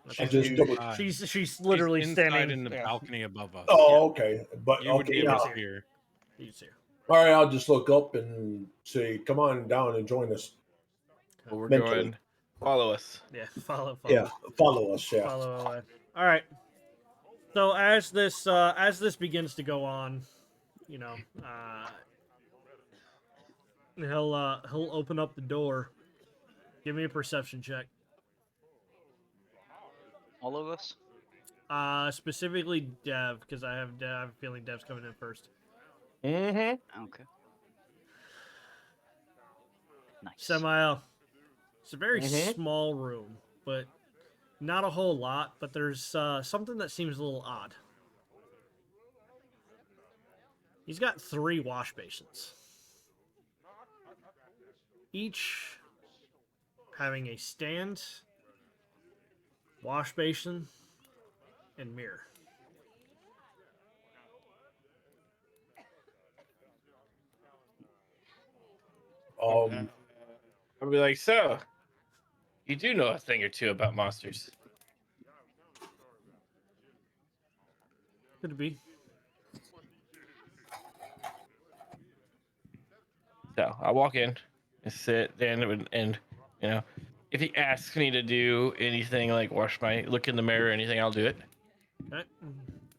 Okay. Just double. She's literally inside standing in the yeah. balcony above us. Oh, okay. But You would okay, be able yeah. to hear. You see her. All right, I'll just look up and say, "Come on down and join us." Well, we're Mentally. going. Follow us. Yeah, follow. Yeah, follow us. Yeah. Follow away. All right. So as this begins to go on, you know, he'll open up the door. Give me a perception check. All of us? Specifically Dev, because I have a feeling Dev's coming in first. Mm-hmm. Okay. Nice. Samael. It's a very small room, but not a whole lot. But there's something that seems a little odd. He's got 3 wash basins, each having a stand, wash basin, and mirror. I'll be like, so you do know a thing or two about monsters. Could it be? So I walk in and sit there, and you know, if he asks me to do anything like look in the mirror or anything, I'll do it. Okay.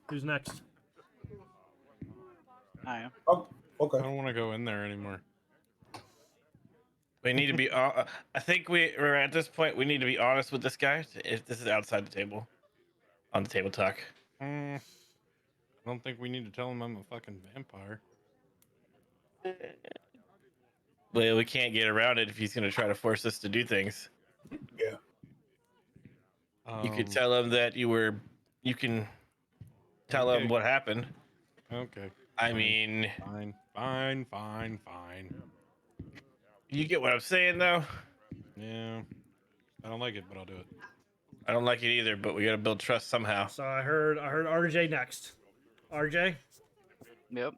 Who's next? I am. Oh, I okay. don't want to go in there anymore. We need to be. I think we're at this point. We need to be honest with this guy. If this is outside the table, on the table talk. I don't think we need to tell him I'm a fucking vampire. Well, we can't get around it if he's going to try to force us to do things. Yeah. You could tell him that you can tell him what happened. Okay. I mean, Fine. you get what I'm saying, though? Yeah. I don't like it, but I'll do it. I don't like it either, but we got to build trust somehow. So I heard RJ next. RJ? Yep.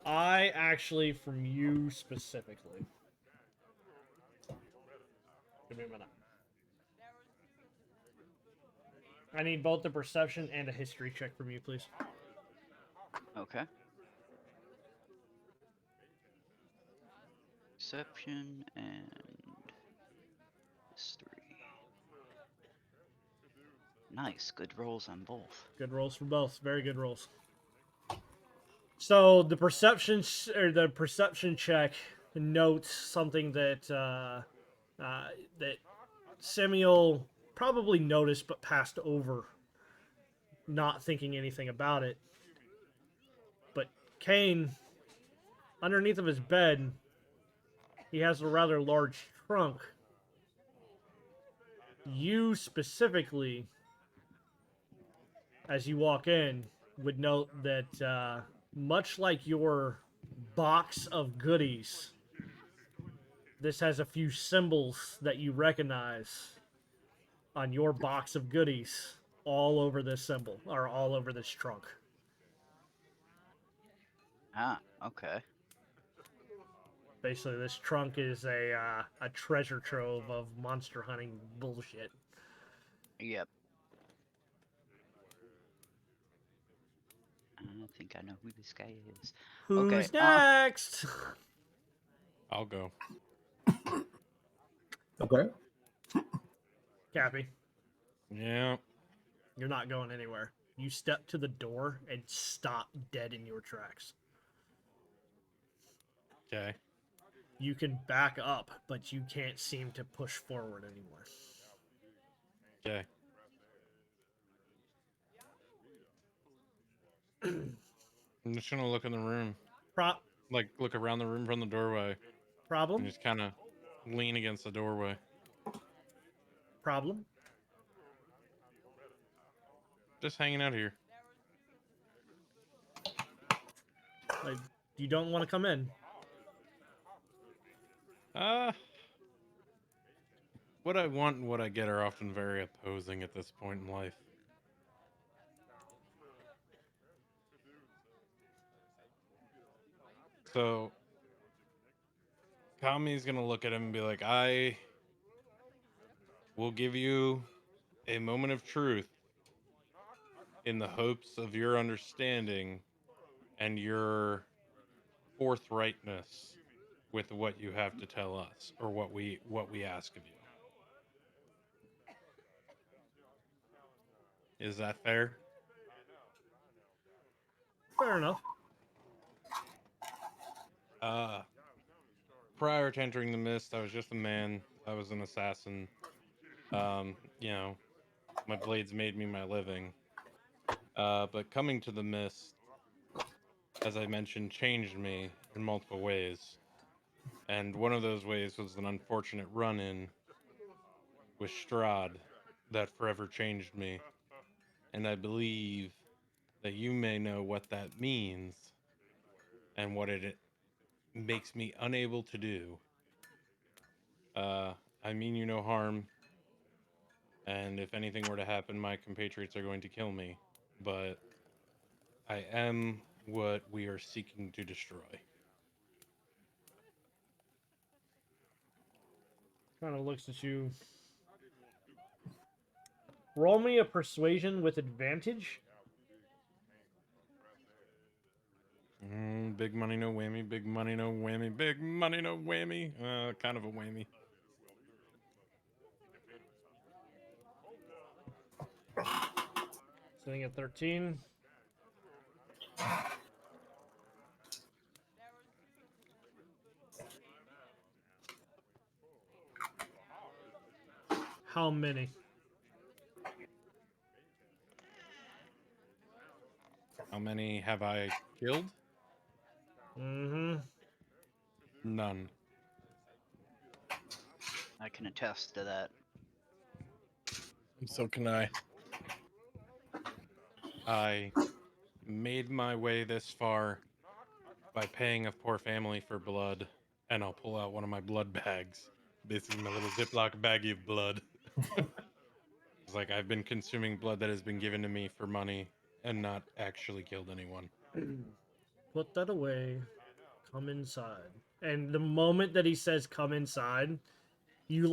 I actually, from you specifically. Give me a minute. I need both the perception and a history check from you, please. Okay. Perception and history. Nice, good rolls on both. Good rolls for both. Very good rolls. So the perception check notes something that that Samuel probably noticed but passed over, not thinking anything about it. But Kane, underneath of his bed, he has a rather large trunk. You specifically, as you walk in, would note that much like your box of goodies, this has a few symbols that you recognize on your box of goodies all over this symbol, or all over this trunk. Ah, okay. Basically, this trunk is a treasure trove of monster hunting bullshit. Yep. I think I know who this guy is. Okay. Who's next? I'll go. Okay. Cappy, Yeah. you're not going anywhere. You step to the door and stop dead in your tracks. Okay. You can back up, but you can't seem to push forward anymore. Okay. I'm just gonna look in the room, Prop like look around the room from the doorway, and problem? just kind of lean against the doorway. Problem? Just hanging out here. Like, you don't want to come in. What I want and what I get are often very opposing at this point in life. So, Kami's gonna look at him and be like, I will give you a moment of truth in the hopes of your understanding and your forthrightness with what you have to tell us or what we ask of you. Is that fair? Fair enough. Prior to entering the mist, I was just a man. I was an assassin. You know, my blades made me my living. But coming to the mist, as I mentioned, changed me in multiple ways. And one of those ways was an unfortunate run in with Strahd that forever changed me. And I believe that you may know what that means and what it makes me unable to do. I mean you no harm, and if anything were to happen, my compatriots are going to kill me. But I am what we are seeking to destroy. Kind of looks at you. Roll me a persuasion with advantage. Big money, no whammy. Big money, no whammy. Big money, no whammy. Kind of a whammy. Sitting at 13. How many? How many have I killed? Mm-hmm. None. I can attest to that. So can I. I made my way this far by paying a poor family for blood, and I'll pull out one of my blood bags. Basically, my little Ziploc baggie of blood. It's like I've been consuming blood that has been given to me for money and not actually killed anyone. Put that away. Come inside. And the moment that he says "come inside," you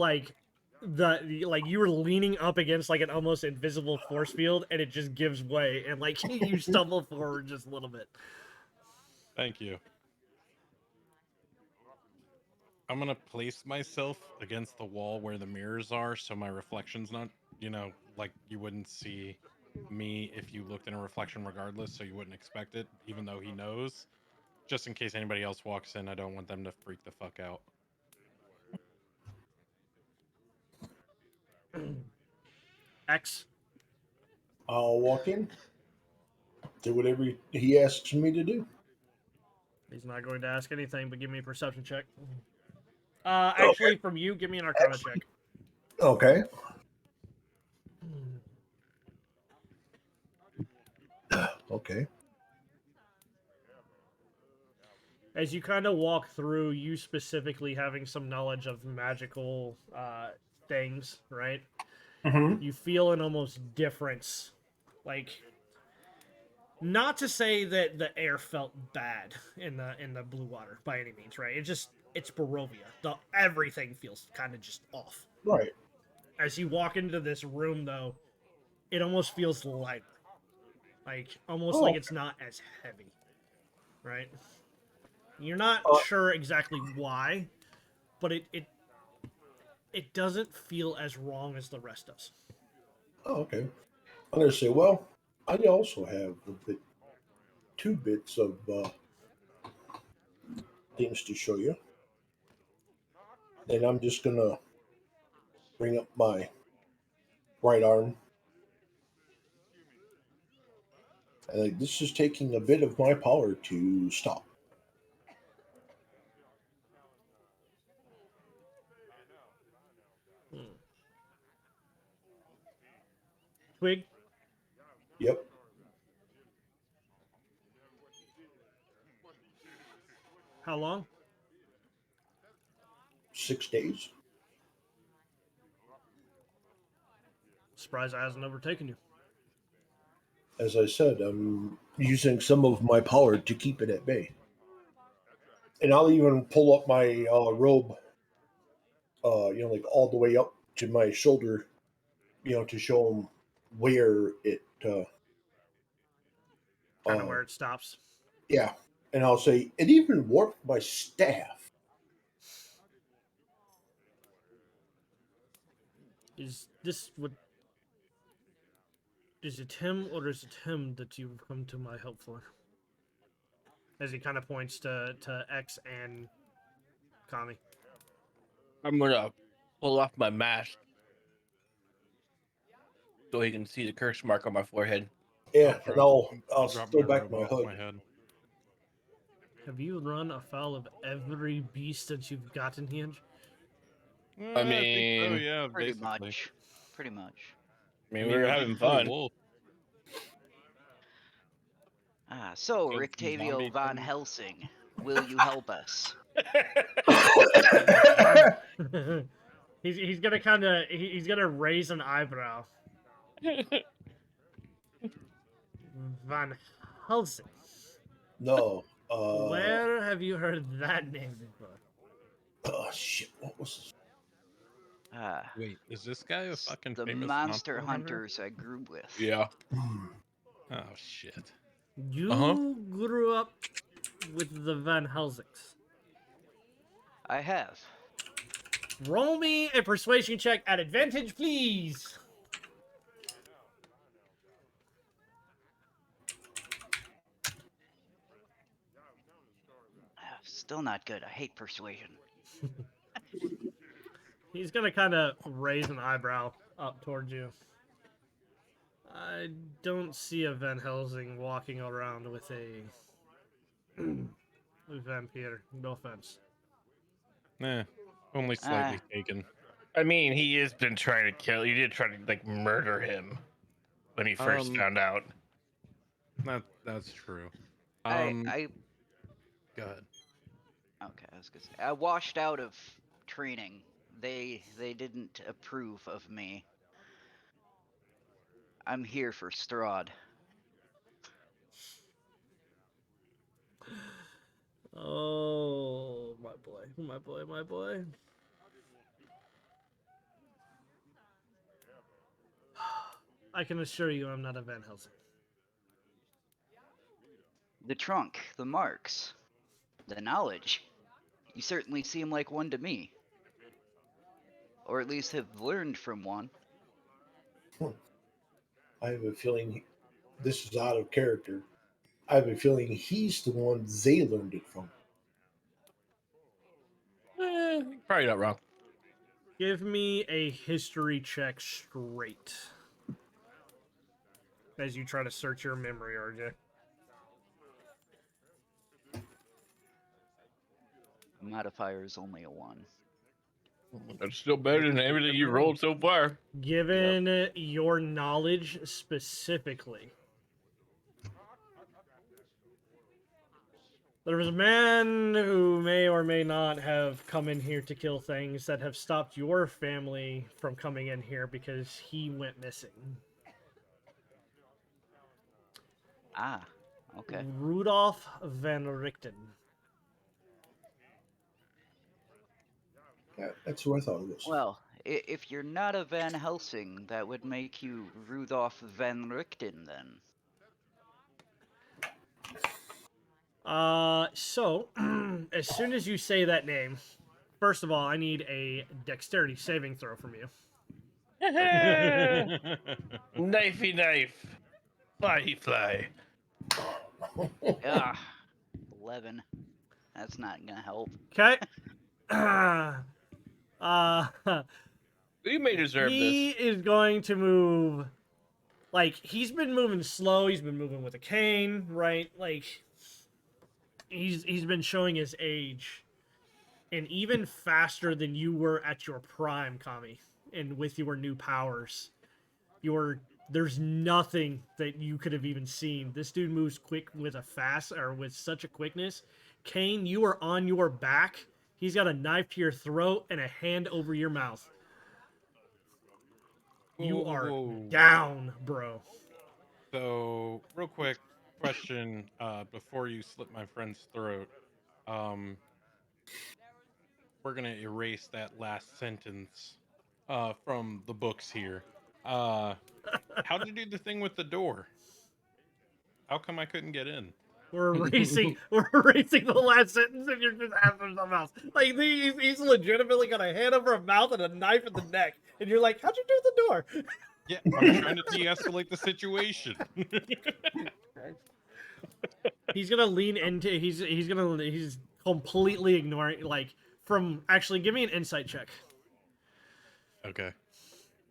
you were leaning up against like an almost invisible force field, and it just gives way, and like you stumble forward just a little bit. Thank you. I'm gonna place myself against the wall where the mirrors are so my reflection's not, like you wouldn't see me if you looked in a reflection regardless, so you wouldn't expect it, even though he knows. Just in case anybody else walks in, I don't want them to freak the fuck out. X. I'll walk in, do whatever he asks me to do. He's not going to ask anything, but give me a perception check. Okay. Actually, from you, give me an Arcana check. Okay. Okay. As you kind of walk through, you specifically having some knowledge of magical things, right? Mm-hmm. You feel an almost difference. Like, Not to say that the air felt bad in the blue water by any means, right? It's Barovia. Everything feels kind of just off. Right. As you walk into this room, though, it almost feels lighter, like almost like it's not as heavy, right? You're not sure exactly why, but it doesn't feel as wrong as the rest does. Oh, okay. I'm gonna say, well, I also have two bits of things to show you. And I'm just gonna bring up my right arm. And this is taking a bit of my power to stop. Hmm. Twig, Yep, how long? 6 days. Surprised I hasn't overtaken you. As I said, I'm using some of my power to keep it at bay. And I'll even pull up my robe, like all the way up to my shoulder, to show them where it, Kind of uh, where it stops. yeah. And I'll say, it even warped my staff. Is this what? Is it him or is it him that you've come to my help for? As he kind of points to X and Kami. I'm gonna pull off my mask so he can see the curse mark on my forehead. Yeah, and I'll I'll drop throw my back robe my off hood. my head. Have you run afoul of every beast that you've gotten here? I I think so. mean, Yeah, Pretty basically. much. Pretty much. we I were mean, a having big blue fun. wolf. So, Killed some Rictavio zombie von things. Helsing, will you help us? he's gonna kind of he's gonna raise an eyebrow. Van Helsing. No. Where have you heard that name before? Oh, shit. What was this? Ah, Wait, is this guy a fucking the famous monster hunter? hunters I grew with. Yeah. Oh shit. You grew up with the Van Helsings. I have. Roll me a persuasion check at advantage, please. Still not good. I hate persuasion. He's gonna kind of raise an eyebrow up towards you. I don't see a Van Helsing walking around with a vampire. No offense. Only slightly taken. I mean, he has been trying to kill. You did try to like murder him when he first found out. That's true. I Go ahead. okay. I was gonna say I washed out of training. They didn't approve of me. I'm here for Strahd. Oh, my boy, my boy, my boy. I can assure you I'm not a Van Helsing. The trunk, the marks, the knowledge. You certainly seem like one to me. Or at least have learned from one. I have a feeling this is out of character. I have a feeling he's the one they learned it from. Probably not wrong. Give me a history check straight. As you try to search your memory, RJ. Modifier is only a 1. That's still better than everything you rolled so far. Given your knowledge specifically, there was a man who may or may not have come in here to kill things that have stopped your family from coming in here because he went missing. Ah, okay. Rudolph Van Richten. Yeah, that's who I thought it was. Well, if you're not a Van Helsing, that would make you Rudolph Van Richten then. So as soon as you say that name, first of all, I need a dexterity saving throw from you. Knifey knife. Fly fly. Ah, 11. That's not gonna help. Okay. We may deserve he this. is going to move. Like, he's been moving slow. He's been moving with a cane, right? Like, he's been showing his age, and even faster than you were at your prime, Kami, and with your new powers. There's nothing that you could have even seen. This dude moves quick with with such a quickness. Kane, you are on your back. He's got a knife to your throat and a hand over your mouth. You are down, bro. So, real quick question before you slit my friend's throat. We're gonna erase that last sentence from the books here. How did you do the thing with the door? How come I couldn't get in? We're erasing the last sentence, and you're just after something else. Like, he's legitimately got a hand over a mouth and a knife in the neck, and you're like, "How'd you do the door?" Yeah, I'm trying to de-escalate the situation. He's gonna lean into. He's completely ignoring. Like, from actually, give me an insight check. Okay.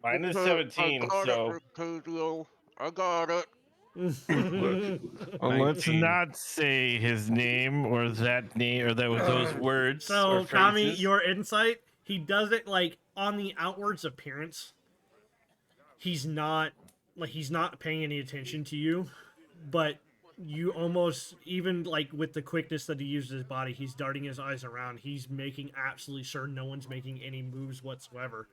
Mine is I 17, got so. it, Ricadio. I got it. Well, let's 19. not say his name or that name or those words or So, Kami, phrases. your insight, he does it like on the outwards appearance. He's not paying any attention to you, but you almost, even like with the quickness that he uses his body, he's darting his eyes around. He's making absolutely sure no one's making any moves whatsoever.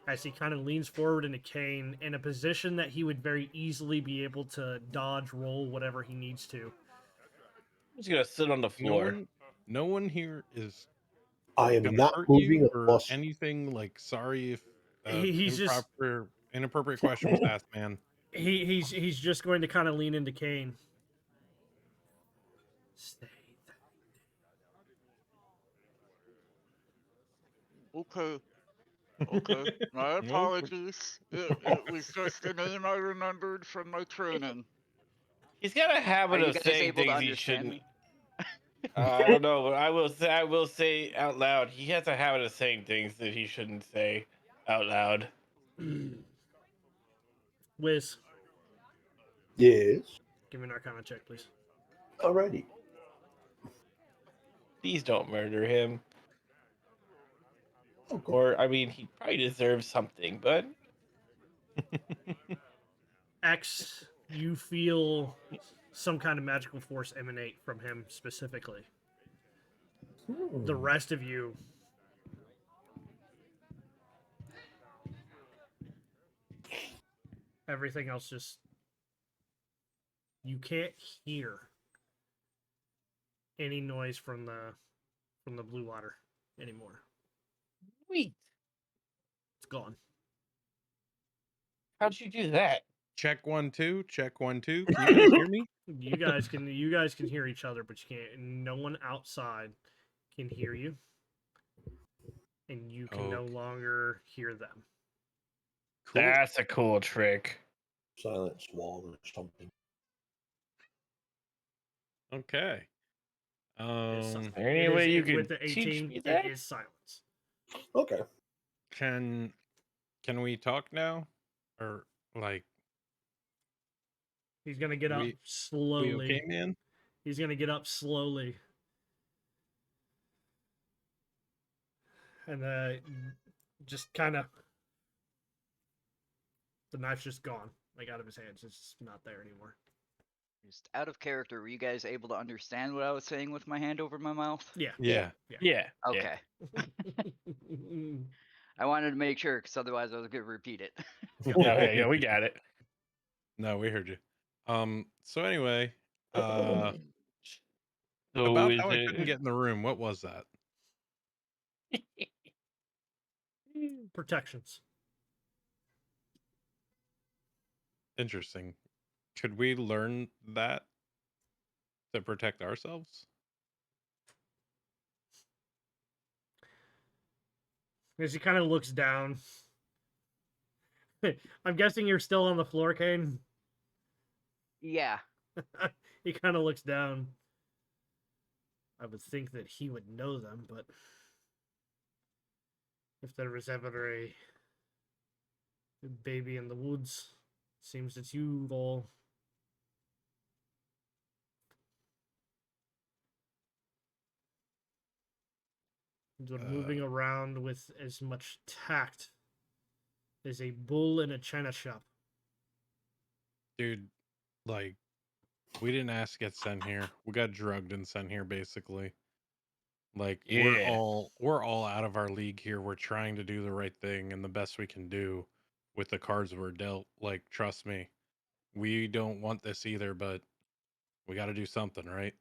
As he kind of leans forward in a cane in a position that he would very easily be able to dodge, roll, whatever he needs to. He's gonna sit on the floor. No one here is I am gonna not hurt moving you a or muscle. anything. Like, sorry if He's just inappropriate question was asked, man. he's just going to kind of lean into Kane. Stay. Okay. Okay. My apologies. It was just a name I remembered from my training. He's got a Are habit you of guys saying able to things he understand shouldn't. me? I don't know, but I will say out loud. He has a habit of saying things that he shouldn't say out loud. Wiz, Yes. give me an Arcana check, please. Alrighty. Please don't murder him. Okay. Or I mean, he probably deserves something, but X, you feel some kind of magical force emanate from him specifically. The rest of you, everything else just, you can't hear any noise from the blue water anymore. wait, It's gone. how'd you do that? Check 1 2. Check 1 2. Can you guys hear me? You guys can hear each other, but you can't. No one outside can hear you, and you can no Okay. longer hear them. Cool. That's a cool trick. Silence wall or something. Okay. Any way you can with the teach 18, me that? it is silence. Okay. Can we talk now, or like He's gonna get up we slowly. okay, man? He's gonna get up slowly, and just kind of, the knife's just gone, like out of his hands. It's not there anymore. Just out of character, were you guys able to understand what I was saying with my hand over my mouth? Yeah. Yeah. Yeah. Okay. I wanted to make sure, because otherwise I was going to repeat it. Yeah, we got it. No, we heard you. So anyway, So about is how I couldn't it? get in the room. What was that? Protections. Interesting. Could we learn that to protect ourselves? As he kind of looks down. I'm guessing you're still on the floor, Kane. Yeah. He kind of looks down. I would think that he would know them, but if there was ever a baby in the woods, seems that you've all been moving around with as much tact as a bull in a china shop. Dude, like, we didn't ask to get sent here. We got drugged and sent here, basically. Like, we're Yeah. all out of our league here. We're trying to do the right thing and the best we can do with the cards we're dealt. Like, trust me, we don't want this either, but we got to do something, right?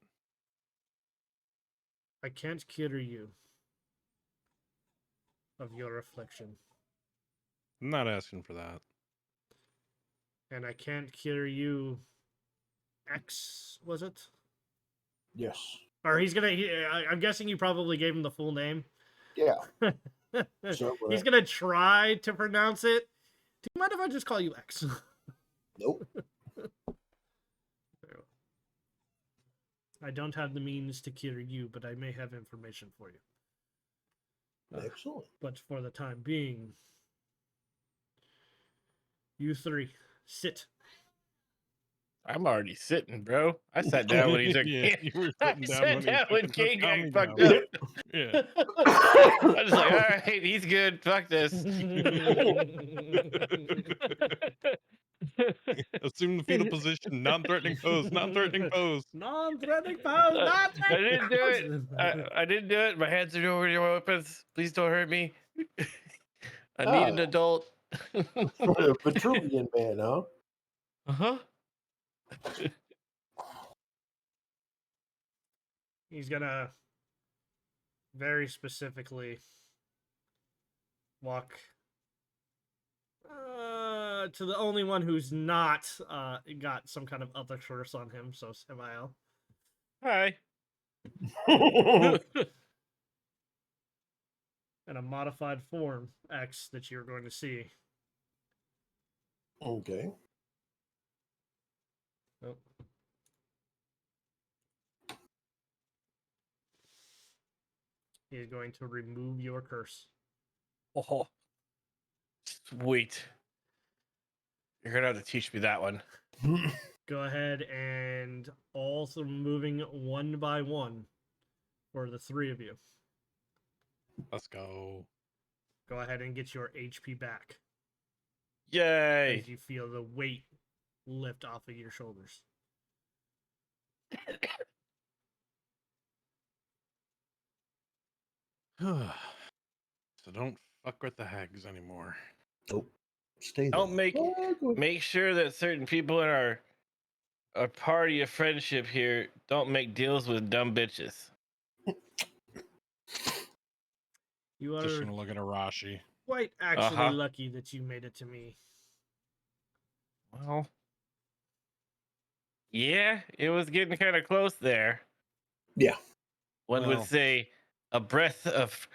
I can't cure you of your affliction, I'm not asking for that. and I can't cure you. X, was it? Yes. Or he's gonna. I'm guessing you probably gave him the full name. Yeah. He's Somewhere. gonna try to pronounce it. Do you mind if I just call you X? Nope. I don't have the means to cure you, but I may have information for you. Excellent. But for the time being, you three, sit. I'm already sitting, bro. I sat down when he took. Yeah, you were I sitting down sat when he down took when it. King got Calm me fucked down. up. Yeah. I was like, all right, he's good. Fuck this. Assume the fetal position. Non-threatening pose. Non-threatening pose. Non-threatening pose. I Non-threatening didn't do it. I didn't do it. My hands are over your weapons. Please don't hurt me. I need an adult. The Vitruvian man, huh? Uh-huh. He's gonna very specifically walk to the only one who's not got some kind of other curse on him, so Samael. Hi. And a modified form, X, that you're going to see. Okay. Oh. He is going to remove your curse. Oh, sweet. You're gonna have to teach me that one. Go ahead and also moving one by one for the three of you. Let's go. Go ahead and get your HP back Yay. as you feel the weight lift off of your shoulders. So don't fuck with the hags anymore. Nope. Stay there. Don't make sure that certain people in our party of friendship here don't make deals with dumb bitches. You Just are gonna look at Arashi. quite actually lucky that you made it to me. Well, yeah, it was getting kind of close there. Yeah. One would say a breath of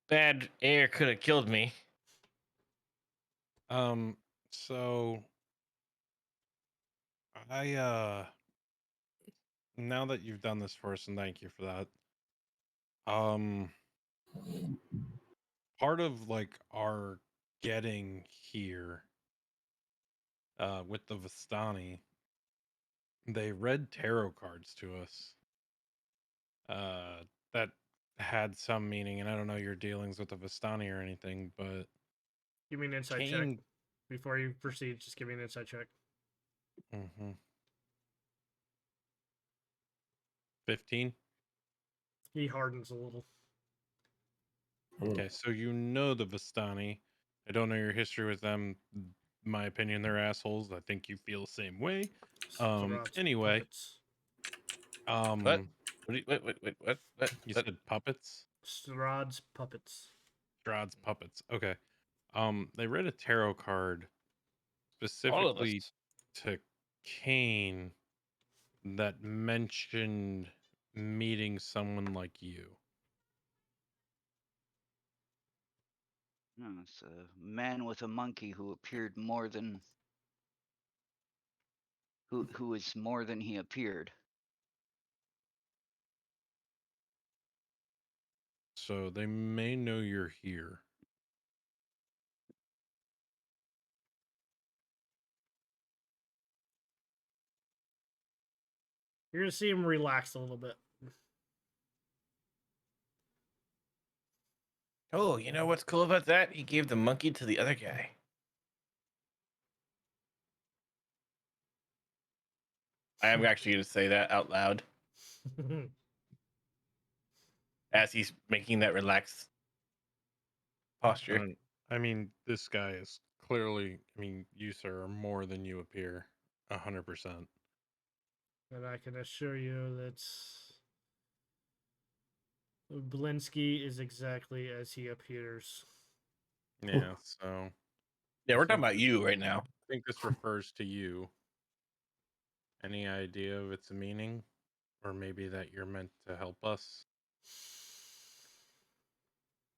bad air could have killed me. So now that you've done this for us, and thank you for that. Part of like our getting here with the Vistani, they read tarot cards to us that had some meaning, and I don't know your dealings with the Vistani or anything, but Give me an insight check. Before you proceed, just give me an insight check. 15. He hardens a little. Okay, so you know the Vistani. I don't know your history with them. my opinion, they're assholes. I think you feel the same way. Strahd's Anyway, puppets. What? What? What? You said puppets? Strahd's puppets. Strahd's puppets. Okay. They read a tarot card All of specifically us. to Kane that mentioned meeting someone like you. No, it's a man with a monkey who appeared more than who is more than he appeared. So they may know you're here. You're gonna see him relax a little bit. Oh, you know what's cool about that? He gave the monkey to the other guy. I am actually going to say that out loud as he's making that relaxed posture. I mean, this guy is clearly. I mean, you sir are more than you appear. 100%. And I can assure you that Blinsky is exactly as he appears. Yeah. So Yeah, we're talking about you right now. I think this refers to you. Any idea of its meaning, or maybe that you're meant to help us?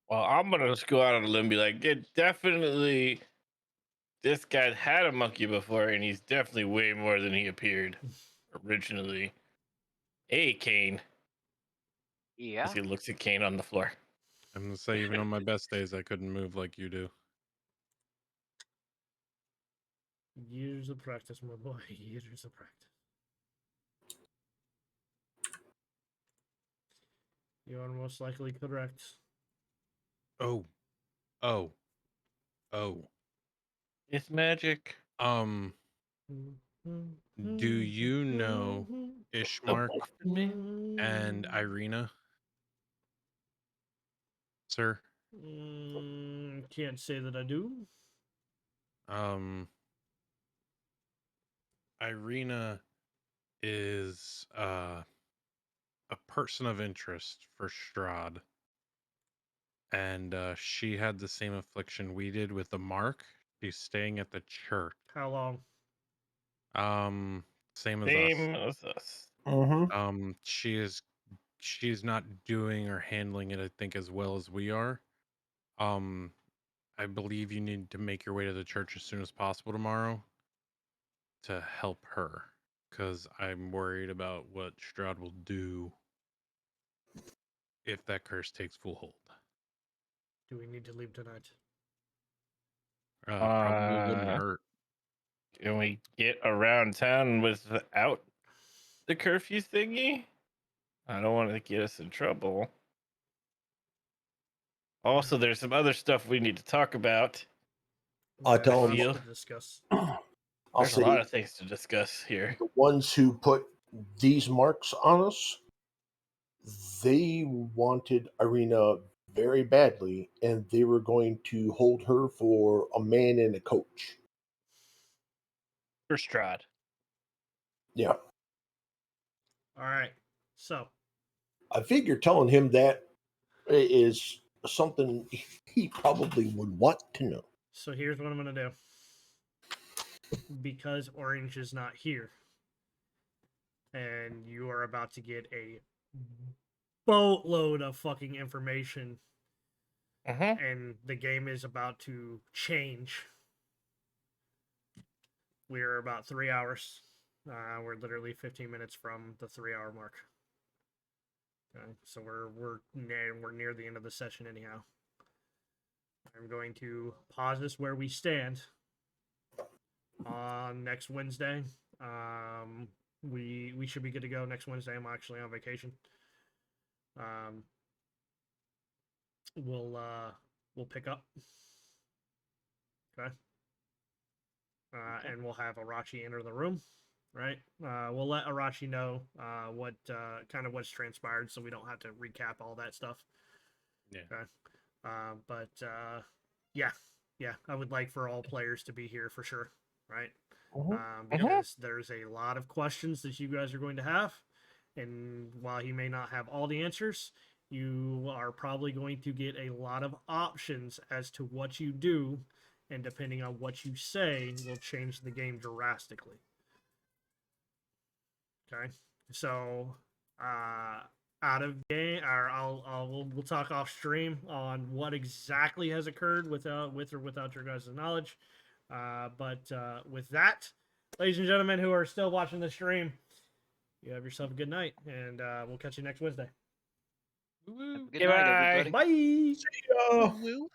Well, I'm going to just go out on a limb and be like, yeah, definitely this guy had a monkey before, and he's definitely way more than he appeared originally. Hey, Kane. Yeah. As he looks at Kane on the floor. I'm gonna say even on my best days, I couldn't move like you do. Years of practice, my boy. Years of practice. You are most likely correct. Oh. It's magic. Do you know Ishmark Me? and Irina, sir? Can't say that I do. Irina is a person of interest for Strahd, and she had the same affliction we did with the mark. She's staying at the church. How long? Same as us. Same as us. Mm-hmm. She's not doing or handling it, I think, as well as we are. I believe you need to make your way to the church as soon as possible tomorrow to help her, because I'm worried about what Strahd will do if that curse takes full hold. Do we need to leave tonight? Probably wouldn't hurt. Can we get around town without the curfew thingy? I don't want to get us in trouble. Also, there's some other stuff we need to talk about. I'll tell Lots him. to discuss. I'll There's a say lot of things to discuss here. the ones who put these marks on us, they wanted Irina very badly, and they were going to hold her for a man and a coach. For Strahd. Yeah. All right. So, I figure telling him that is something he probably would want to know. so here's what I'm gonna do. Because Orange is not here, and you are about to get a boatload of fucking information, and the game is about to change. We're about 3 hours. We're literally 15 minutes from the 3 hour mark. Okay, so we're near the end of the session anyhow. I'm going to pause this where we stand on next Wednesday. We should be good to go next Wednesday. I'm actually on vacation. We'll pick up. Okay. And we'll have Arachi enter the room. Right. We'll let Arachi know what kind of what's transpired, so we don't have to recap all that stuff. Yeah. Okay. But yeah, yeah, I would like for all players to be here for sure, right? Mhm. Because there's a lot of questions that you guys are going to have, and while he may not have all the answers, you are probably going to get a lot of options as to what you do, and depending on what you say, will change the game drastically. Okay, so out of game, or we'll talk off stream on what exactly has occurred with or without your guys' knowledge. But with that, ladies and gentlemen who are still watching the stream, you have yourself a good night, and we'll catch you next Wednesday. Good night, everybody. Bye. See ya. Woo.